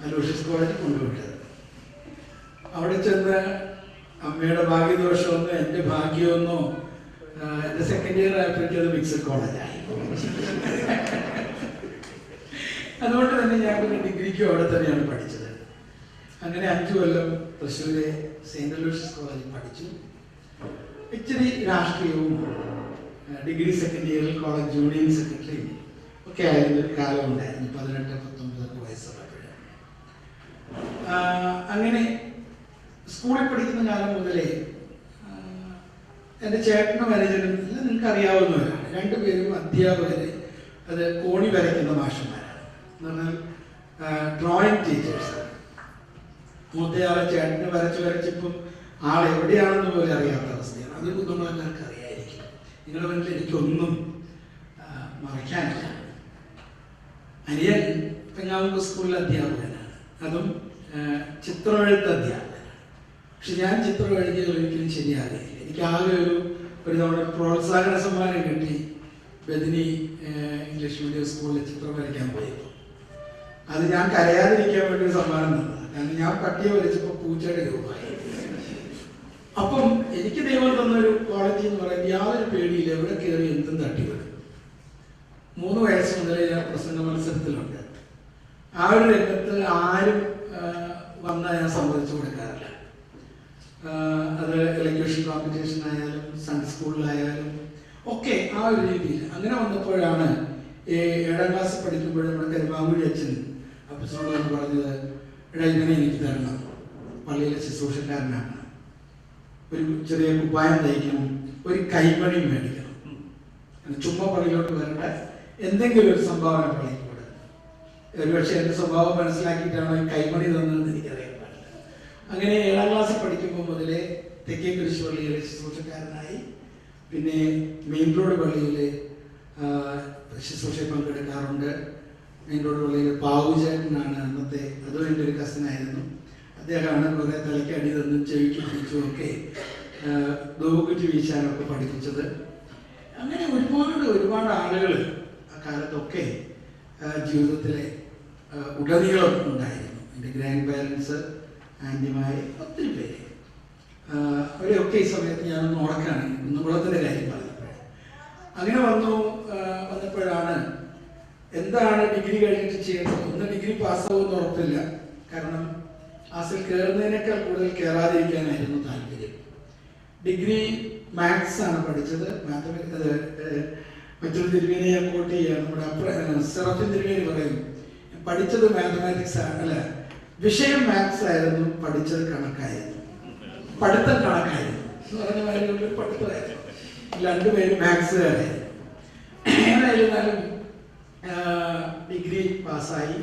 അലോഷ്യസ് കോളേജ് കൊണ്ടുവിട്ടത്. അവിടെ ചെന്ന് അമ്മയുടെ ഭാഗ്യദോഷമൊന്നോ എൻ്റെ ഭാഗ്യമൊന്നോ, എൻ്റെ സെക്കൻഡ് ഇയർ ആയപ്പോഴേക്കും അത് മിക്സഡ് കോളേജായി. അതുകൊണ്ട് തന്നെ ഞാൻ പിന്നെ ഡിഗ്രിക്കും അവിടെ തന്നെയാണ് പഠിച്ചത്. അങ്ങനെ 5 കൊല്ലം തൃശ്ശൂരെ സെയിൻറ് അലോഷ്യസ് കോളേജിൽ പഠിച്ചു. ഇച്ചിരി രാഷ്ട്രീയവും ഡിഗ്രി സെക്കൻഡ് ഇയറിൽ കോളേജ് യൂണിയൻ സെക്രട്ടറി ഒക്കെ ആയിരുന്നൊരു കാലം ഉണ്ടായിരുന്നു, 18-19 വയസ്സുള്ളപ്പോഴേ. അങ്ങനെ സ്കൂളിൽ പഠിക്കുന്ന കാലം മുതലേ എൻ്റെ ചേട്ടനും അനുജനും എല്ലാം നിങ്ങൾക്ക് അറിയാവുന്നവരാണ്. 2 പേരും അധ്യാപകരെ. അത് കോണി വരയ്ക്കുന്ന മാഷന്മാരാണ്. എന്ന് പറഞ്ഞാൽ ഡ്രോയിങ് ടീച്ചേഴ്സ്. മൂത്തയാളെ ചേട്ടന് വരച്ചിപ്പം ആൾ എവിടെയാണെന്ന് പോലും അറിയാത്ത അവസ്ഥയാണ്. അത് കുടുംബക്കാർക്ക് അറിയായിരിക്കും. നിങ്ങളുടെ മുന്നിൽ എനിക്കൊന്നും മറയ്ക്കാനില്ല. അനിയൻ പെങ്ങാമുക്ക് സ്കൂളിലെ അധ്യാപകനാണ്, അതും ചിത്രമെഴുത്ത് അധ്യാപകനാണ്. പക്ഷെ ഞാൻ ചിത്രം എഴുതിയത് ഒരിക്കലും ശരിയാകില്ല. എനിക്ക് ആകെ ഒരു തവണ പ്രോത്സാഹന സമ്മാനം കിട്ടി ബദിനി ഇംഗ്ലീഷ് മീഡിയം സ്കൂളിൽ ചിത്രം വരയ്ക്കാൻ പോയപ്പോൾ. അത് ഞാൻ കരയാതിരിക്കാൻ വേണ്ടി ഒരു സമ്മാനം തന്നതാണ്. കാരണം ഞാൻ പട്ടിയെ വരച്ചപ്പോൾ പൂച്ചയുടെ രൂപമായി. അപ്പം എനിക്ക് ദൈവം തന്നൊരു ക്വാളിറ്റി എന്ന് പറയുന്നത് യാതൊരു പേടിയില്ല, എവിടെ കയറി എന്തും തട്ടിവിടും. 3 വയസ്സ് മുതലേ ഞാൻ പ്രസംഗ മത്സരത്തിലുണ്ട്. ആ ഒരു രംഗത്ത് ആരും വന്നാൽ ഞാൻ സമ്മതിച്ചു കൊടുക്കാറില്ല. അത് എലക്യൂഷൻ കോമ്പറ്റീഷൻ ആയാലും സൺഡേ സ്കൂളിലായാലും ഒക്കെ ആ ഒരു രീതിയിൽ. അങ്ങനെ വന്നപ്പോഴാണ് 7ാം ക്ലാസ് പഠിക്കുമ്പോൾ നമ്മുടെ കരുമാങ്കുഴി അച്ഛൻ അപ്പച്ചനോട് പറഞ്ഞത്, എടാ ഇങ്ങനെ എനിക്ക് തരണം, പള്ളിയിലെ ശുശ്രൂഷക്കാരനാണ്, ഒരു ചെറിയ കുപ്പായം തയ്ക്കണം, ഒരു കൈമണിയും മേടിക്കണം, ചുമ്മാ പള്ളിയിലോട്ട് വരേണ്ട എന്തെങ്കിലും ഒരു സംഭാവന പള്ളിക്ക് കൊടുക്കണം. ഒരുപക്ഷെ എൻ്റെ സ്വഭാവം മനസ്സിലാക്കിയിട്ടാണ് ഈ കൈമണി തന്നതെന്ന് എനിക്കറിയാൻ പാടില്ല. അങ്ങനെ 7ാം ക്ലാസ്സിൽ പഠിക്കുമ്പോൾ മുതലേ തെക്കേ കുരിശ് പള്ളിയിലെ ശുശ്രൂഷക്കാരനായി, പിന്നെ മെയിൻ റോഡ് പള്ളിയിലെ ശുശ്രൂഷയിൽ പങ്കെടുക്കാറുണ്ട്. മെയിൻ റോഡ് പള്ളിയിലെ പാവുചേട്ടനാണ് അന്നത്തെ, അതും എൻ്റെ ഒരു കസിനായിരുന്നു. അദ്ദേഹമാണ് കുറേ തലയ്ക്ക് അടി തന്നും ചെവിക്ക് പിടിച്ചും ഒക്കെ ദൂക്കുറ്റി വീശാനൊക്കെ പഠിപ്പിച്ചത്. അങ്ങനെ ഒരുപാട് ആളുകൾ ആ കാലത്തൊക്കെ ജീവിതത്തിലെ ഉടനീളം ഉണ്ടായിരുന്നു. എൻ്റെ ഗ്രാൻഡ് പാരൻസ്, ആൻറ്റിമാർ, ഒത്തിരി പേര്. അവരെയൊക്കെ ഈ സമയത്ത് ഞാനൊന്ന് ഉറക്കാണ് കുന്നംകുളത്തിൻ്റെ കാര്യം പറഞ്ഞപ്പോഴേ. അങ്ങനെ വന്നപ്പോഴാണ് എന്താണ് ഡിഗ്രി കഴിഞ്ഞിട്ട് ചെയ്യുന്നത്. ഒന്ന് ഡിഗ്രി പാസ്സാവുമെന്ന് ഉറപ്പില്ല, കാരണം ക്ലാസ്സിൽ കയറുന്നതിനേക്കാൾ കൂടുതൽ കയറാതിരിക്കാനായിരുന്നു താല്പര്യം. ഡിഗ്രി മാത്സ് ആണ് പഠിച്ചത്. മറ്റൊരു തിരുവേനിയെ കോട്ട് ചെയ്യുകയാണ്, നമ്മുടെ സെറഫിൻ തിരുവേനി പറയും, പഠിച്ചത് മാത്തമാറ്റിക്സ് ആണ്, അല്ല വിഷയം മാത്സ് ആയിരുന്നു, പഠിച്ചത് കണക്കായിരുന്നു, പഠിത്തം കണക്കായിരുന്നു എന്ന് പറഞ്ഞ മാതിരി പഠിത്തമായിരുന്നു. 2 പേരും മാത്സുകാരായിരുന്നു. ഏതായിരുന്നാലും ഡിഗ്രി പാസ്സായി.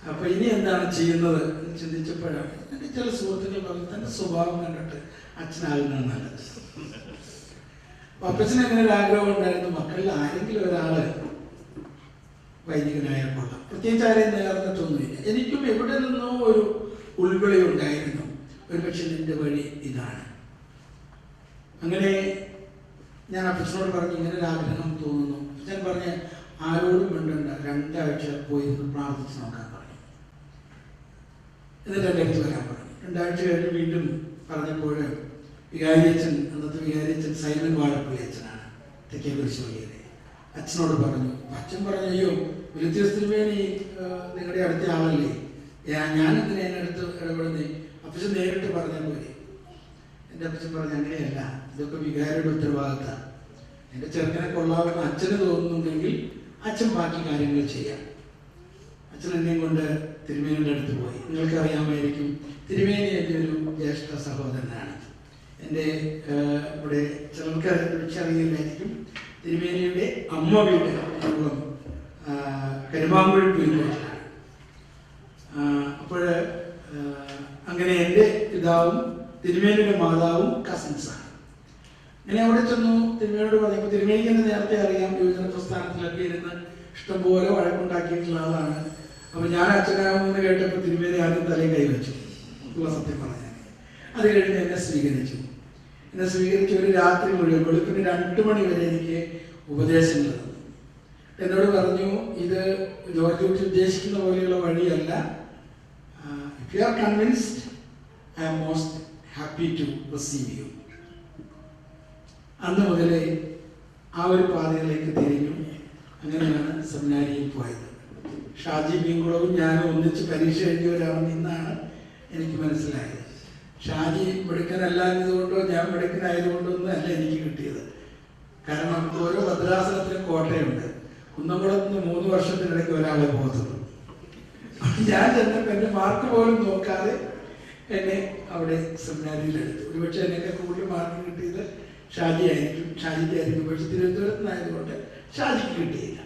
അപ്പോൾ ഇനി എന്താണ് ചെയ്യുന്നത് എന്ന് ചിന്തിച്ചപ്പോഴാണ് എൻ്റെ ചില സുഹൃത്തുക്കൾ പറഞ്ഞു, തൻ്റെ സ്വഭാവം കണ്ടിട്ട് അച്ഛനാകുന്നതാണ് നല്ലത്. അപ്പോൾ അപ്പച്ചന് അങ്ങനെ ഒരു ആഗ്രഹം ഉണ്ടായിരുന്നു, മക്കളിൽ ആരെങ്കിലും ഒരാൾ വൈദികനായാൽ കൊള്ളാം. പ്രത്യേകിച്ച് ആരെയും നേർന്നിട്ടൊന്നുമില്ല. എനിക്കും എവിടെ നിന്നോ ഒരു ഉൾവിളി ഉണ്ടായിരുന്നു, ഒരുപക്ഷെ നിന്റെ വഴി ഇതാണ്. അങ്ങനെ ഞാൻ അപ്പച്ചനോട് പറഞ്ഞു, ഇങ്ങനെ ഒരു ആഗ്രഹം തോന്നുന്നു. അപ്പച്ചൻ പറഞ്ഞ ആരോടും മിണ്ടണ്ട, 2 ആഴ്ച പോയിരുന്ന് പ്രാർത്ഥിച്ച് നോക്കാൻ പറഞ്ഞു. എന്നിട്ട് എൻ്റെ അടുത്ത് വരാൻ പറഞ്ഞു. 2 ആഴ്ച കഴിഞ്ഞ് വീണ്ടും പറഞ്ഞപ്പോൾ വികാരിയച്ഛൻ, അന്നത്തെ വികാരിയച്ഛൻ സൈമൻ വാഴപ്പള്ളി അച്ഛനാണ്, തെക്കേ കുരിശുപള്ളിയിലെ. അച്ഛനോട് പറഞ്ഞു. അച്ഛൻ പറഞ്ഞു, അയ്യോ വിളിച്ചേസ് തിരുമേനി നിങ്ങളുടെ അടുത്ത ആളല്ലേ, ഞാനെന്തിനാ എൻ്റെ അടുത്ത് ഇടപെടുന്നേ, അപ്പച്ചൻ നേരിട്ട് പറഞ്ഞാൽ പോലെ. എൻ്റെ അപ്പച്ചൻ പറഞ്ഞു, അങ്ങനെയല്ല, ഇതൊക്കെ വികാരിയുടെ ഉത്തരവാദിത്തമാണ്. എൻ്റെ ചെറുക്കനെ കൊള്ളാമെന്ന് അച്ഛന് തോന്നുന്നുണ്ടെങ്കിൽ അച്ഛൻ ബാക്കി കാര്യങ്ങൾ ചെയ്യാം. അച്ഛൻ എന്നെയും കൊണ്ട് തിരുമേനിയുടെ അടുത്ത് പോയി. നിങ്ങൾക്ക് അറിയാമായിരിക്കും, തിരുമേനി എൻ്റെ ഒരു ജ്യേഷ്ഠ സഹോദരനാണ്. എൻ്റെ ഇവിടെ ചിലർക്ക് അറിയില്ലായിരിക്കും, തിരുമേനിയുടെ അമ്മ വീട് കരുമാങ്കുഴി പുലിക്കോട്ടിലാണ്. അപ്പോൾ അങ്ങനെ എൻ്റെ പിതാവും തിരുമേനിയുടെ മാതാവും കസിൻസാണ്. അങ്ങനെ അവിടെ ചെന്നു തിരുമേനിയോട് പറഞ്ഞപ്പോൾ തിരുമേനിക്ക് എന്നെ നേരത്തെ അറിയാം, യുവജന പ്രസ്ഥാനത്തിലൊക്കെ ഇരുന്ന് ഇഷ്ടംപോലെ വഴക്കുണ്ടാക്കിയിട്ടുള്ള ആളാണ്. അപ്പോൾ ഞാൻ അച്ഛനാകുമെന്ന് കേട്ടപ്പോൾ തിരുമേനി ആദ്യം തലയിൽ കൈവച്ചു, ഉള്ള സത്യം പറഞ്ഞാൽ. അത് കഴിഞ്ഞ് എന്നെ സ്വീകരിച്ചു. എന്നെ സ്വീകരിച്ച് ഒരു രാത്രി മുഴുവൻ വെളുപ്പിന് 2 മണി വരെ എനിക്ക് ഉപദേശങ്ങൾ തന്നു. എന്നോട് പറഞ്ഞു, ഇത് ജോർജ് കുട്ടി ഉദ്ദേശിക്കുന്ന പോലെയുള്ള വഴിയല്ല. If you are convinced, I am most happy to receive you. അന്ന് മുതലേ ആ ഒരു പാതയിലേക്ക് തിരിഞ്ഞു. അങ്ങനെയാണ് സെമിനാരിയിൽ പോയത്. ഷാജി ബീങ്കുളവും ഞാനും ഒന്നിച്ച് പരീക്ഷ എഴുതിയവരാണെന്ന് ഇന്നാണ് എനിക്ക് മനസ്സിലായത്. ഷാജി മിടുക്കനല്ലാഞ്ഞതുകൊണ്ടോ ഞാൻ മിടുക്കനായതുകൊണ്ടോ ഒന്നും അല്ല എനിക്ക് കിട്ടിയത്. കാരണം ഓരോ ഭദ്രാസനത്തിനും കോട്ടയുണ്ട്. കുന്നംകുളത്ത് നിന്ന് 3 വർഷത്തിനിടയ്ക്ക് ഒരാളെ പോകത്തുള്ളൂ. ഞാൻ ചെന്നപ്പോൾ എൻ്റെ മാർക്ക് പോലും നോക്കാതെ എന്നെ അവിടെ സെമിനാരിയിൽ എടുത്തു. ഒരുപക്ഷെ എന്നൊക്കെ കൂടുതൽ മാർക്ക് കിട്ടിയത് ഷാജിക്കായിരിക്കും. പക്ഷെ തിരുവനന്തപുരത്ത് നിന്നായതുകൊണ്ട് ഷാജിക്ക് കിട്ടിയില്ല.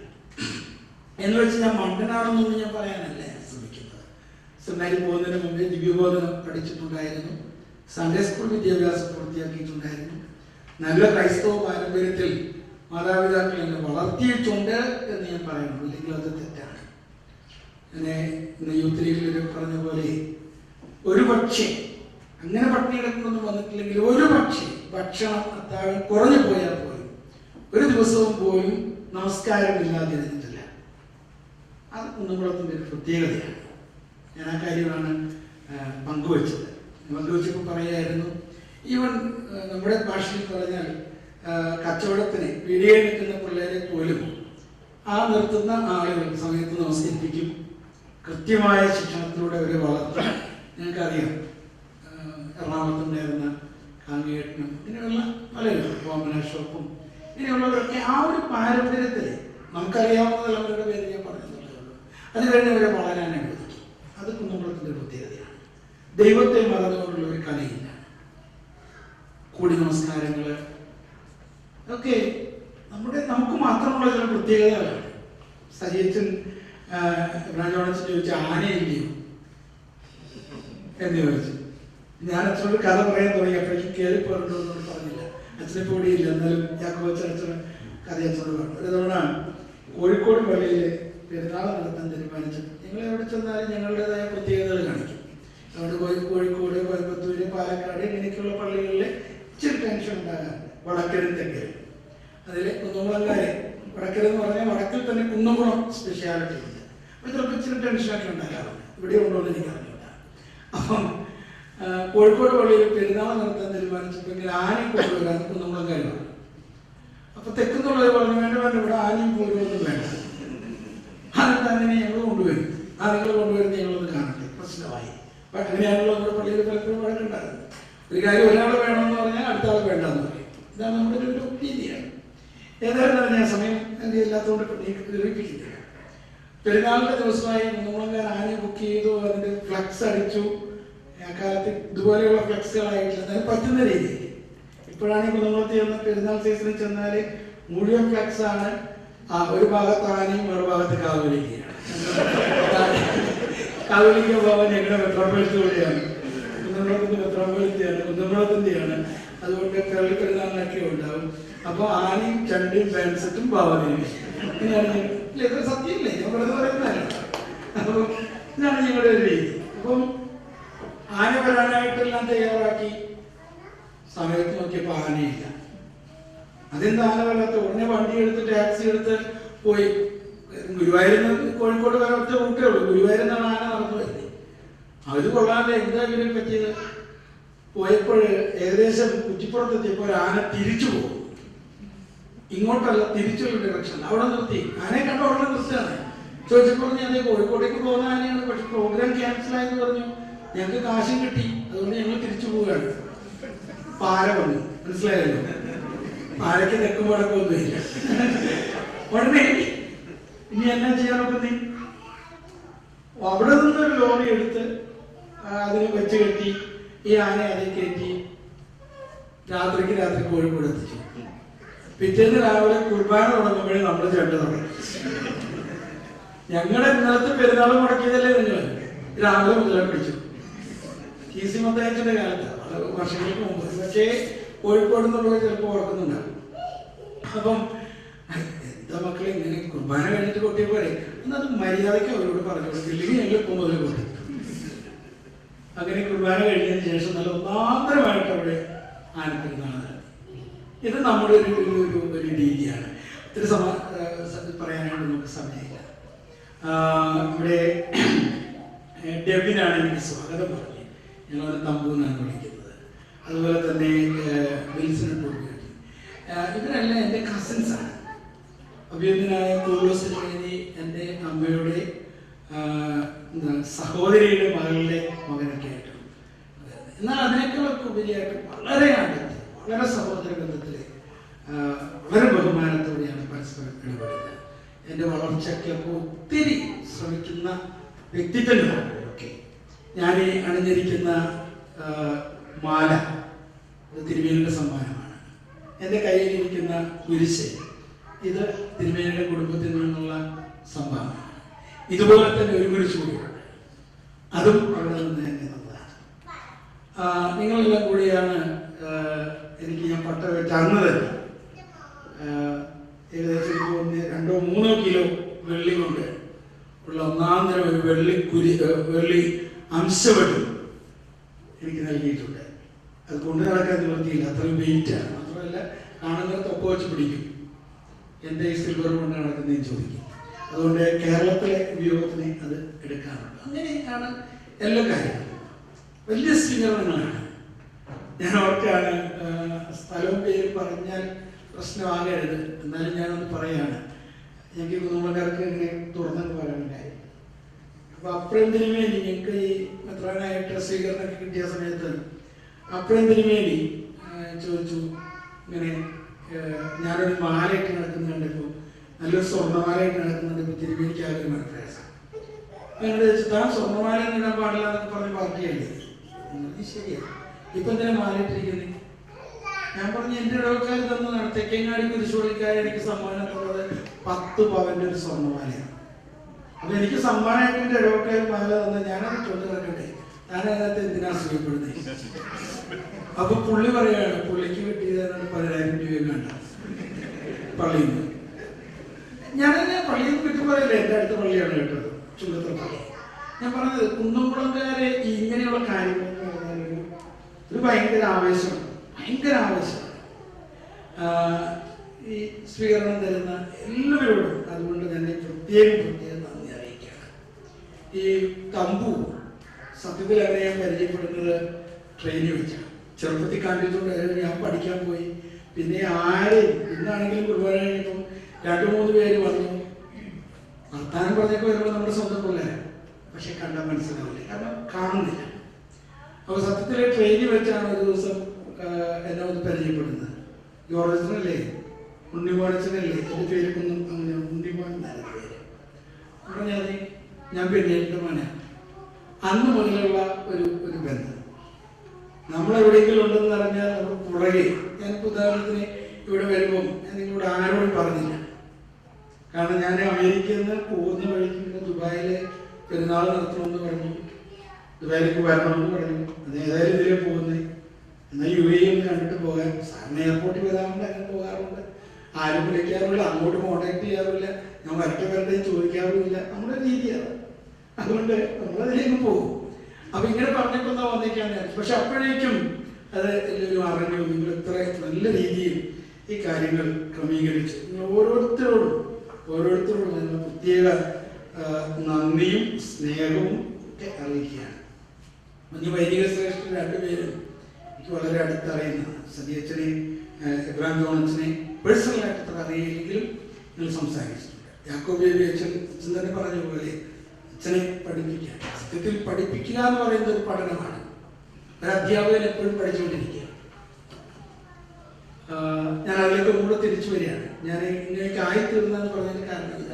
എന്ന് വെച്ച് ഞാൻ മണ്ടനാണെന്നൊന്നും ഞാൻ പറയാനല്ല ഞാൻ ശ്രമിക്കുന്നത്. സെമിനാരി പോകുന്നതിന് മുമ്പേ ദിവ്യബോധനം പഠിച്ചിട്ടുണ്ടായിരുന്നു, സൺഡേ സ്കൂൾ വിദ്യാഭ്യാസം പൂർത്തിയാക്കിയിട്ടുണ്ടായിരുന്നു. നല്ല ക്രൈസ്തവ പാരമ്പര്യത്തിൽ മാതാപിതാക്കൾ എന്നെ വളർത്തിയിട്ടുണ്ട് എന്ന് ഞാൻ പറയുന്നു, അല്ലെങ്കിൽ അത് തെറ്റാണ്. അങ്ങനെ ഇന്ന് യൂത്ത് ലീഗിൽ പറഞ്ഞ പോലെ ഒരു പക്ഷേ അങ്ങനെ പട്ടിണി കിടക്കുന്നൊന്നും വന്നിട്ടില്ലെങ്കിൽ ഒരു പക്ഷേ ഭക്ഷണം അത്താഴം കുറഞ്ഞു പോയാൽ പോലും ഒരു ദിവസവും പോലും നമസ്കാരമില്ലാതെ ഇരുന്നിട്ടില്ല. അത് കുന്നംകുളത്തിൻ്റെ ഒരു പ്രത്യേകതയാണ്. ഞാൻ ആ കാര്യമാണ് പങ്കുവച്ചപ്പോൾ പറയായിരുന്നു, ഈവൻ നമ്മുടെ ഭാഷയിൽ പറഞ്ഞാൽ കച്ചവടത്തിന് പിടിയെ നിൽക്കുന്ന പിള്ളേരെ പോലും ആ നിർത്തുന്ന ആളുകൾ സമയത്ത് നമസ്കരിപ്പിക്കും. കൃത്യമായ ശിക്ഷണത്തിലൂടെ അവരെ വളർത്തും. ഞങ്ങൾക്കറിയാം, എറണാകുളത്തുണ്ടായിരുന്ന കാങ്ങിയേട്ടനും ഇങ്ങനെയുള്ള പലരും, ഓമന ഷോപ്പും ഇങ്ങനെയുള്ളവരൊക്കെ ആ ഒരു പാരമ്പര്യത്തിൽ നമുക്കറിയാവുന്ന അവരുടെ പേര് ഞാൻ പറഞ്ഞിട്ടുള്ളൂ. അത് കഴിഞ്ഞ് അവരെ വളരാൻ അനുവദിക്കും. അത് കുന്നംകുളത്തിൻ്റെ പ്രത്യേകതയാണ്. ദൈവത്തെ മറന്നുകൊണ്ടുള്ള ഒരു കലയില്ല. കൂടി നമസ്കാരങ്ങൾ ഒക്കെ നമുക്ക് മാത്രമുള്ള ചില പ്രത്യേകതകളാണ്. സജീച്ചൻ ബ്രാഞ്ചോണച്ചൻ ചോദിച്ച ആനയില്ലയോ എന്ന് ചോദിച്ചു. ഞാൻ അച്ഛനോട് കഥ പറയാൻ തുടങ്ങിയപ്പോഴേക്കും കയറി പോയിട്ടുണ്ടോന്ന് പറഞ്ഞില്ല. അച്ഛനെ കൂടിയില്ല, എന്നാലും യാക്കോബച്ചൻ അച്ഛന് കഥ അച്ഛനോട് പറഞ്ഞു. ഒരു തവണ കോഴിക്കോട് പള്ളിയിൽ പെരുന്നാൾ നടത്താൻ തീരുമാനിച്ചു. ഞങ്ങൾ എവിടെ ചെന്നാലും ഞങ്ങളുടേതായ പ്രത്യേകതകൾ കാണിക്കും. അതുകൊണ്ട് കോഴിക്കോട്, കോയമ്പത്തൂര്, പാലക്കാട് ഇങ്ങനെയൊക്കെയുള്ള പള്ളികളിൽ ഇച്ചിരി ടെൻഷൻ ഉണ്ടാകാറുണ്ട്. വടക്കരും തെക്കരും. അതിൽ കുന്നംകുളംകാരെ, വടക്കരെന്ന് പറഞ്ഞാൽ വടക്കിൽ തന്നെ കുന്നംകുളം സ്പെഷ്യാലിറ്റി ഉണ്ട്. അപ്പോൾ ചിലപ്പോൾ ഇച്ചിരി ടെൻഷനൊക്കെ ഉണ്ടാകാറുണ്ട്. ഇവിടെ ഉണ്ടോയെന്ന് എനിക്ക് അറിഞ്ഞില്ല. അപ്പം കോഴിക്കോട് പള്ളിയിൽ പെരുന്നാൾ നടത്താൻ തീരുമാനിച്ചപ്പോൾ ഇങ്ങനെ ആനയും കൊണ്ടുവരാൻ കുന്നംകുളംകാർ പറഞ്ഞു. അപ്പോൾ തെക്കുന്നുള്ളവർ പറഞ്ഞു, വേണ്ട ഇവിടെ ആനയും പോരുമൊന്നും വേണ്ട, അതെന്താ അങ്ങനെ ഞങ്ങൾ കൊണ്ടുവരും, നിങ്ങൾ കൊണ്ടുവരുന്ന ഞങ്ങളൊന്ന് കാണട്ടെ. പ്രശ്നമായി. അപ്പം അങ്ങനെയാണല്ലോ നമ്മുടെ പള്ളിയിൽ പലപ്പോഴും വഴക്കുണ്ടാകുന്നത്. ഒരു കാര്യം ഒരാൾ വേണമെന്ന് പറഞ്ഞാൽ അടുത്ത ആൾ വേണ്ടെന്ന് പറയും. ഇതാണ് നമ്മുടെ ഒരു രീതിയാണ്. ഏതായാലും ഞാൻ സമയം എൻ്റെ ഇല്ലാത്തതുകൊണ്ട് കേൾപ്പിക്കില്ല. പെരുന്നാളിൻ്റെ ദിവസമായി കുന്നംകുളംകാർ ആന ബുക്ക് ചെയ്തു, അതിൻ്റെ ഫ്ലക്സ് അടിച്ചു. ആ കാലത്ത് ഇതുപോലെയുള്ള ഫ്ലക്സുകളായിട്ടില്ല, എന്നാലും പറ്റുന്ന രീതിയിൽ. ഇപ്പോഴാണെങ്കിൽ കുന്നംകുളത്ത് ചെന്ന് പെരുന്നാൾ സീസണിൽ ചെന്നാൽ മുഴുവൻ ഫ്ലക്സ് ആണ്. ഒരു ഭാഗത്ത് ആനയും മറുഭാഗത്ത് കാവലിക്കയാണ്. കാവലിക്ക പോകാൻ ഞങ്ങളുടെ മെത്രോപൊളിത്തൂടെയാണ്, കുന്നംകുളത്തിൻ്റെ മെത്രോപൊളിത്തയാണ്, കുന്നംകുളത്തിൻ്റെയാണ്. അതുകൊണ്ട് പള്ളി പെരുന്നാളിനൊക്കെ ഉണ്ടാവും. അപ്പോൾ ആനയും ചണ്ടിയും പാൻസെറ്റും ഭാവനയും ഇങ്ങനെയാണ്. ഇതൊരു സത്യമില്ലേ, ഞാൻ വെറുതെ പറയുന്നതല്ല. അപ്പോൾ ഇതാണ് ഞങ്ങളുടെ ഒരു രീതി. അപ്പം ആന വരാനായിട്ടെല്ലാം തയ്യാറാക്കി. സമയത്ത് നോക്കിയപ്പോൾ ആനയില്ല. അതെന്താ ആന വരാത്ത? ഉടനെ വണ്ടി എടുത്ത് ടാക്സി എടുത്ത് പോയി. ഗുരുവായൂരിൽ കോഴിക്കോട് വരെ ഒറ്റ റൂട്ടേ ഉള്ളൂ. ഗുരുവായൂരിൽ നിന്നാണ് ആന നടന്നു വരുന്നത്. അത് കൊള്ളാതെ എന്താ ഇവരെ പറ്റിയത്? പോയപ്പോൾ ഏകദേശം കുറ്റിപ്പുറത്തെത്തിയപ്പോൾ ഒരു ആന തിരിച്ചു പോകും. ഇങ്ങോട്ടല്ല, തിരിച്ചുള്ള ഡയറക്ഷൻ. അവിടെ നിർത്തി. ആനയെ കണ്ട ഉടനെ നിർത്തുകയാണ്. ചോദിച്ചപ്പോൾ ഞാൻ കോഴിക്കോട്ടേക്ക് പോകുന്ന ആനയാണ്, പക്ഷെ പ്രോഗ്രാം ക്യാൻസൽ ആയെന്ന് പറഞ്ഞു. ഞങ്ങൾക്ക് കാശും കിട്ടി, അതുകൊണ്ട് ഞങ്ങൾ തിരിച്ചു പോവുകയാണ്. പാര വന്നു, മനസ്സിലായല്ലോ. പാരയ്ക്ക് തെക്കും വടക്കൊന്നുമില്ല. ഉടനെ ഇനി എന്നാ ചെയ്യാനൊക്കെ നീ അവിടെ നിന്നൊരു ലോറി എടുത്ത് അതിനെ വെച്ച് കെട്ടി ഈ ആന അതിൽ കയറ്റി രാത്രി കോഴിക്കോട് എത്തിച്ചു. പിറ്റേന്ന് രാവിലെ കുർബാന തുടങ്ങുമ്പോഴേ നമ്മൾ ചെണ്ട തുടങ്ങി. ഞങ്ങളുടെ ഇന്നലത്തെ പെരുന്നാൾ മുടക്കിയതല്ലേ നിങ്ങൾ? രാവിലെ മുതലേ പിടിച്ചു. TC മത്തായിച്ചിന്റെ കാലത്ത്, വളരെ വർഷങ്ങൾക്ക് മുമ്പ്. പക്ഷേ കോഴിക്കോട് നിന്നുള്ളവർ ചിലപ്പോൾ ഓർക്കുന്നുണ്ടാവും. അപ്പം എന്താ മക്കളെ ഇങ്ങനെ കുർബാന കഴിഞ്ഞിട്ട് കൊട്ടിയപ്പോലെ എന്നാൽ അത് മര്യാദയ്ക്ക് അവരോട് പറഞ്ഞു കൊടുക്കില്ലെങ്കിൽ ഞങ്ങൾ ഇപ്പോൾ മുതൽ കൊട്ടി. അങ്ങനെ കുർബാന കഴിഞ്ഞതിന് ശേഷം നല്ല ഒന്നാന്തരമായിട്ട് അവിടെ ആനപ്പെരുന്നാൾ. ഇത് നമ്മുടെ ഒരു രീതിയാണ്. ഒത്തിരി പറയാനായിട്ട് നമുക്ക് സമയമില്ല. ഇവിടെ ഡെബിനാണ് എനിക്ക് സ്വാഗതം പറഞ്ഞത്. ഞങ്ങളത് തമ്പു എന്നാണ് വിളിക്കുന്നത്. അതുപോലെ തന്നെ വിൽസൺ ടോബി. ഇവരെല്ലാം എൻ്റെ കസിൻസാണ്. അഭിനന്ദനായ പൗലോസ് വേദി എൻ്റെ അമ്മയുടെ സഹോദരിയുടെ മകളുടെ മകനൊക്കെ ആയിട്ട്. എന്നാൽ അതിനേക്കാളൊക്കെ ഉപരിയായിട്ട് വളരെ അടുത്ത്, വളരെ സഹോദര ബന്ധത്തിൽ വളരെ ബഹുമാനത്തോടെയാണ് പരസ്പരം ഇടപെടുന്നത്. എൻ്റെ വളർച്ചയ്ക്കൊക്കെ ഒത്തിരി ശ്രമിക്കുന്ന വ്യക്തിത്വങ്ങളാണ് ഇവരൊക്കെ. ഞാൻ ഈ അണിഞ്ഞിരിക്കുന്ന മാല തിരുമേനിയുടെ സമ്മാനമാണ്. എൻ്റെ കയ്യിലിരിക്കുന്ന കുരിശ് ഇത് തിരുമേനിയുടെ കുടുംബത്തിൽ നിന്നുള്ള സംഭാവന. ഇതുപോലെ തന്നെ ഒരു കുരിശുകൂടിയുണ്ട്, അതും അവിടെ നിന്ന് തന്നെ തന്നതാണ്. നിങ്ങളെല്ലാം കൂടിയാണ് എനിക്ക് ഞാൻ പട്ട വെച്ച് അന്ന് തന്നെ ഏകദേശം 2-3 കിലോ വെള്ളി കൊണ്ട് ഉള്ള ഒന്നാന്തരം ഒരു വെള്ളി അംശവെട്ടും എനിക്ക് നൽകിയിട്ടുണ്ട്. അത് കൊണ്ട് നടക്കാൻ നിവർത്തിയില്ല, അത്രയും വെയിറ്റാണ്. മാത്രമല്ല കാണുന്നിടത്ത് ഒപ്പം വെച്ച് പിടിക്കും, എൻ്റെ ഈ സിൽവർ കൊണ്ട് നടക്കുന്നതെന്ന് ചോദിക്കും. അതുകൊണ്ട് കേരളത്തിലെ ഉപയോഗത്തിന് അത് എടുക്കാറുണ്ട്. അങ്ങനെയാണ് എല്ലാ കാര്യങ്ങളും. വലിയ സ്വീകരണങ്ങളാണ്. ഞാൻ ഓർക്കാണ്, സ്ഥലവും പേര് പറഞ്ഞാൽ പ്രശ്നമാകരുത്, എന്നാലും ഞാനൊന്ന് പറയാണ്. എനിക്ക് കുടുംബക്കാർക്ക് ഇങ്ങനെ തുറന്നു പറയാനുണ്ടായി. അപ്പോൾ അപ്രയത്തിന് വേണ്ടി ഞങ്ങൾക്ക് ഈ മെത്രാനായിട്ട് സ്വീകരണമൊക്കെ കിട്ടിയ സമയത്ത് അപ്രയത്തിന് വേണ്ടി ചോദിച്ചു, ഇങ്ങനെ ഞാനൊരു മാലയിട്ട് നടക്കുന്നത് കണ്ടപ്പോൾ, നല്ലൊരു സ്വർണ്ണമാലയിട്ട് നടക്കുന്നത് ഇപ്പോൾ തിരുവേനിക്ക് ആഗ്രഹമാണ് പ്രയാസം. എന്നോട് ചോദിച്ചു, താൻ സ്വർണ്ണമാല ഇടാൻ പാടില്ല എന്നൊക്കെ പറഞ്ഞ പാർട്ടിയല്ലേ? ശരിയാണ്, ഇപ്പം എന്തിനാ മാലയിട്ടിരിക്കുന്നത്? ഞാൻ പറഞ്ഞു, എൻ്റെ ഇടവക്കാർ തന്ന തെക്കേങ്ങാടി കുരിശുപള്ളിക്കാർ എനിക്ക് സമ്മാനം തന്നത് 10 പവൻ്റെ ഒരു സ്വർണ്ണമാലയാണ്. അപ്പൊ എനിക്ക് സമ്മാനമായിട്ട് എൻ്റെ ഇടവക്കാർ മാല തന്ന ഞാനത് ചൊല്ലുകണ്ടേ, ഞാനതിനകത്ത് എന്തിനാ അസൂയപ്പെടുന്നത്? അപ്പൊ പുള്ളി പറയാണ്, പുള്ളിക്ക് കിട്ടിയതാണ് 10,000 രൂപ വേണ്ട പള്ളിയിൽ നിന്ന്. ഞാനങ്ങനെ പള്ളിയിൽ നിന്ന് കിട്ടി പറയില്ല, എൻ്റെ അടുത്ത പള്ളിയാണ് കേട്ടത്, ചുങ്കത്തറ പള്ളി. ഞാൻ പറഞ്ഞത് കുന്നംകുളംകാരെ ഇങ്ങനെയുള്ള കാര്യങ്ങൾ ഒരു ഭയങ്കര ആവേശമാണ്. ഈ സ്വീകരണം തരുന്ന എല്ലാവരോടും അതുകൊണ്ട് തന്നെ പ്രത്യേകം നന്ദി അറിയിക്കുകയാണ്. ഈ തമ്പു സത്യത്തിൽ അവരെ ഞാൻ പരിചയപ്പെടുന്നത് ട്രെയിനിൽ വെച്ചാണ്. ചെറുപ്പത്തിൽ കണ്ടിട്ടുണ്ട്, ഞാൻ പഠിക്കാൻ പോയി. പിന്നെ ഇന്നാണെങ്കിലും കുർബാന കഴിഞ്ഞപ്പം 2-3 പേര് വന്നു, വർത്താനം പറഞ്ഞൊക്കെ വരുമ്പോൾ നമ്മുടെ സ്വന്തം പിള്ളേരാണ്. പക്ഷെ കണ്ടാൽ മനസ്സിലാവില്ല, കാരണം കാണുന്നില്ല. അപ്പോൾ സത്യത്തിൽ ട്രെയിനിൽ വെച്ചാണ് ഒരു ദിവസം എന്നെ ഒന്ന് പരിചയപ്പെടുന്നത്. ജോർജനല്ലേ, ഉണ്ണിമോനച്ചനല്ലേ, എൻ്റെ പേരൊക്കൊന്നും അങ്ങനെ ഉണ്ണിമോൻ എന്നാണ് പേര്. അപ്പോൾ ഞാൻ പെണ്ണിൻ്റെ മോനെ. അന്ന് മുതലുള്ള ഒരു ബന്ധം നമ്മളെവിടെയെങ്കിലും ഉണ്ടെന്ന് പറഞ്ഞാൽ നമ്മൾ പുറകെ. ഞാനിപ്പോൾ ഉദാഹരണത്തിന് ഇവിടെ വരുമ്പം ഞാൻ നിങ്ങളോട് ആരോടും പറഞ്ഞില്ല, കാരണം ഞാൻ അമേരിക്കയിൽ നിന്ന് പോകുന്ന വഴിക്ക് ദുബായിൽ പെരുന്നാൾ നടത്തണമെന്ന് പറഞ്ഞു, ദുബായിലേക്ക് വരണമെന്ന് പറഞ്ഞു. അത് ഏതായാലും ഇതിലേ പോകുന്നത്, എന്നാൽ UAE ഒന്ന് കണ്ടിട്ട് പോകാൻ. സാറിന് എയർപോർട്ടിൽ വരാറുണ്ട്, അങ്ങനെ പോകാറുണ്ട്. ആരും വിളിക്കാറില്ല, അങ്ങോട്ട് കോൺടാക്ട് ചെയ്യാറില്ല, ഞാൻ വരട്ടെ ചോദിക്കാറുമില്ല. നമ്മുടെ രീതിയാണ്, അതുകൊണ്ട് നമ്മളതിലേക്ക് പോകും. അപ്പൊ ഇങ്ങനെ പറഞ്ഞപ്പോൾ എന്താ വന്നേക്കാൻ. പക്ഷെ അപ്പോഴേക്കും അത് എല്ലാവരും അറിഞ്ഞു, നിങ്ങൾ ഇത്ര നല്ല രീതിയിൽ ഈ കാര്യങ്ങൾ ക്രമീകരിച്ച് നിങ്ങൾ ഓരോരുത്തരോടും നിങ്ങൾ പ്രത്യേക നന്ദിയും സ്നേഹവും ഒക്കെ അറിയിക്കുകയാണ്. മഞ്ഞ് വൈദിക ശ്രേഷ്ഠ 2 പേരും എനിക്ക് വളരെ അടുത്തറിയുന്നതാണ്. സതിയച്ഛനെയും എബ്രാഹിം ജോണച്ചനെ പേഴ്സണലായിട്ട് അത്ര അറിയില്ലെങ്കിലും നിങ്ങൾ സംസാരിച്ചിട്ടുണ്ട്. യാക്കോബ് അച്ഛൻ തന്നെ പറഞ്ഞ പോലെ അച്ഛനെ പഠിപ്പിക്കുക, സത്യത്തിൽ പഠിപ്പിക്കുക എന്ന് പറയുന്നത് ഒരു പഠനമാണ്. ഒരു അധ്യാപകൻ എപ്പോഴും പഠിച്ചുകൊണ്ടിരിക്കുക. ഞാൻ അതിലേക്ക് കൂടെ തിരിച്ചു വരികയാണ്. ഞാൻ ഇങ്ങനെയൊക്കെ ആയിത്തീർന്നെന്ന് പറഞ്ഞതിന് കാരണം ഇല്ല.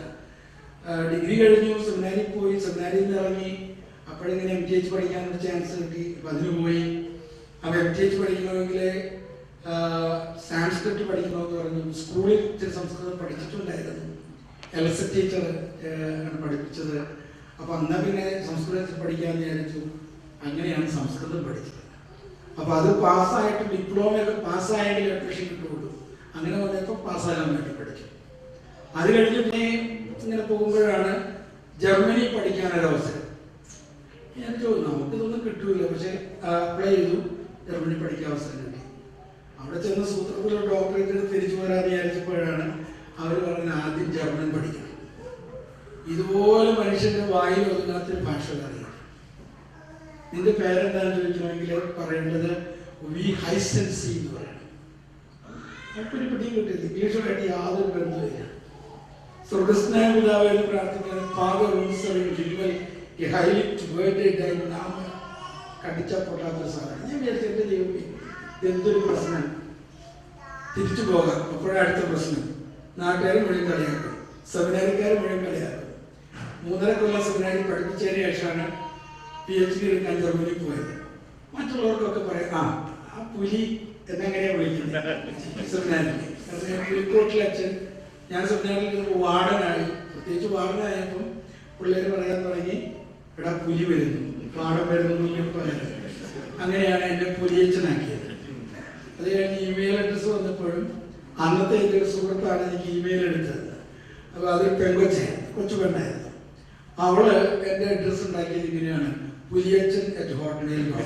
ഡിഗ്രി കഴിഞ്ഞു, സെമിനാരിൽ പോയി, സെമിനാരിയിൽ നിന്ന് ഇറങ്ങി. അപ്പോഴിങ്ങനെ MTH പഠിക്കാനൊരു ചാൻസ് കിട്ടി, അപ്പം അതിന് പോയി. അപ്പോൾ MTH പഠിക്കണമെങ്കിൽ സാൻസ്ക്രിറ്റ് പഠിക്കണമെന്ന് പറഞ്ഞു. സ്കൂളിൽ ഇച്ചിരി സംസ്കൃതം പഠിച്ചിട്ടുണ്ടായിരുന്നു, LSA ടീച്ചർ ആണ് പഠിപ്പിച്ചത്. അപ്പം എന്നാൽ പിന്നെ സംസ്കൃതത്തിൽ പഠിക്കാമെന്ന് വിചാരിച്ചു. അങ്ങനെയാണ് സംസ്കൃതം പഠിച്ചത്. അപ്പോൾ അത് പാസ്സായിട്ട് ഡിപ്ലോമയൊക്കെ പാസ്സായെങ്കിൽ അഡ്മിഷൻ കിട്ടുള്ളൂ. അങ്ങനെ വന്നപ്പോൾ പാസ്സാകാൻ വേണ്ടി പഠിച്ചു. അത് കഴിഞ്ഞ് പിന്നെ ഇങ്ങനെ പോകുമ്പോഴാണ് ജർമ്മനി പഠിക്കാനൊരവസരം. ഞാൻ ചോദിച്ചു, നമുക്കിതൊന്നും കിട്ടൂല, പക്ഷെ അപ്ലൈ ചെയ്തു, ജർമ്മനി പഠിക്കാൻ അവസരം കിട്ടി. അവിടെ ചെന്ന സൂത്രത്തിലൊരു ഡോക്ടറേറ്റ് തിരിച്ചു വരാൻ വിചാരിച്ചപ്പോഴാണ് അവർ പറഞ്ഞത് ആദ്യം ജർമ്മൻ പഠിക്കണം. ഇതുപോലെ മനുഷ്യന്റെ വായിൽ ഒതുങ്ങാത്തൊരു ഭാഷ അറിയാം. നിന്റെ പേരെന്താണെന്ന് ചോദിക്കണമെങ്കിൽ പറയേണ്ടത് വി ഹൈസെൻസി എന്ന് പറയണം. അപ്പൊരു പിടിയും കിട്ടില്ല, ഇംഗ്ലീഷുമായിട്ട് യാതൊരു ബന്ധമില്ല. സ്വർഗസ്നായ പിതാവ് എന്ന് പ്രാർത്ഥിക്കാൻ നാമ കടിച്ച പൊട്ടാത്തൊരു സാധനം. ഞാൻ വിചാരിച്ചു, എന്റെ ദൈവമേ എന്തൊരു പ്രശ്നം, തിരിച്ചു പോകാം. അപ്പോഴടുത്ത പ്രശ്നം, നാട്ടുകാർ മുഴുവൻ കളിയാക്കും, സെമിനാരിക്കാർ മുഴുവൻ കളിയാക്കും. 3.5 കൊല്ലം സെമിനാരി പഠിപ്പിച്ചതിന് ശേഷമാണ് PhD എടുക്കാൻ ജർമ്മനി പോയത്. മറ്റുള്ളവർക്കൊക്കെ പറയാം, ആ പുലി എന്നെങ്ങനെയാ വിളിക്കുന്നത് സെമിനാരിൽ. പുലിക്കോട്ടിൽ അച്ഛൻ, ഞാൻ സെമിനാരിൽ വാർഡനായി പ്രത്യേകിച്ച് വാർഡനായപ്പം പിള്ളേർ പറയാൻ തുടങ്ങി, ഇവിടെ പുലി വരുന്നു, പാടം വരുന്നു, പകരം. അങ്ങനെയാണ് എന്നെ പുലിയച്ചനാക്കിയത്. അത് കഴിഞ്ഞ് ഇമെയിൽ അഡ്രസ്സ് വന്നപ്പോഴും അന്നത്തെ എൻ്റെ ഒരു സുഹൃത്താണ് എനിക്ക് ഇമെയിൽ എടുത്തത്. അപ്പോൾ അതൊരു കൊച്ചു പെണ്ണായിരുന്നു. അവള് എൻ്റെ അഡ്രസ്സ് ഉണ്ടാക്കിയത് ഇങ്ങനെയാണ്, puliachan@hotmail.com.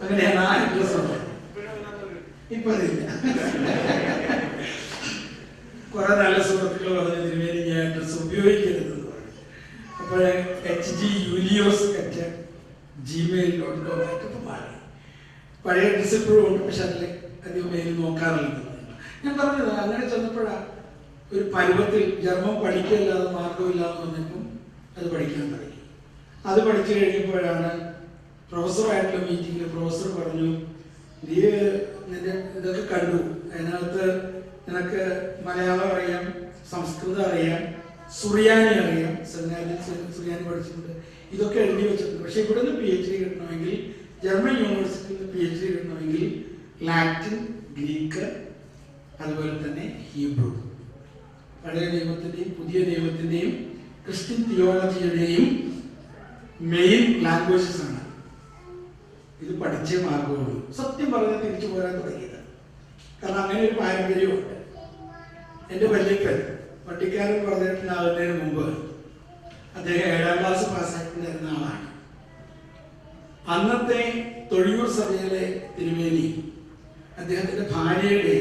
അങ്ങനെയാണ് ആ അഡ്രസ്സ് ഉള്ളത്. ഇപ്പൊ അതില്ല. കുറെ നല്ല സുഹൃത്തുക്കൾ പറഞ്ഞ തിരുമേനി ഞാൻ അഡ്രസ്സ് ഉപയോഗിക്കരുതെന്ന് പറഞ്ഞു. അപ്പോഴേ hgjulios@gmail.com ആയിട്ട് മാറി. പഴയ അഡ്രസ്സ് ഇപ്പോഴും ഉണ്ട്, പക്ഷെ അതിൽ അധികം മെയിൽ നോക്കാറില്ല. ഞാൻ പറഞ്ഞത് അങ്ങനെ ചെന്നപ്പോഴാണ് ഒരു പരുവത്തിൽ ജർമ്മൻ പഠിക്കില്ലാതെ മാർഗമില്ലാതെ വന്നപ്പം അത് പഠിക്കാൻ തുടങ്ങി. അത് പഠിച്ചു കഴിഞ്ഞപ്പോഴാണ് പ്രൊഫസറായിട്ടുള്ള മീറ്റിങ്ങിൽ പ്രൊഫസർ പറഞ്ഞു, നീ നിന്റെ ഇതൊക്കെ കണ്ടു, അതിനകത്ത് നിനക്ക് മലയാളം അറിയാം, സംസ്കൃതം അറിയാം, സുറിയാനി അറിയാം, സെമിനാരിൽ സുറിയാനി പഠിച്ചിട്ടുണ്ട്, ഇതൊക്കെ എഴുതി വെച്ചിട്ടുണ്ട്. പക്ഷെ ഇവിടെ നിന്ന് PhD കിട്ടണമെങ്കിൽ, ജർമ്മൻ യൂണിവേഴ്സിറ്റിയിൽ നിന്ന് PhD കിട്ടണമെങ്കിൽ ലാറ്റിൻ, ഗ്രീക്ക്, അതുപോലെ തന്നെ ഹീബ്രു, പഴയ നിയമത്തിൻ്റെയും പുതിയ നിയമത്തിൻ്റെയും ക്രിസ്ത്യൻ തിയോളജിയുടെയും മെയിൻ ലാംഗ്വേജസ് ആണ്. ഇത് പഠിച്ചേ മാർഗമുള്ളൂ. സത്യം പറഞ്ഞാൽ തിരിച്ചു പോരാൻ തുടങ്ങിയത്. കാരണം അങ്ങനെ ഒരു പാരമ്പര്യമുണ്ട്. എൻ്റെ വല്യപ്പൻ വട്ടിക്കാരൻ പറഞ്ഞിട്ടുണ്ടാകുന്നതിന് മുമ്പ് അദ്ദേഹം 7ാം ക്ലാസ് പാസ്സായിട്ടുണ്ടായിരുന്ന ആളാണ്. അന്നത്തെ തൊഴിയൂർ സഭയിലെ തിരുമേനി അദ്ദേഹത്തിൻ്റെ ഭാര്യയുടെ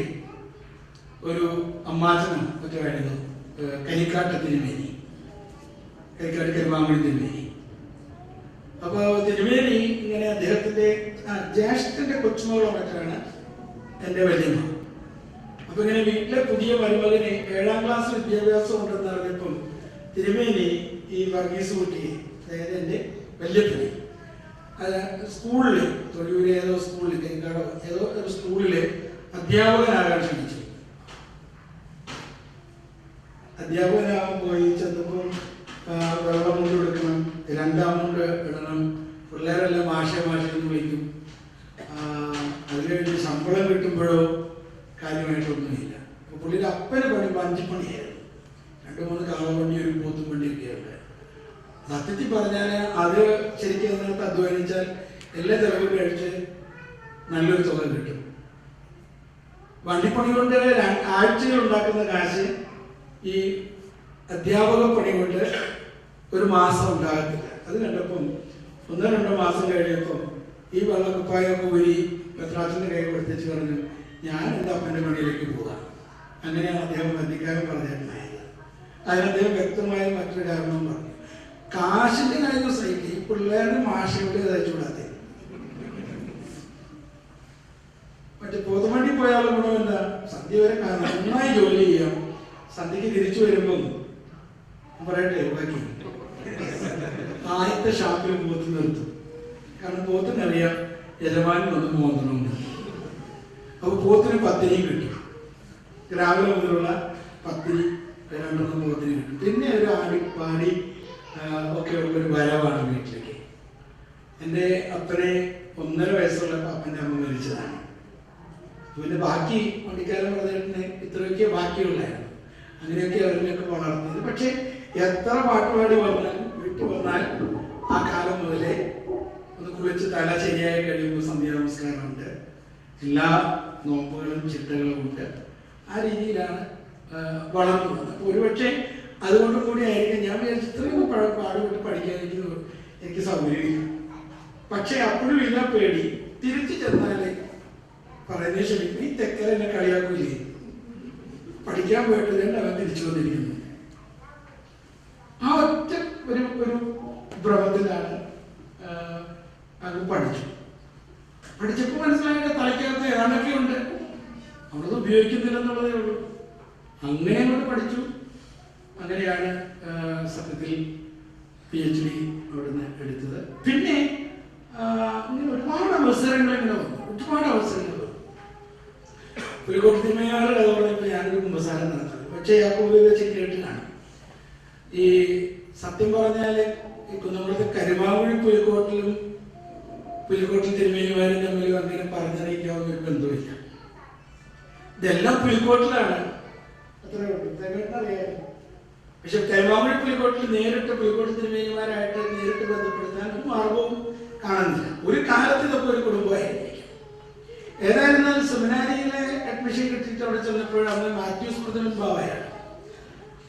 ഒരു അമ്മാച്ചനും മറ്റുമായിരുന്നു, കരിക്കാട്ട് തിരുമേനി, കരിക്കാട്ട് കരുമാമണി തിരുമേനി. അപ്പോൾ തിരുമേനി ഇങ്ങനെ അദ്ദേഹത്തിൻ്റെ ജ്യേഷ്ഠൻ്റെ കൊച്ചുമകളോ മറ്റാണ് എൻ്റെ വല്യമ്മ. അപ്പൊ ഇങ്ങനെ വീട്ടിലെ പുതിയ മരുമകന് 7ാം ക്ലാസ് വിദ്യാഭ്യാസം ഉണ്ടെന്ന് അറിഞ്ഞപ്പം തിരുമേനി ഈ വർഗീസ് കുട്ടിയെ, അതായത് എൻ്റെ വല്യപ്പനെ, സ്കൂളിൽ തൊഴിയൂര് ഏതോ സ്കൂളിൽ തെങ്കാടോ ഏതോ ഒരു സ്കൂളിൽ അധ്യാപകനാകാൻ ക്ഷണിച്ചു. അധ്യാപകനാകാൻ പോയി ചെന്നപ്പം വെള്ളം കൊണ്ട് എടുക്കണം, 2ാം കൊണ്ട് ഇടണം, പിള്ളേരെല്ലാം മാഷെന്ന് വിളിക്കും. അത് കഴിഞ്ഞ് ശമ്പളം കിട്ടുമ്പോഴോ കാര്യമായിട്ടൊന്നുമില്ല. അപ്പോൾ പുള്ളിയുടെ അപ്പന് പണി വഞ്ചിപ്പണിയായിരുന്നു. 2-3 കാളവണ്ടി, ഒരു പോത്തും വണ്ടിയൊക്കെ ഉണ്ട്. സത്യത്തിൽ പറഞ്ഞാൽ അത് ശരിക്കും അതിനകത്ത് അധ്വാനിച്ചാൽ എല്ലാ ചെലവും കഴിച്ച് നല്ലൊരു തുക കിട്ടും. വണ്ടിപ്പണി കൊണ്ട് ആഴ്ചകൾ ഉണ്ടാക്കുന്ന കാശ് ഈ അധ്യാപക പണി കൊണ്ട് ഒരു മാസം ഉണ്ടാകത്തില്ല. അത് കണ്ടപ്പം 1-2 മാസം കഴിഞ്ഞപ്പം ഈ വെള്ളക്കുപ്പായൊക്കെ ഊരി മെത്രാച്ചൻ്റെ കൈ കൊടുത്തേച്ച് പറഞ്ഞു, ഞാൻ എൻ്റെ അപ്പൻ്റെ പണിയിലേക്ക് പോകാം. അങ്ങനെയാണ് അദ്ദേഹം വന്ദിക്കാരൻ പറഞ്ഞിട്ടുണ്ടായത്. അതിന് അദ്ദേഹം വ്യക്തമായ മറ്റൊരു കാരണവും പറഞ്ഞു, കാശിൻ്റെ കാര്യം സഹിക്കും, ഈ പിള്ളേരുടെ മാഷയോട് തയ്ച്ചുകൂടാതെ. മറ്റേ പോത്തുമണ്ടി പോയാലും ഗുണം എന്താ, സന്ധ്യ വരെ നന്നായി ജോലി ചെയ്യാം, സന്ധ്യക്ക് തിരിച്ചു വരുമ്പം പറയട്ടെ ബാക്കി ആദ്യത്തെ ഷാപ്പിൽ പോത്ത് നിർത്തും. കാരണം പോത്തിനറിയാം യജമാനും ഒന്ന് മോന്തണമെന്ന്. അപ്പോൾ പോത്തിന് പത്തിരിയും കിട്ടും. രാവിലെ മുതലുള്ള പത്തിരി 2 പോത്തിന് കിട്ടും. പിന്നെ ഒരു ആടി പാടി ഒക്കെ ഉള്ളൊരു വരവാണ് വീട്ടിലേക്ക്. എൻ്റെ അപ്പനെ 1.5 വയസ്സുള്ളപ്പോൾ അപ്പൻ്റെ അമ്മ മരിച്ചതാണ്. പിന്നെ ബാക്കി വണ്ടിക്കാരൻ പറഞ്ഞിട്ട് ഇത്രയൊക്കെ ബാക്കിയുള്ളായിരുന്നു. അങ്ങനെയൊക്കെ അവരിലൊക്കെ വളർന്നത്. പക്ഷെ എത്ര പാട്ടുപാടി വന്നാലും വീട്ടിൽ വന്നാൽ ആ കാലം മുതലേ ഒന്ന് കുളിച്ച് തല ശരിയായി കഴിയുമ്പോൾ സന്ധ്യാ നമസ്കാരമുണ്ട്, എല്ലാ നോമ്പുകളും ചിട്ടകളും ഉണ്ട്. ആ രീതിയിലാണ് വളർന്നു വന്നത്. അപ്പോൾ ഒരുപക്ഷെ അതുകൊണ്ട് കൂടി ആയിരിക്കും ഞാൻ വിചാരിച്ചു ഇത്രയും പാടുപെട്ട് പഠിക്കാൻ എനിക്ക് സൗകര്യമില്ല. പക്ഷെ അപ്പോഴും ഇല്ല പേടി, തിരിച്ചു ചെന്നാലേ പറയുന്നത് ക്ഷമിക്കും, ഈ തെക്കൽ എന്നെ കളിയാക്കൂലേ, പഠിക്കാൻ പോയിട്ട് തന്നെ അവൻ തിരിച്ചു വന്നിരിക്കുന്നു. ആ ഒറ്റ ഒരു ഭ്രമത്തിലാണ് അത് പഠിച്ചപ്പോൾ മനസ്സിലായിട്ട് തലയ്ക്കകത്ത് ഏതാണ്ടൊക്കെ ഉണ്ട്, നമ്മളത് ഉപയോഗിക്കുന്നില്ലെന്നുള്ളതേ ഉള്ളൂ. അങ്ങനെ അങ്ങോട്ട് പഠിച്ചു. അങ്ങനെയാണ് സത്യത്തിൽ PhD അവിടുന്ന് എടുത്തത്. പിന്നെ ഇങ്ങനെ ഒരുപാട് അവസരങ്ങൾ ഇങ്ങനെ വന്നു, ഒരുപാട് അവസരങ്ങൾ വന്നു. പുലിക്കോട്ട് തിരുമേനിയുടെ കഥ പറഞ്ഞപ്പോൾ ഞാനൊരു കുമ്പസാരം നടത്തുന്നത്, പക്ഷേ ആ കോവിൽ വെച്ച് കേട്ടിട്ടാണ്. ഈ സത്യം പറഞ്ഞാൽ ഈ കുന്നംകുളത്തെ കരുമാകുഴി പുലിക്കോട്ടിൽ തിരുമേനിമാരും തമ്മിൽ അങ്ങനെ പറഞ്ഞറിയിക്കാവുന്ന ഒരു ബന്ധമില്ല. ഇതെല്ലാം പുലിക്കോട്ടിലാണ്. അത്രയുള്ളൂ. അറിയാമായിരുന്നു. പക്ഷെ കരുവാമണി പുലിക്കോട്ടിൽ നേരിട്ട് പുലിക്കോട്ട് തിരുമേനിമാരായിട്ട് നേരിട്ട് ബന്ധപ്പെടുത്താൻ ഒരു മാർഗവും കാണുന്നില്ല. ഒരു കാലത്ത് ഇതൊക്കെ ഒരു കുടുംബമായിരിക്കും. ഏതായിരുന്നാലും സെമിനാരിയിലെ അഡ്മിഷൻ കിട്ടിയിട്ട് അവിടെ ചെന്നപ്പോൾ അന്ന് മാത്യൂസ് പ്രഥമൻ ബാവയാണ്.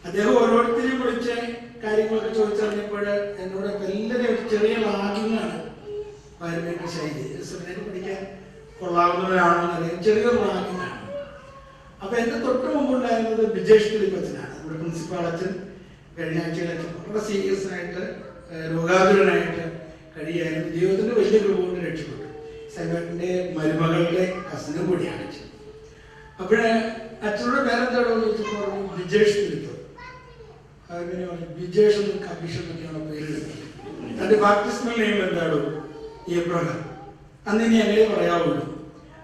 അദ്ദേഹം ഓരോരുത്തരെയും വിളിച്ച് കാര്യങ്ങളൊക്കെ ചോദിച്ചറിഞ്ഞപ്പോൾ എന്നോട് എല്ലാവരും ഒരു ചെറിയ റാഗിങ്ങാണ് പാരമ്പര്യ ശൈലി. സെമിനാരി പഠിക്കാൻ കൊള്ളാവുന്നവരാണോ എന്നറിയാം. ചെറിയൊരു റാഗിങ്ങാണ്. അപ്പൊ എന്റെ തൊട്ട് മുമ്പുണ്ടായിരുന്നത് ബിജേഷ് തിരുപ്പച്ചനാണ്, നമ്മുടെ പ്രിൻസിപ്പാൾ അച്ഛൻ. കഴിഞ്ഞ ആഴ്ചയിലൊക്കെ വളരെ സീരിയസ് ആയിട്ട് രോഗാതുരനായിട്ട് കഴിയായിരുന്നു. ജീവിതത്തിന്റെ വലിയ കൃപ കൊണ്ട് രക്ഷപ്പെട്ടു. സൈബേട്ടിന്റെ മരുമകളുടെ കസിനും കൂടിയാണ് അച്ഛൻ. അപ്പോഴേ അച്ഛനോട് പേരെന്താണോ ചോദിച്ചപ്പോൾ പറഞ്ഞു ബിജേഷ് തിരുത്തോ. അതിനെ പറഞ്ഞു ബിജേഷ് എന്നും കബീഷ് എന്നൊക്കെയാണ് പേരെടുത്തത്. അതിന്റെ ബാപ്റ്റിസ്മൽ നെയിം എന്താണോ എബ്രഹാം. അന്ന് ഇനി അങ്ങനെ പറയാവുള്ളൂ.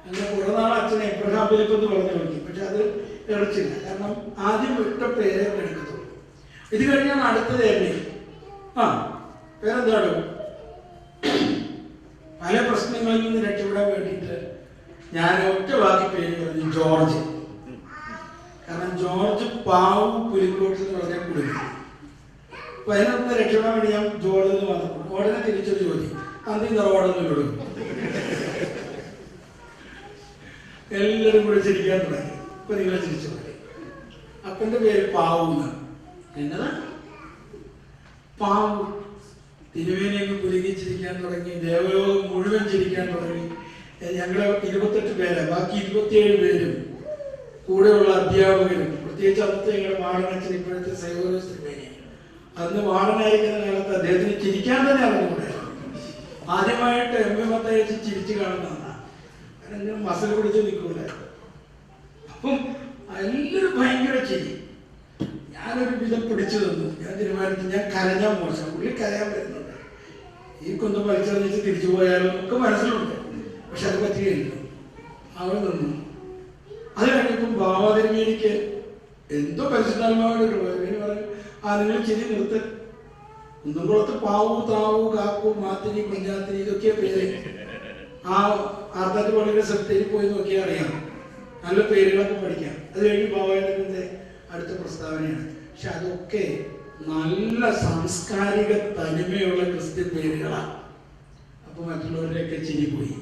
അങ്ങനെ കുറെ നാൾ അച്ഛനെ എബ്രഹാം ഫിലിപ്പ് എന്ന് പറഞ്ഞു നോക്കി. പക്ഷെ അത് ഇറച്ചില്ല. കാരണം ആദ്യം വിട്ട പേരെ എടുക്കത്തുള്ളൂ. ഇത് കഴിഞ്ഞാൽ അടുത്തത് എന്നെ പേരെന്താണോ. പല പ്രശ്നങ്ങളിൽ നിന്ന് രക്ഷപ്പെടാൻ വേണ്ടിയിട്ട് ഞാൻ ഒറ്റ വാക്കി പേര് പറഞ്ഞു ജോർജ്. കാരണം ജോർജ് പാവു പുലിക്കോട്ടിൽ എന്ന് പറഞ്ഞാൽ കുടുങ്ങി. അപ്പൊ അതിനൊന്ന് രക്ഷപ്പെടാൻ വേണ്ടി ഞാൻ ജോർജിൽ നിന്ന് വന്നു. ഉടനെ തിരിച്ചൊരു ജോലി അന്തിം നിറവാടൊന്നും കൊടുക്കും. എല്ലാവരും കൂടെ ചിരിക്കാൻ തുടങ്ങി. ഇപ്പൊ നിങ്ങൾ ചിരിച്ചു തുടങ്ങി. അപ്പന്റെ പേര് പാവു എന്നാണ്. എന്നതാ പാവു. തിരുവേനിയൊക്കെ കുലുങ്ങി ചിരിക്കാൻ തുടങ്ങി. ദേവലോകം മുഴുവൻ ചിരിക്കാൻ തുടങ്ങി. ഞങ്ങളെ 28 പേര്, ബാക്കി 27 പേരും കൂടെയുള്ള അധ്യാപകരും, പ്രത്യേകിച്ച് അന്നത്തെ ഞങ്ങളുടെ വാർഡനച്ഛൻ ഇപ്പോഴത്തെ സൈവോസ് തിരുവേനി. അന്ന് വാർഡനായിരിക്കുന്ന കാലത്ത് അദ്ദേഹത്തിന് ചിരിക്കാൻ തന്നെ അറിഞ്ഞുകൂടായിരുന്നു. ആദ്യമായിട്ട് എം.എ. മത്തയച്ച് ചിരിച്ചു കാണുന്നതാണ്. അങ്ങനെ മസിൽ പിടിച്ച് നിൽക്കൂലായിരുന്നു. അപ്പം എല്ലാവരും ഭയങ്കര ചിരി. ഞാനൊരു വിധം പിടിച്ചു തന്നു. ഞാൻ തീരുമാനിച്ചു ഞാൻ കരഞ്ഞാൽ മോശം. പുള്ളി കരയാൻ വരുന്നുണ്ട്. ഈ കൊന്തം വലിച്ചെറിഞ്ഞിട്ട് തിരിച്ചു പോയാലും ഒക്കെ മനസ്സിലുണ്ട്. പക്ഷെ അത് പറ്റുകയില്ല. അവിടെ നിന്നു. അത് കഴിഞ്ഞപ്പം ഭാവാതിരുമേനിക്ക് എന്തോ പരിശുദ്ധാത്മാവിന്റെ കൃപ പറഞ്ഞു നിങ്ങൾ ചിരി നിർത്ത്. കുന്നംകുളത്ത് പാവു താവു കാക്കു മാത്തിനി കുഞ്ഞാത്തിനി ഇതൊക്കെയാ പേര്. ആ ആർത്താറ്റ് പള്ളിയുടെ സെക്രട്ടറി പോയി നോക്കിയാൽ അറിയാം. നല്ല പേരുകളൊക്കെ പഠിക്കാം. അത് കഴിഞ്ഞ് ഭാവാതിരുമേന്റെ അടുത്ത പ്രസ്താവനയാണ്. പക്ഷെ അതൊക്കെ നല്ല സാംസ്കാരിക തനിമയുള്ള ക്രിസ്ത്യൻ പേരുകളാണ്. അപ്പൊ മറ്റുള്ളവരുടെയൊക്കെ ചിരി പോയി.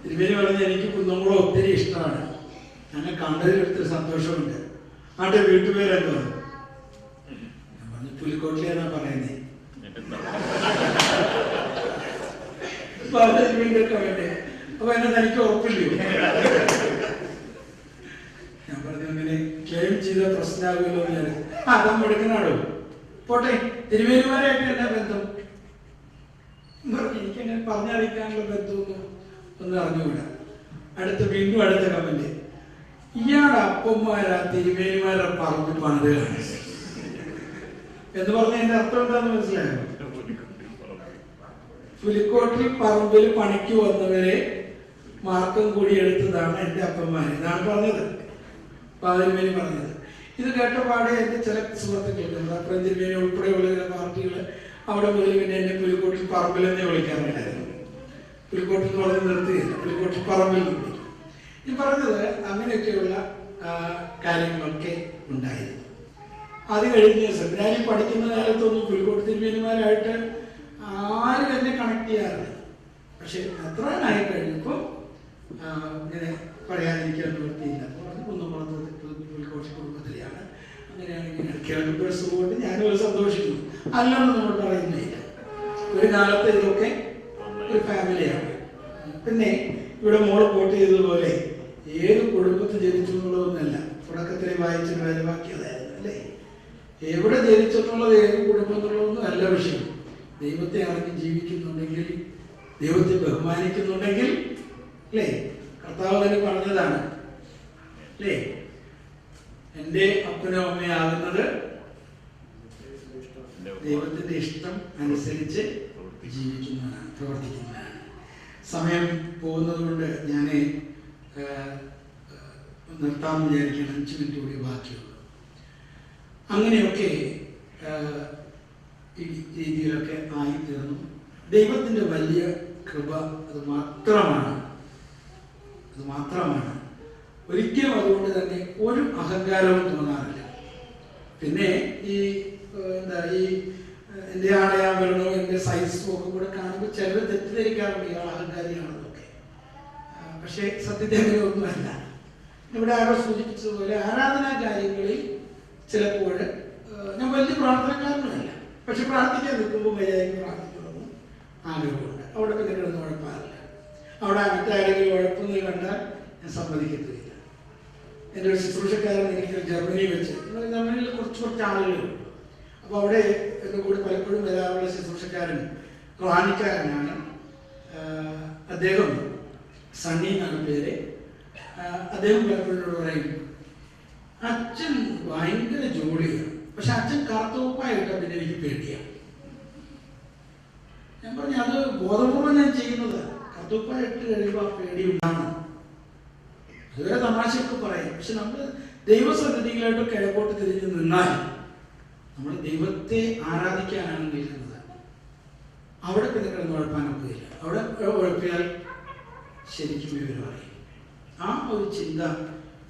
തിരുമേനി പറഞ്ഞ എനിക്ക് കുന്നംകുളം ഒത്തിരി ഇഷ്ടമാണ്. എന്നെ കണ്ടതിലെടുത്തൊരു സന്തോഷമുണ്ട്. ആട്ടെ വീട്ടുപേരെന്തോ ഞാൻ പറഞ്ഞു പുലിക്കോട്ടിലെന്നാ പറയുന്നേ. അപ്പൊ എന്നെ തനിക്ക് ഉറപ്പില്ലയോ? ഞാൻ പറഞ്ഞു അങ്ങനെ ക്ലെയിം ചെയ്ത പ്രശ്നമാകുമല്ലോ. ഞാൻ അതമ്മ എടുക്കണാടോ പോട്ടെ. തിരുവേനിമാരായിട്ട് എന്നാ ബന്ധം പറഞ്ഞു. എനിക്കെന്നെ പറഞ്ഞറിയിക്കാനുള്ള ബന്ധമൊന്നും ഒന്ന് അറിഞ്ഞുകൂടാ. വീണ്ടും അടുത്ത കമന്റ്, ഇയാളുടെ അപ്പന്മാരാ തിരുവേനിമാരെ പറഞ്ഞു പണിതാണ് എന്ന് പറഞ്ഞ എന്റെ അർത്ഥം എന്താന്ന് മനസ്സിലായോ? പുലിക്കോട്ടിൽ പറമ്പിൽ പണിക്ക് വന്നവരെ മാർക്കം കൂടി എടുത്തതാണ് എന്റെ അപ്പന്മാർ. ഇതാണ് പറഞ്ഞത്, തിരുമേനി പറഞ്ഞത്. ഇത് കേട്ട പാടെ എന്റെ ചില സുഹൃത്തുക്കളുണ്ട്. അപ്പുറം തിരുമേനി ഉൾപ്പെടെയുള്ള ചില പാർട്ടികൾ അവിടെ മുതൽ പിന്നെ എന്നെ പുലിക്കോട്ടിൽ പറമ്പിൽ എന്നേ വിളിക്കാറുണ്ടായിരുന്നു. പുലിക്കോട്ടിൽ എന്ന് പറഞ്ഞ് നിർത്തുകയില്ല, പുലിക്കോട്ടിൽ പറമ്പിൽ വിളിക്കും. ഈ പറഞ്ഞത് അങ്ങനെയൊക്കെയുള്ള കാര്യങ്ങളൊക്കെ ഉണ്ടായിരുന്നു. അത് കഴിഞ്ഞ് സെമിനാരി പഠിക്കുന്ന കാലത്തൊന്നും പുലിക്കോട്ട് തിരുമേനിമാരായിട്ട് ആരും എന്നെ കണക്ട് ചെയ്യാറില്ല. പക്ഷെ അത്ര ആയി കഴിഞ്ഞപ്പോൾ ഇങ്ങനെ പറയാതിരിക്കാൻ നിവൃത്തിയില്ല. കുന്നംകുളത്ത് പുലിക്കോട്ട് കുടുംബത്തിലെയാണ്. അങ്ങനെയാണെങ്കിൽ കേൾക്കുമ്പോൾ സുഖമുണ്ട്, ഞാനും ഒരു സന്തോഷിക്കുന്നു. അല്ലെന്ന് നമ്മൾ പറയുന്നില്ല. ഒരു കാലത്ത് ഇതൊക്കെ ഒരു ഫാമിലിയാണ്. പിന്നെ ഇവിടെ മോള് കോട്ട് ചെയ്തതുപോലെ ഏത് കുടുംബത്തിൽ ജനിച്ചു എന്നുള്ളതൊന്നല്ല. തുടക്കത്തിലെ വായിച്ചിട്ട് വരവാക്കിയതായിരുന്നു അല്ലേ? എവിടെ ജനിച്ചിട്ടുള്ളത് ഏത് കുടുംബം എന്നുള്ളതൊന്നും അല്ല വിഷയം. ദൈവത്തെ അറിഞ്ഞ് ജീവിക്കുന്നുണ്ടെങ്കിൽ, ദൈവത്തെ ബഹുമാനിക്കുന്നുണ്ടെങ്കിൽ അല്ലേ? കർത്താവ് തന്നെ പറഞ്ഞതാണ് അല്ലേ? എൻ്റെ അപ്പനും അമ്മയും ആകുന്നത് ദൈവത്തിന്റെ ഇഷ്ടം അനുസരിച്ച് ജീവിക്കുന്നതാണ്, പ്രവർത്തിക്കുന്നതാണ്. സമയം പോകുന്നത് കൊണ്ട് ഞാൻ നിർത്താമെന്ന് വിചാരിക്കണം. 5 മിനിറ്റ് കൂടി ബാക്കിയുള്ളൂ. അങ്ങനെയൊക്കെ ഈ രീതിയിലൊക്കെ ആയിത്തീർന്നു. ദൈവത്തിൻ്റെ വലിയ കൃപ അത് മാത്രമാണ്. ഒരിക്കലും അതുകൊണ്ട് തന്നെ ഒരു അഹങ്കാരവും തോന്നാറില്ല. പിന്നെ ഈ എൻ്റെ ആടയാഭരണോ എൻ്റെ സൈസും ഒക്കെ കൂടെ കാണുമ്പോൾ ചിലർ തെറ്റിദ്ധരിക്കാറുണ്ട് ഇയാൾ അഹങ്കാരിയാണെന്നൊക്കെ. പക്ഷേ സത്യത്തെ അങ്ങനെയൊന്നുമല്ല. ഇവിടെ ആരോ സൂചിപ്പിച്ചതുപോലെ ആരാധനാ കാര്യങ്ങളിൽ ചിലപ്പോൾ ഞാൻ വലിയ പ്രാർത്ഥനക്കാരനുമല്ല, പക്ഷെ പ്രാർത്ഥിക്കാൻ നിൽക്കുമ്പോൾ മര്യാദയ്ക്ക് പ്രാർത്ഥിക്കണമെന്ന് ആഗ്രഹമുണ്ട്. അവിടെ പിന്നെ കിടന്ന് ഉഴപ്പാറില്ല. അവിടെ മറ്റാരെങ്കിലും ഉഴപ്പൊന്ന് കണ്ടാൽ ഞാൻ സമ്മതിക്കത്തില്ല. എൻ്റെ ഒരു ശുശ്രൂഷക്കാരൻ എനിക്ക് ജർമ്മനി വെച്ച്, ജർമ്മനിയിൽ കുറച്ച് ആളുകളുണ്ട്. അപ്പോൾ അവിടെ എൻ്റെ കൂടെ പലപ്പോഴും വരാറുള്ള ശുശ്രൂഷക്കാരൻ റാണിക്കാരനാണ്. അദ്ദേഹം സണ്ണി എന്നാണ് പേര്. അദ്ദേഹം പലപ്പോഴും പറയും, അച്ഛൻ ഭയങ്കര ജോലിയാണ്, പക്ഷെ അച്ഛൻ കറുത്തൂപ്പായിട്ട പിന്നെ എനിക്ക് പേടിയാണ്. ഞാൻ പറഞ്ഞു അത് ബോധപൂർവ്വം ഞാൻ ചെയ്യുന്നത്, കറുത്തൂപ്പായിട്ട് കഴിയുമ്പോൾ ആ പേടി ഉണ്ടാകണം. അതുവരെ തമാശയൊക്കെ പറയും. പക്ഷെ നമ്മൾ ദൈവസന്നിധികളായിട്ട് കിഴക്കോട്ട് തിരിഞ്ഞു നിന്നാൽ നമ്മൾ ദൈവത്തെ ആരാധിക്കാനാണ് നിൽക്കുന്നത്. അവിടെ പിന്നെ കിടന്ന് ഉഴപ്പാനൊക്കെയില്ല. അവിടെ ഉഴപ്പിയാൽ ശരിക്കും വിവരം അറിയും. ആ ഒരു ചിന്ത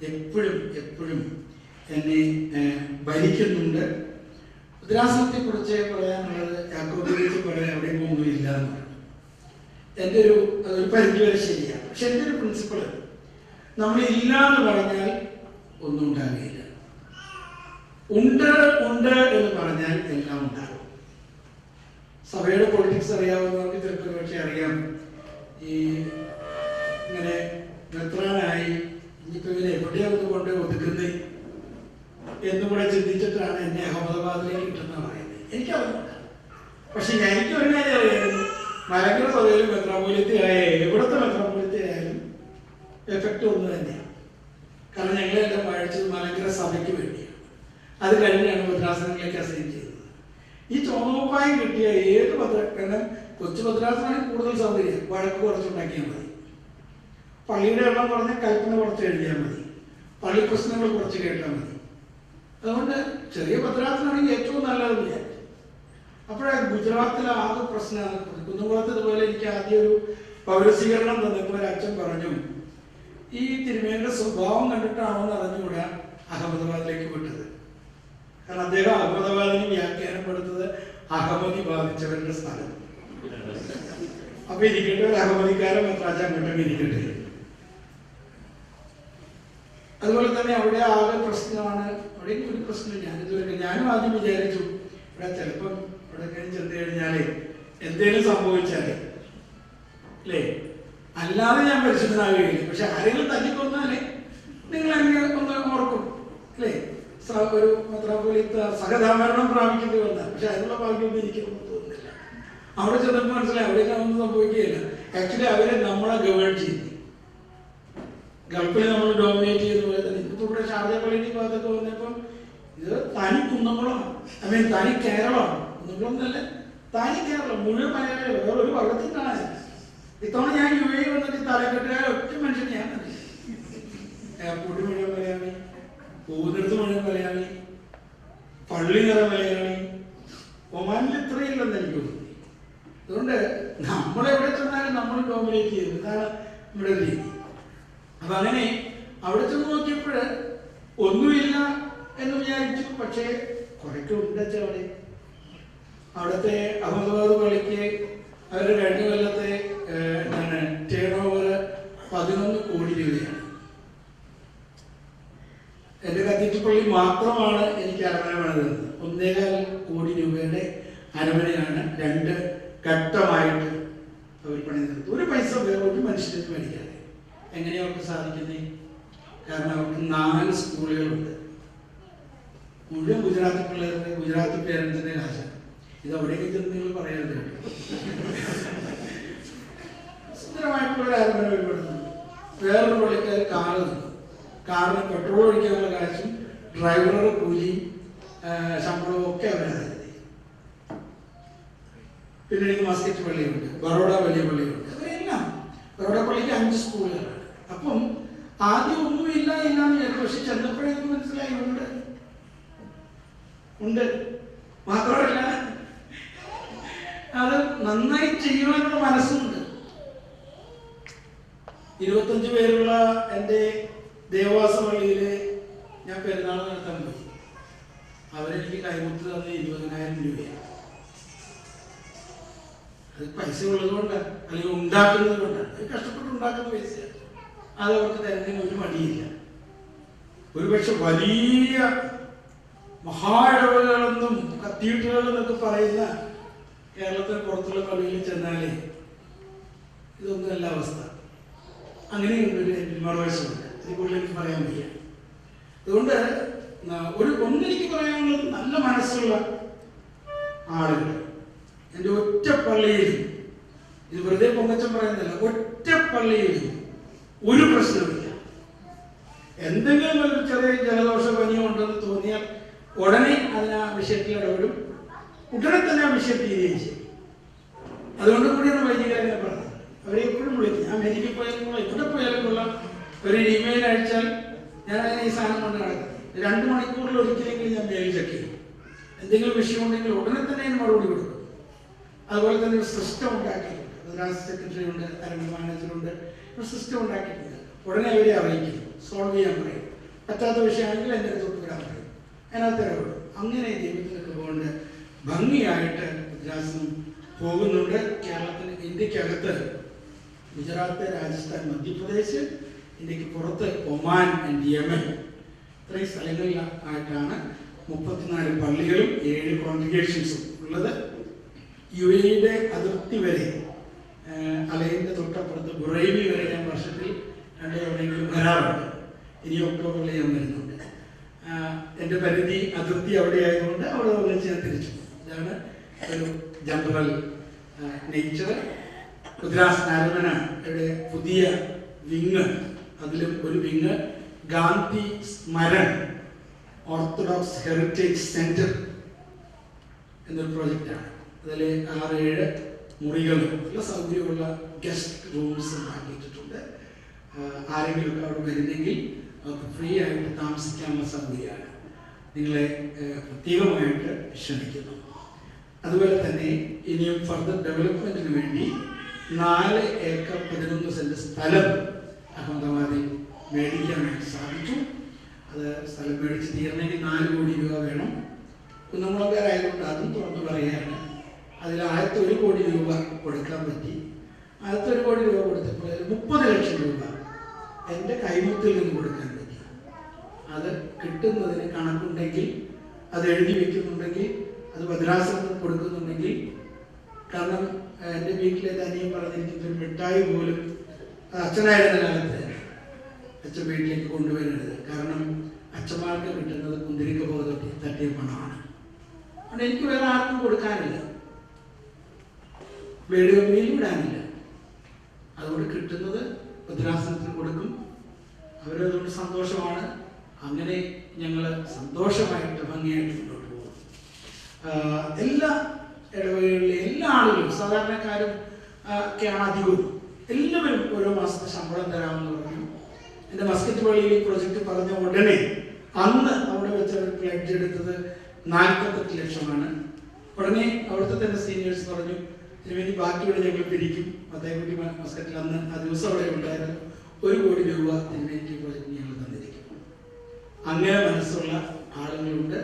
എപ്പോഴും എപ്പോഴും എന്നെ ഭരിക്കുന്നുണ്ട്. ഉദ്രാസനത്തെ കുറിച്ച് പറയാനുള്ളത് യാക്കോബിനെ പറയാൻ എവിടെയും ഒന്നുമില്ല എന്ന് പറഞ്ഞു. എൻ്റെ ഒരു പരിധിവരെ ശരിയാണ്. പക്ഷെ എൻ്റെ ഒരു പ്രിൻസിപ്പിള്, നമ്മൾ ഇല്ല എന്ന് പറഞ്ഞാൽ ഒന്നും ഉണ്ടാകുകയില്ല. ഉണ്ട് ഉണ്ട് എന്ന് പറഞ്ഞാൽ എല്ലാം ഉണ്ടാകും. സഭയുടെ പൊളിറ്റിക്സ് അറിയാവുന്നവർക്ക് ചിലപ്പോൾ പക്ഷെ അറിയാം, ഈ ഇങ്ങനെ മെത്രാനായി ഇനിയിപ്പോൾ ഇവനെ എവിടെയൊന്ന് കൊണ്ട് ഒതുക്കുന്നത് എന്നും കൂടെ ചിന്തിച്ചിട്ടാണ് എന്നെ അഹമ്മദാബാദിലേക്ക് കിട്ടുന്ന പറയുന്നത്. എനിക്കറിയില്ല. പക്ഷെ എനിക്ക് ഒരു കാര്യം അറിയായിരുന്നു, മലങ്കര സഭയിലും മെത്രാപോലിത്തെ എവിടുത്തെ മെത്രാപോലിത്തെ ആയാലും എഫക്റ്റ് ഒന്ന് തന്നെയാണ്. കാരണം ഞങ്ങളെല്ലാം വായിച്ചത് മലങ്കര സഭയ്ക്ക് വേണ്ടിയാണ്. അത് കഴിഞ്ഞാണ് ഭദ്രാസനങ്ങളിലേക്ക് അസൈൻ ചെയ്തത്. ഈ ചോമപ്പായം കിട്ടിയ ഏത് കാരണം കൊച്ചു ഭദ്രാസനമാണ് കൂടുതൽ സൗകര്യം. വഴക്ക് കുറച്ചുണ്ടാക്കിയാൽ മതി, പള്ളിയുടെ എണ്ണം കുറഞ്ഞ കൽപ്പന കുറച്ച് എഴുതിയാൽ മതി, പള്ളി പ്രശ്നങ്ങൾ കുറച്ച് കേട്ടാൽ മതി. അതുകൊണ്ട് ചെറിയ ഭദ്രാസനമാണെങ്കിൽ ഏറ്റവും നല്ലതെന്ന് ഞാൻ. അപ്പോഴേ ഗുജറാത്തിലെ ആകെ പ്രശ്നമാണ്. കുന്നംകുളത്ത് ഇതുപോലെ എനിക്ക് ആദ്യം ഒരു പൗരസ്വീകരണം തന്നപ്പോൾ ഒരു അച്ഛൻ പറഞ്ഞു, ഈ തിരുമേനിയുടെ സ്വഭാവം കണ്ടിട്ടാണോ എന്ന് അറിഞ്ഞുകൂടാ അഹമ്മദാബാദിലേക്ക് വിട്ടത്. കാരണം അദ്ദേഹം അഹമ്മദാബാദിനെ വ്യാഖ്യാനപ്പെടുത്തത് അഹമ്മദി ബാധിച്ചവരുടെ സ്ഥലം. അപ്പൊ ഇരിക്കട്ടെ, ഒരു അഹമ്മദിക്കാരൻ മെത്രാജാൻ അങ്ങോട്ടൊക്കെ ഇരിക്കട്ടെ. അതുപോലെ തന്നെ അവിടെ ആകെ പ്രശ്നമാണ്. അവിടെ ഒരു പ്രശ്നം ഞാനും ആദ്യം വിചാരിച്ചു ഇവിടെ ചിലപ്പം ഇവിടെ ചെന്ന് കഴിഞ്ഞാല് എന്തേലും സംഭവിച്ചാലേ അല്ലേ, അല്ലാതെ ഞാൻ പരിശുദ്ധനാകുകയില്ല. പക്ഷെ ആരെങ്കിലും തല്ലിക്കൊന്നാലേ നിങ്ങൾ എന്നെ ഒന്ന് ഓർക്കും അല്ലേ, ഒരു മെത്രാപ്പൊലീത്ത സഹതാമരണം പ്രാപിക്കേണ്ടി വന്നാൽ. പക്ഷെ അതിനുള്ള ഭാഗ്യമൊന്നും എനിക്കൊന്നും തോന്നുന്നില്ല. അവിടെ ചെന്നപ്പോൾ മനസ്സിലായി അവിടേക്ക് ഒന്നും സംഭവിക്കുകയില്ല. ആക്ച്വലി അവരെ നമ്മളെ ഗവേൺ ചെയ്തു. ഗൾഫിൽ നമ്മൾ ഡോമിനേറ്റ് ചെയ്യുന്ന പോലെ തന്നെ ഇന്നിപ്പോൾ ഇവിടെ ഷാർജ പള്ളിയുടെ ഭാഗത്തൊക്കെ വന്നപ്പം ഇത് തനി കുന്നംകുളമാണ്, തനി കേരളമാണ്. കുന്നംകുളം എന്നല്ല, തനി കേരളം മുഴുവൻ മലയാളികൾ, വേറെ ഒരു വള്ളത്തിൽ കാണാനില്ല. ഇത്തവണ ഞാൻ UAE വന്നിട്ട് തലക്കെട്ടുകാരെ ഒറ്റ മനുഷ്യൻ ഞാൻ തന്നെ. എയർപോർട്ട് മുഴുവൻ മലയാളി, പോകുന്നിടത്ത് മുഴുവൻ മലയാളി, പള്ളി നിറ മലയാളി. ഒമാനിൽ ഇത്രയില്ലെന്ന് എനിക്ക് തോന്നി. അതുകൊണ്ട് നമ്മളെവിടെ ചെന്നാലും നമ്മൾ ഡോമിനേറ്റ് ചെയ്യുന്നു. ഇതാണ് നമ്മുടെ രീതി. അപ്പൊ അങ്ങനെ അവിടെ ചെന്ന് നോക്കിയപ്പോൾ ഒന്നുമില്ല എന്ന് വിചാരിച്ചു. പക്ഷേ കുറേയൊക്കെ ഉണ്ട്. അവിടുത്തെ അഹമ്മദാബാദ് പള്ളിക്ക് അവരുടെ കഴിഞ്ഞ കൊല്ലത്തെ ടേൺ ഓവർ 11 കോടി രൂപയാണ്. എൻ്റെ കത്തീഡ്രൽ പള്ളി മാത്രമാണ് എനിക്ക് അരമന പണിതത്. 1.25 കോടി രൂപയുടെ അരമനയാണ് 2 ഘട്ടമായിട്ട് അവർ പണിതത്. ഒരു പൈസ വേറെ ഒരു മനുഷ്യർക്ക് മേടിക്കാതെ. എങ്ങനെയാണ് അവർക്ക് സാധിക്കുന്നത്? കാരണം അവർക്ക് 4 സ്കൂളുകളുണ്ട്. മുഴുവൻ ഗുജറാത്തി പിള്ളേരുടെ, ഗുജറാത്തി പേരൻസിന്റെ കാശാണ്. ഇത് അവിടേക്ക് ചെന്ന് നിങ്ങൾ പറയാതെ സുന്ദരമായിട്ടുള്ള ഒരു അരമന ഒരുപെടുന്നു. വേറൊരു പള്ളിക്കാർ കാറ് നിന്നു. കാറിന് പെട്രോൾ ഒഴിക്കാനുള്ള കാശും ഡ്രൈവറുടെ കൂലിയും ശമ്പളവും ഒക്കെ അവരാണ്. പിന്നെ എനിക്ക് മസ്കറ്റ് പള്ളിയുണ്ട്, ബറോഡ വലിയ പള്ളിയുണ്ട്. അവരെല്ലാം ബറോഡ പള്ളിക്ക് 5 സ്കൂളുകളാണ്. അപ്പം ആദ്യം ഒന്നുമില്ല എന്ന് വിചാരിച്ചു. പക്ഷെ ചെന്നപ്പോഴേക്കും മനസ്സിലായി ഉണ്ട്. മാത്രമല്ല അത് നന്നായി ചെയ്യുവാനുള്ള മനസ്സുണ്ട്. 25 പേരുള്ള എൻ്റെ ദേവവാസ പള്ളിയിൽ ഞാൻ പെരുന്നാൾ നടത്താൻ പോയി. അവരെനിക്ക് കൈമുത്ത് തന്ന 20,000 രൂപയാണ്. അത് പൈസ ഉള്ളത് കൊണ്ടാണ്, അല്ലെങ്കിൽ ഉണ്ടാക്കുന്നത് കൊണ്ടാണ്. അത് കഷ്ടപ്പെട്ട് ഉണ്ടാക്കുന്ന പൈസയാണ്. അത് അവർക്ക് തരുന്നതിന് ഒരു മടിയില്ല. ഒരുപക്ഷെ വലിയ മഹായിടവുകളെന്നും കത്തീഡ്രലുകളെന്നൊക്കെ പറയുന്ന കേരളത്തിന് പുറത്തുള്ള പള്ളിയിൽ ചെന്നാലേ ഇതൊന്നുമല്ല അവസ്ഥ. അങ്ങനെയുള്ളൊരു മറുവശമുണ്ട്. ഇത് കൂടുതൽ എനിക്ക് പറയാൻ വയ്യ. അതുകൊണ്ട് ഒന്നെനിക്ക് പറയാനുള്ളത്, നല്ല മനസ്സുള്ള ആളുകൾ എൻ്റെ ഒറ്റ പള്ളിയിൽ, ഇത് വെറുതെ പൊങ്ങച്ചം പറയുന്നില്ല, ഒറ്റ പള്ളിയിൽ ഒരു പ്രശ്നമില്ല. എന്തെങ്കിലും ഒരു ചെറിയ ജലദോഷ പനിയോ ഉണ്ടെന്ന് തോന്നിയാൽ ഉടനെ അതിന് ആ വിഷയത്തിൽ ഇടപെടും, ഉടനെ തന്നെ ആ വിഷയം തീരുകയും ചെയ്യും. അതുകൊണ്ട് കൂടിയാണ് വൈദികരെ പറഞ്ഞത്. അവരെ എപ്പോഴും വിളിക്കും. ഞാൻ മെഡിക്കൽ പോയാലും എവിടെ പോയാലും കൊള്ളാം, ഒരു ഇമെയിൽ അയച്ചാൽ ഞാൻ ഈ സാധനം കൊണ്ട് നടക്കും. 2 മണിക്കൂറിൽ ഒരിക്കലെങ്കിലും ഞാൻ മെയിൽ ചെക്ക് ചെയ്യും. എന്തെങ്കിലും വിഷയമുണ്ടെങ്കിൽ ഉടനെ തന്നെ അതിന് മറുപടി കൊടുക്കും. അതുപോലെ തന്നെ ഒരു സിസ്റ്റം ഉണ്ടാക്കിയിട്ടുണ്ട്. രാഷ്ട്ര സെക്രട്ടറി ഉണ്ട്, അരങ്ങ് മാനേജറുണ്ട്, ഒരു സിസ്റ്റം ഉണ്ടാക്കിയിട്ടുണ്ട്. ഉടനെ അവരെ അറിയിക്കും, സോൾവ് ചെയ്യാൻ പറയും. പറ്റാത്ത വിഷയമാണെങ്കിൽ എൻ്റെ അടുത്തോട്ട് വരാൻ പറയും. അതിനകത്ത് ഇടപെടും. അങ്ങനെ ദൈവത്തിനൊക്കെ കൊണ്ട് ഭംഗിയായിട്ട് രാഷ്ട്രം പോകുന്നുണ്ട്. കേരളത്തിന്, ഇന്ത്യക്കകത്ത് ഗുജറാത്ത്, രാജസ്ഥാൻ, മധ്യപ്രദേശ്, ഇന്ത്യക്ക് പുറത്ത് ഒമാൻ ആൻഡ് യമൻ, ഇത്രയും സ്ഥലങ്ങളിലായിട്ടാണ് 34 പള്ളികളും 7 കോൺഗ്രിഗേഷൻസും ഉള്ളത്. UAE അതിർത്തി വരെ, അലൈൻ്റെ തൊട്ടപ്പുറത്ത് ബുറൈബി വരെ ഞാൻ വർഷത്തിൽ 2 തവണയെങ്കിലും വരാറുണ്ട്. ഇനി ഒക്ടോബറിൽ ഞാൻ വരുന്നുണ്ട്. എൻ്റെ പരിധി അതിർത്തി അവിടെ ആയതുകൊണ്ട് അവിടെ വന്നിച്ച് ഞാൻ തിരിച്ചു. ഇതാണ് ഒരു ജനറൽ നേച്ചർ. ഗുജറാത്ത് നാരമനയുടെ പുതിയ വിങ്, അതിലും ഒരു wing Gandhi Smaran Orthodox Heritage Centre എന്നൊരു പ്രോജക്റ്റാണ്. അതിൽ 6-7 മുറികളും നല്ല സൗകര്യമുള്ള ഗസ്റ്റ് റൂംസ് ഉണ്ടാക്കിയിട്ടുണ്ട്. ആരെങ്കിലും അവിടെ വരുന്നെങ്കിൽ അവർക്ക് ഫ്രീ ആയിട്ട് താമസിക്കാനുള്ള സൗകര്യമാണ്. നിങ്ങളെ പ്രത്യേകമായിട്ട് ക്ഷണിക്കുന്നു. അതുപോലെ തന്നെ ഇനിയും ഫർദർ ഡെവലപ്മെന്റിന് വേണ്ടി 4 ഏക്കർ 11 സെന്റ് സ്ഥലം അഹമ്മദാബാദിൽ മേടിക്കാനായിട്ട് സാധിച്ചു. അത് സ്ഥലം മേടിച്ച് തീർന്നെങ്കിൽ 4 കോടി രൂപ വേണം. കുന്നംകുളക്കാരായതുകൊണ്ട് അതും തുറന്നു പറയുകയാണ്. അതിൽ 1 കോടി രൂപ കൊടുക്കാൻ പറ്റി. 1 കോടി രൂപ കൊടുത്തപ്പോൾ 30 ലക്ഷം രൂപ എൻ്റെ കൈമുത്തിൽ നിന്ന് കൊടുക്കാൻ പറ്റി. അത് കിട്ടുന്നതിന് കണക്കുണ്ടെങ്കിൽ, അത് എഴുതി വെക്കുന്നുണ്ടെങ്കിൽ, അത് ഭദ്രാസനത്തിൽ കൊടുക്കുന്നുണ്ടെങ്കിൽ, കാരണം എൻ്റെ വീട്ടിലെ തനിയും പറഞ്ഞിരിക്കുന്ന ഒരു മിഠായി പോലും അച്ഛനായിരുന്ന കാലത്ത് അച്ഛൻ വീട്ടിലേക്ക് കൊണ്ടുവരരുത്. കാരണം അച്ഛന്മാർക്ക് കിട്ടുന്നത് കുന്തിരിക്ക പോലെ തട്ടിയ പണമാണ്. അതുകൊണ്ട് എനിക്ക് വേറെ ആർക്കും കൊടുക്കാനില്ല, ബ്ലേഡ് കമ്പനിയിൽ വിടാനില്ല. അതുകൊണ്ട് കിട്ടുന്നത് ഭദ്രാസനത്തിന് കൊടുക്കും. അവരതുകൊണ്ട് സന്തോഷമാണ്. അങ്ങനെ ഞങ്ങൾ സന്തോഷമായിട്ട് ഭംഗിയായിട്ട് മുന്നോട്ട് പോകും. എല്ലാ ഇടവകളിലെ എല്ലാ ആളുകളും, സാധാരണക്കാരും ഒക്കെയാണ് അധികവും, എല്ലാവരും ഓരോ മാസത്തെ ശമ്പളം തരാമെന്ന് പറഞ്ഞു. എൻ്റെ മസ്കറ്റ് പള്ളിയിൽ പ്രൊജക്റ്റ് പറഞ്ഞ ഉടനെ അന്ന് അവിടെ വെച്ച് അവർ പ്ലഡ്ജ് എടുത്തത് 48 ലക്ഷമാണ്. ഉടനെ അവിടുത്തെ തന്നെ സീനിയേഴ്സ് പറഞ്ഞു, ഇതിനുവേണ്ടി ബാക്കിയുള്ള ഞങ്ങൾ പിരിക്കും. അദ്ദേഹക്കുട്ടി മസ്കറ്റിൽ അന്ന് ആ ദിവസം അവിടെ ഉണ്ടായിരുന്നു. 1 കോടി രൂപ ഇതിനുവേണ്ടി പ്രൊജക്റ്റ് ഞങ്ങൾ തന്നിരിക്കും. അങ്ങനെ മനസ്സുള്ള ആളുകളുണ്ട്.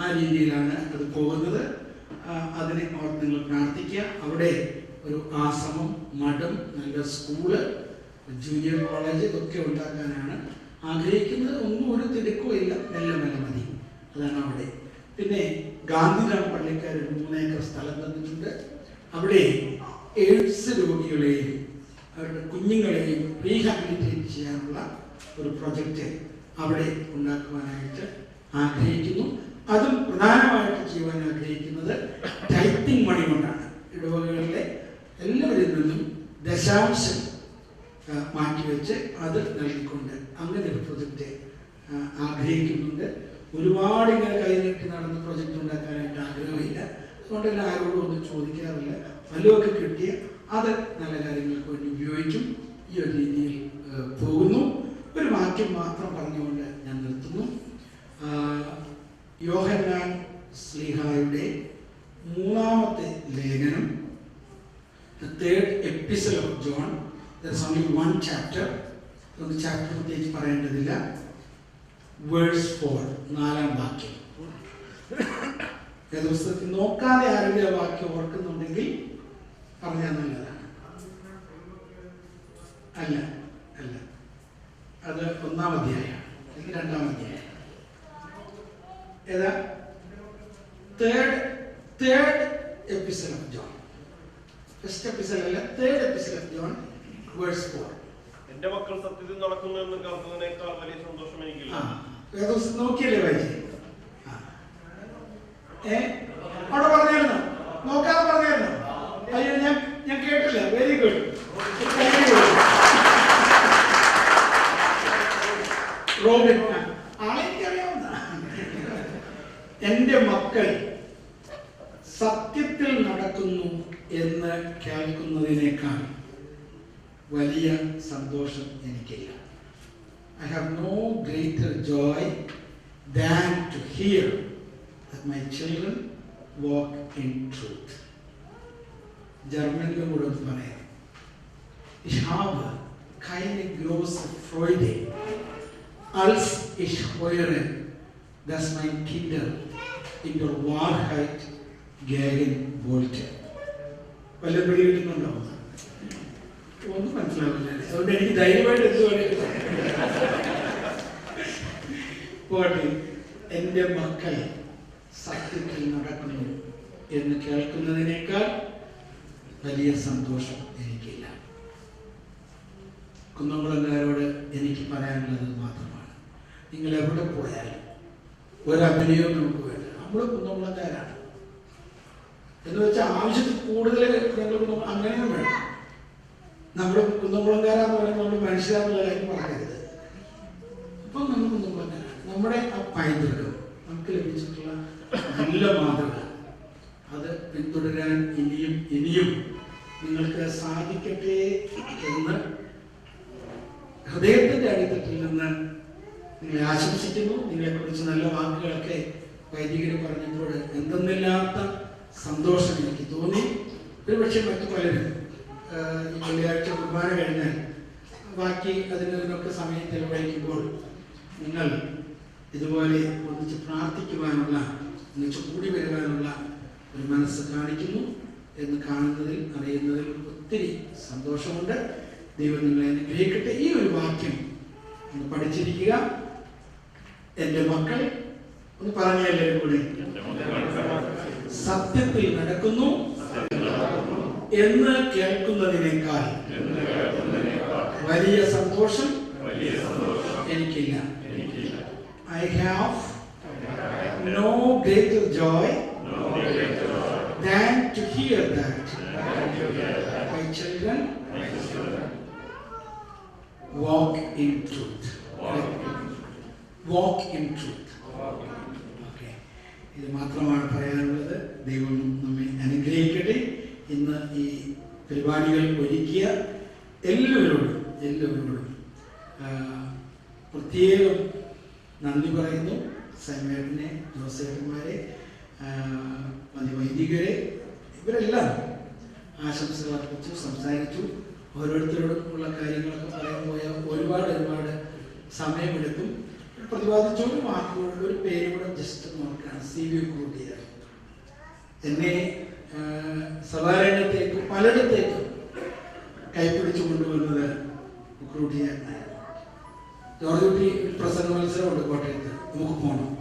ആ രീതിയിലാണ് അത് പോകുന്നത്. അതിനെ ഓർത്ത് നിങ്ങൾ പ്രാർത്ഥിക്കുക. അവിടെ ഒരു ആശ്രമം, മഠം, നല്ല സ്കൂള്, ജൂനിയർ കോളേജ് ഇതൊക്കെ ഉണ്ടാക്കാനാണ് ആഗ്രഹിക്കുന്നത്. ഒന്നും ഒരു തിരക്കോ ഇല്ല, മെല്ലെ മെല്ലെ മതി. അതാണ് അവിടെ. പിന്നെ ഗാന്ധിഗ്രാം പള്ളിക്കാർ 3 ഏക്കർ സ്ഥലം തന്നിട്ടുണ്ട്. അവിടെ എയ്ഡ്സ് രോഗികളെയും അവരുടെ കുഞ്ഞുങ്ങളെയും റീഹാബിലിറ്റേറ്റ് ചെയ്യാനുള്ള ഒരു പ്രൊജക്റ്റ് അവിടെ ഉണ്ടാക്കുവാനായിട്ട് ആഗ്രഹിക്കുന്നു. അതും പ്രധാനമായിട്ട് ചെയ്യുവാൻ ആഗ്രഹിക്കുന്നത് ടൈപ്പിംഗ് മണി കൊണ്ടാണ്. ഇടവകളിലെ എല്ലാവരിൽ നിന്നും ദശാംശം മാറ്റിവെച്ച് അത് നൽകിക്കൊണ്ട് അങ്ങനെ ഒരു പ്രൊജക്റ്റ് ആഗ്രഹിക്കുന്നുണ്ട്. ഒരുപാട് ഇങ്ങനെ കൈനീട്ടി നടന്ന പ്രൊജക്റ്റ് ഉണ്ടാക്കാനായിട്ട് ആഗ്രഹമില്ല. അതുകൊണ്ട് തന്നെ ആരോടും ഒന്നും ചോദിക്കാറില്ല. വല്ലതൊക്കെ കിട്ടിയ അത് നല്ല കാര്യങ്ങൾക്ക് വേണ്ടി ഉപയോഗിക്കും. ഈ ഒരു രീതിയിൽ പോകുന്നു. ഒരു വാക്യം മാത്രം പറഞ്ഞുകൊണ്ട് ഞാൻ നിർത്തുന്നു. യോഹന്നാൻ ശ്ലീഹായുടെ 3-ാമത്തെ ലേഖനം, the 3rd epistle of John. There's only 1 chapter. അതുകൊണ്ട് ചാപ്റ്റർ പ്രത്യേകിച്ച് പറയേണ്ടതില്ല. വേഴ്സ് 4, 4-ാം വാക്യം. വേദപുസ്തകത്തിൽ നോക്കാതെ ആരെങ്കിലും ആ വാക്യം ഓർക്കുന്നുണ്ടെങ്കിൽ പറഞ്ഞാൽ നല്ലതാണ്. അല്ല അല്ല, അത് 1-ാം അധ്യായമാണ്, അല്ലെങ്കിൽ 2-ാം അധ്യായം. ഏതാ? Third episode of John. First episode അല്ല, third episode of John, verse 4. എന്റെ മക്കൾ സത്യത്തിൽ നടക്കുന്നു എന്ന് കേൾക്കുന്നതിനേക്കാൾ വലിയ സന്തോഷം എനിക്കില്ല. വേദപുസ്തകം നോക്കിയല്ലേ വായിച്ചേ? അവിടെ പറഞ്ഞായിരുന്നോ? നോക്കാതെ പറഞ്ഞായിരുന്നോ? അയ്യോ, ഞാൻ കേട്ടില്ല. Very good. റോബിൻ, ആളെ എനിക്കറിയാവുന്ന. എന്റെ മക്കൾ സത്യത്തിൽ നടക്കുന്നു എന്ന് കേൾക്കുന്നതിനേക്കാൾ വലിയ സന്തോഷം എനിക്കില്ല. I have no greater joy than to hear that my children walk in truth. ജർമ്മനിലും കൂടെ പറയാം. Ich habe keine große Freude, als ich höre, dass mein Kinder in der Wahrheit gehen wollte. വല്ല പിടി കിട്ടുന്നുണ്ടോ? ഒന്നും മനസ്സിലാവില്ല. അതുകൊണ്ട് എനിക്ക് ധൈര്യമായിട്ട് പോട്ടെ. എൻ്റെ മക്കൾ സത്യത്തിൽ നടക്കുന്നു എന്ന് കേൾക്കുന്നതിനേക്കാൾ വലിയ സന്തോഷം എനിക്കില്ല. കുന്നംകുളംകാരോട് എനിക്ക് പറയാനുള്ളത് മാത്രമാണ്, നിങ്ങൾ എവിടെ പോയാലും ഒരഭിനയവും നമുക്ക് വേണ്ട. നമ്മൾ കുന്നംകുളംകാരാണ് എന്ന് വെച്ചാൽ ആവശ്യത്തിൽ കൂടുതൽ ഞങ്ങൾ അങ്ങനെയും വേണം. നമ്മൾ കുന്നംകുളംകാരാന്ന് പറയുമ്പോൾ നമ്മൾ മനുഷ്യരാന്നുള്ള കാര്യം പറയരുത്. അപ്പം നമ്മൾ കുന്നംകുളംകാരാണ്. നമ്മുടെ ആ പൈതൃകം, നമുക്ക് ലഭിച്ചിട്ടുള്ള നല്ല മാതൃക, അത് പിന്തുടരാൻ ഇനിയും ഇനിയും നിങ്ങൾക്ക് സാധിക്കട്ടെ എന്ന് ഹൃദയത്തിൻ്റെ അടിത്തട്ടിൽ നിന്ന് നിങ്ങളെ ആശംസിക്കുന്നു. നിങ്ങളെക്കുറിച്ച് നല്ല വാക്കുകളൊക്കെ വൈദികർ പറഞ്ഞപ്പോൾ എന്തെന്നില്ലാത്ത സന്തോഷം എനിക്ക് തോന്നി. ഒരുപക്ഷെ മറ്റു പലരും ഈ വെള്ളിയാഴ്ച കുർബാന കഴിഞ്ഞാൽ ബാക്കി അതിനൊക്കെ സമയം ചെലവഴിക്കുമ്പോൾ നിങ്ങൾ ഇതുപോലെ ഒന്നിച്ച് പ്രാർത്ഥിക്കുവാനുള്ള, ഒന്നിച്ച് കൂടി വരുവാനുള്ള ഒരു മനസ്സ് കാണിക്കുന്നു എന്ന് കാണുന്നതിൽ, അറിയുന്നതിൽ ഒത്തിരി സന്തോഷമുണ്ട്. ദൈവം നിങ്ങളെ അനുഗ്രഹിക്കട്ടെ. ഈ ഒരു വാക്യം ഒന്ന് പഠിച്ചിരിക്കുക. എൻ്റെ മക്കൾ ഒന്ന് പറഞ്ഞ എല്ലാവരും കൂടെ, സത്യത്തിൽ നടക്കുന്നു എന്ന് കേൾക്കുന്നതിനേക്കാൾ വലിയ സന്തോഷം എനിക്കില്ല. I have no greater joy than to hear that my children walk in truth. Walk in truth. Okay. ഇത് മാത്രമാണ് പറയാനുള്ളത്. ദൈവം നമ്മെ അനുഗ്രഹിക്കട്ടെ. ഇന്ന് ഈ പരിപാടികൾ ഒരുക്കിയ എല്ലാവരോടും പ്രത്യേകം നന്ദി പറയുന്നു. സൈമേട്ടനെ, ജോസേട്ടന്മാരെ, വൈദികരെ, ഇവരെല്ലാം ആശംസകൾ അർപ്പിച്ചു, സംസാരിച്ചു. ഓരോരുത്തരോടും ഉള്ള കാര്യങ്ങളൊക്കെ പറയാൻ പോയാൽ ഒരുപാട് സമയമെടുക്കും. പ്രതിപാദിച്ചോട് വാക്കുകളുടെ ഒരു പേര് കൂടെ ജസ്റ്റ് നോക്കുകയാണ്. CV കൂട്ടിയ എന്നെ സഭാരംഗത്തേക്ക് പലയിടത്തേക്കും കൈപ്പിടിച്ചു കൊണ്ടുവന്നത് ക്രൂട്ടിയായിരുന്നു. ജോർജ് കുട്ടി പ്രസംഗ മത്സരമുണ്ട് കോട്ടയത്ത്, നമുക്ക് പോകണം.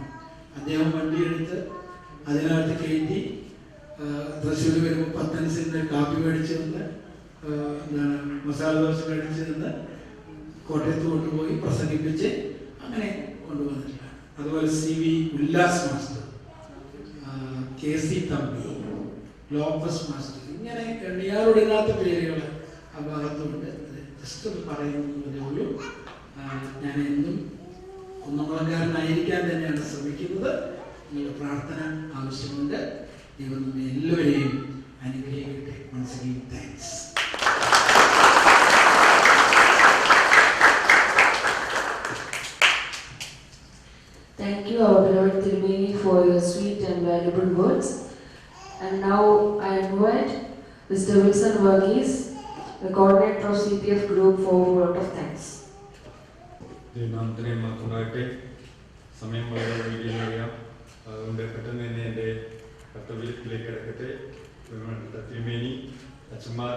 അദ്ദേഹം വണ്ടിയെടുത്ത് അതിനകത്ത് കയറ്റി തൃശ്ശൂർ വരുമ്പോൾ 10 സെൻറ്റ് കാപ്പി മേടിച്ച് നിന്ന്, എന്താണ് മസാല ദോശ മേടിച്ച് നിന്ന് കോട്ടയത്ത് കൊണ്ടുപോയി പ്രസംഗിപ്പിച്ച് അങ്ങനെ കൊണ്ടുവന്നിട്ടില്ല. അതുപോലെ CV Ullas master, KC Thampi, Lopez master, ഇങ്ങനെ എണ്ണിയാറൊടുങ്ങാത്ത പേരുകൾ ആ ഭാഗത്തുണ്ട്. ജസ്റ്റ് ഒന്ന് പറയുന്നതേ ഉള്ളൂ. ഞാൻ എന്നും കുന്നംകുളംകാരനായിരിക്കാൻ തന്നെയാണ് ശ്രമിക്കുന്നത്. നിങ്ങളുടെ പ്രാർത്ഥന ആവശ്യമുണ്ട്. ദൈവം നമ്മെ എല്ലാവരെയും അനുഗ്രഹിക്കട്ടെ. once again thanks. Thank you, our beloved Tirumeni, for your sweet and valuable words. And now I invite Mr. Wilson Varghese, the coordinator of CPF Group, for a word of thanks. ദൈവനാമത്തിനെ മാത്രമായിട്ട് സമയം വളരെ വൈകിയറിയാം. അതുകൊണ്ട് പെട്ടെന്ന് തന്നെ എൻ്റെ കർത്തവ്യത്തിലേക്ക് കിടക്കട്ടെ. തിരുമേനി, അച്ഛന്മാർ,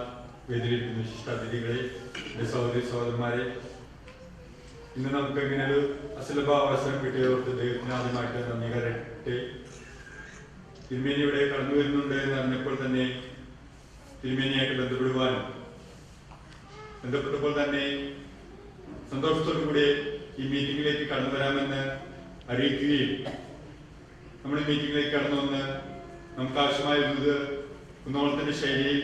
വേദിയിലിരിക്കുന്ന വിശിഷ്ടാതിഥികളെ, എൻ്റെ സഹോദരി സഹോദരന്മാരെ, ഇന്ന് നമുക്ക് ഇങ്ങനെ ഒരു അസുലഭ അവസരം കിട്ടിയവർക്ക് ദൈവത്തിന് ആദ്യമായിട്ട് നന്ദി കരട്ടെ. തിരുമേനി ഇവിടെ കടന്നു വരുന്നുണ്ട് എന്ന് അറിഞ്ഞപ്പോൾ തന്നെ തിരുമേനിയായിട്ട് ബന്ധപ്പെട്ടപ്പോൾ തന്നെ സന്തോഷത്തോടു കൂടി ഈ മീറ്റിംഗിലേക്ക് കടന്നു വരാമെന്ന് അറിയിക്കുകയും നമ്മുടെ മീറ്റിംഗിലേക്ക് കടന്നു വന്ന് നമുക്ക് ആവശ്യമായ കുന്നോളത്തിന്റെ ശൈലിയിൽ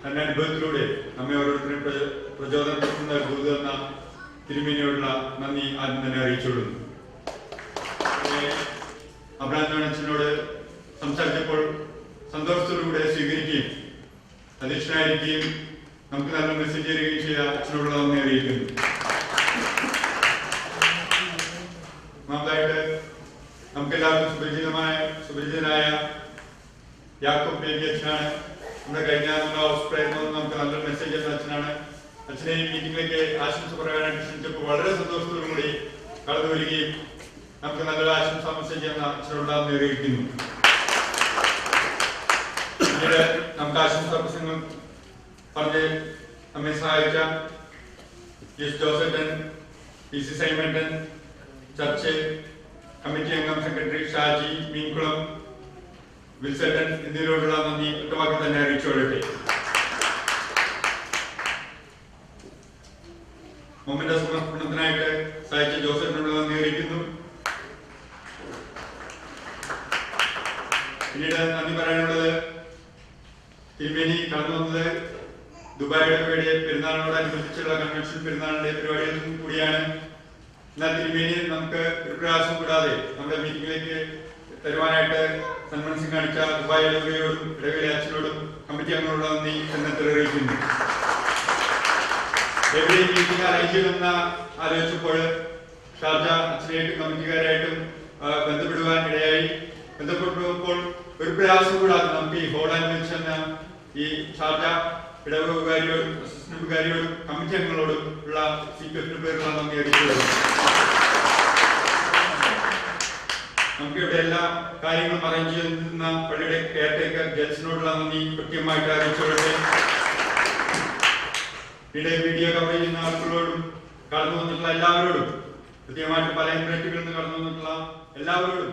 തന്റെ അനുഭവത്തിലൂടെ നമ്മെ ഓരോരുത്തരും പ്രചോദനപ്പെടുത്തുന്ന ദൂത് എന്ന തിരുമേനിയോടുള്ള നന്ദി ആദ്യം തന്നെ അറിയിച്ചുകൊള്ളുന്നു. അബ്രഹാം ജോണച്ചനോട് സംസാരിച്ചപ്പോൾ സന്തോഷത്തോടുകൂടെ സ്വീകരിക്കുകയും അധ്യക്ഷനായിരിക്കുകയും നമുക്ക് നല്ല മെസ്സേജ് തരികയും ചെയ്ത അച്ഛനോടുള്ള നന്ദി അറിയിക്കുന്നു. ഒന്നാമതായിട്ട് നമുക്കെല്ലാവർക്കും സുപരിചിതനായ യാക്കോബ് ബേബി അച്ഛനാണ്. നമ്മുടെ കഴിഞ്ഞ നമ്മുടെ ഹൗസ് പ്രയത്നം നമുക്ക് നല്ലൊരു മെസ്സേജ് എന്ന അച്ഛനാണ്. അച്ഛനെ ഈ മീറ്റിംഗിലേക്ക് ആശംസ പറയാനായിട്ട് ക്ഷണിച്ചപ്പോൾ വളരെ സന്തോഷത്തോടും കൂടി കടന്നു വരികയും നമുക്ക് നല്ലൊരു ആശംസ മെസ്സേജ് എന്ന അച്ഛനോട് അറിയിക്കുന്നു. പിന്നീട് നമുക്ക് ആശംസാ പ്രസംഗം പറഞ്ഞ് നമ്മെ സഹായിച്ച എസ് ജോസഫൻ, പി സി സൈമണ്ടൻ, ചർച്ച് കമ്മിറ്റി അംഗം സെക്രട്ടറി ഷാജി മീൻകുളം, വിൽസട്ടൻ എന്നിവരോടുള്ള നന്ദി ഒറ്റവാക്കി തന്നെ അറിയിച്ചുകൊള്ളട്ടെ. മൊമെന്റ് സമർപ്പണത്തിനായിട്ട് സഹായിച്ച ജോസഫിനോട് നന്ദി അറിയിക്കുന്നു. പിന്നീട് നന്ദി പറയാനുള്ളത് തിരുമേനി കടന്നു വന്നത് ദുബായിയുടെ പെരുന്നാളിനോടനുബന്ധിച്ചുള്ള കൺവെൻഷൻ പെരുന്നാളിന്റെ പരിപാടികളിൽ കൂടിയാണ്. എന്നാൽ തിരുമേനി നമുക്ക് ഒരു പ്രയാസം കൂടാതെ നമ്മുടെ മീറ്റിംഗിലേക്ക് തരുവാനായിട്ട് സന്മനസ്സം കാണിച്ച ദുബായ് ഇടവകയോടും ഇടവകയിലെ അച്ഛനോടും കമ്മിറ്റി അംഗങ്ങളോടും നന്ദി എന്നത്തെ അറിയിക്കുന്നു. എവിടെ മീറ്റിംഗ് അറേഞ്ച് ചെയ്യുമെന്ന് ആലോചിച്ചപ്പോൾ ഷാർജ അച്ഛനായിട്ടും കമ്മിറ്റിക്കാരായിട്ടും ബന്ധപ്പെടുവാൻ ഇടയായി. ബന്ധപ്പെട്ടപ്പോൾ ഒരു പ്രയാസം കൂടാതെ നമുക്ക് ഈ ഹോൾ അനുവദിച്ചെന്ന ഈ ഷാർജ ഇടവകാരിയോടും അസിസ്റ്റന്റ് വികാരിയോടും കമ്മിറ്റി അംഗങ്ങളോടും ഉള്ള സീക്രട്ടിന്റെ പേരുള്ള നന്ദി അറിയിച്ചുകൊള്ളുന്നു. നമുക്ക് ഇവിടെ എല്ലാ കാര്യങ്ങളും അറേഞ്ച് ചെയ്യുന്ന പള്ളിയുടെ കെയർടേക്കർ ജഡ്ജിനോടുള്ള നന്ദി കൃത്യമായിട്ട് അറിയിച്ചുകൊള്ളട്ടെ. ഇവിടെ വീഡിയോ കവർ ചെയ്യുന്ന ആളുകളോടും കടന്നു വന്നിട്ടുള്ള എല്ലാവരോടും, കൃത്യമായിട്ട് പല ഇൻട്രക്റ്റുകളിൽ നിന്ന് കടന്നു വന്നിട്ടുള്ള എല്ലാവരോടും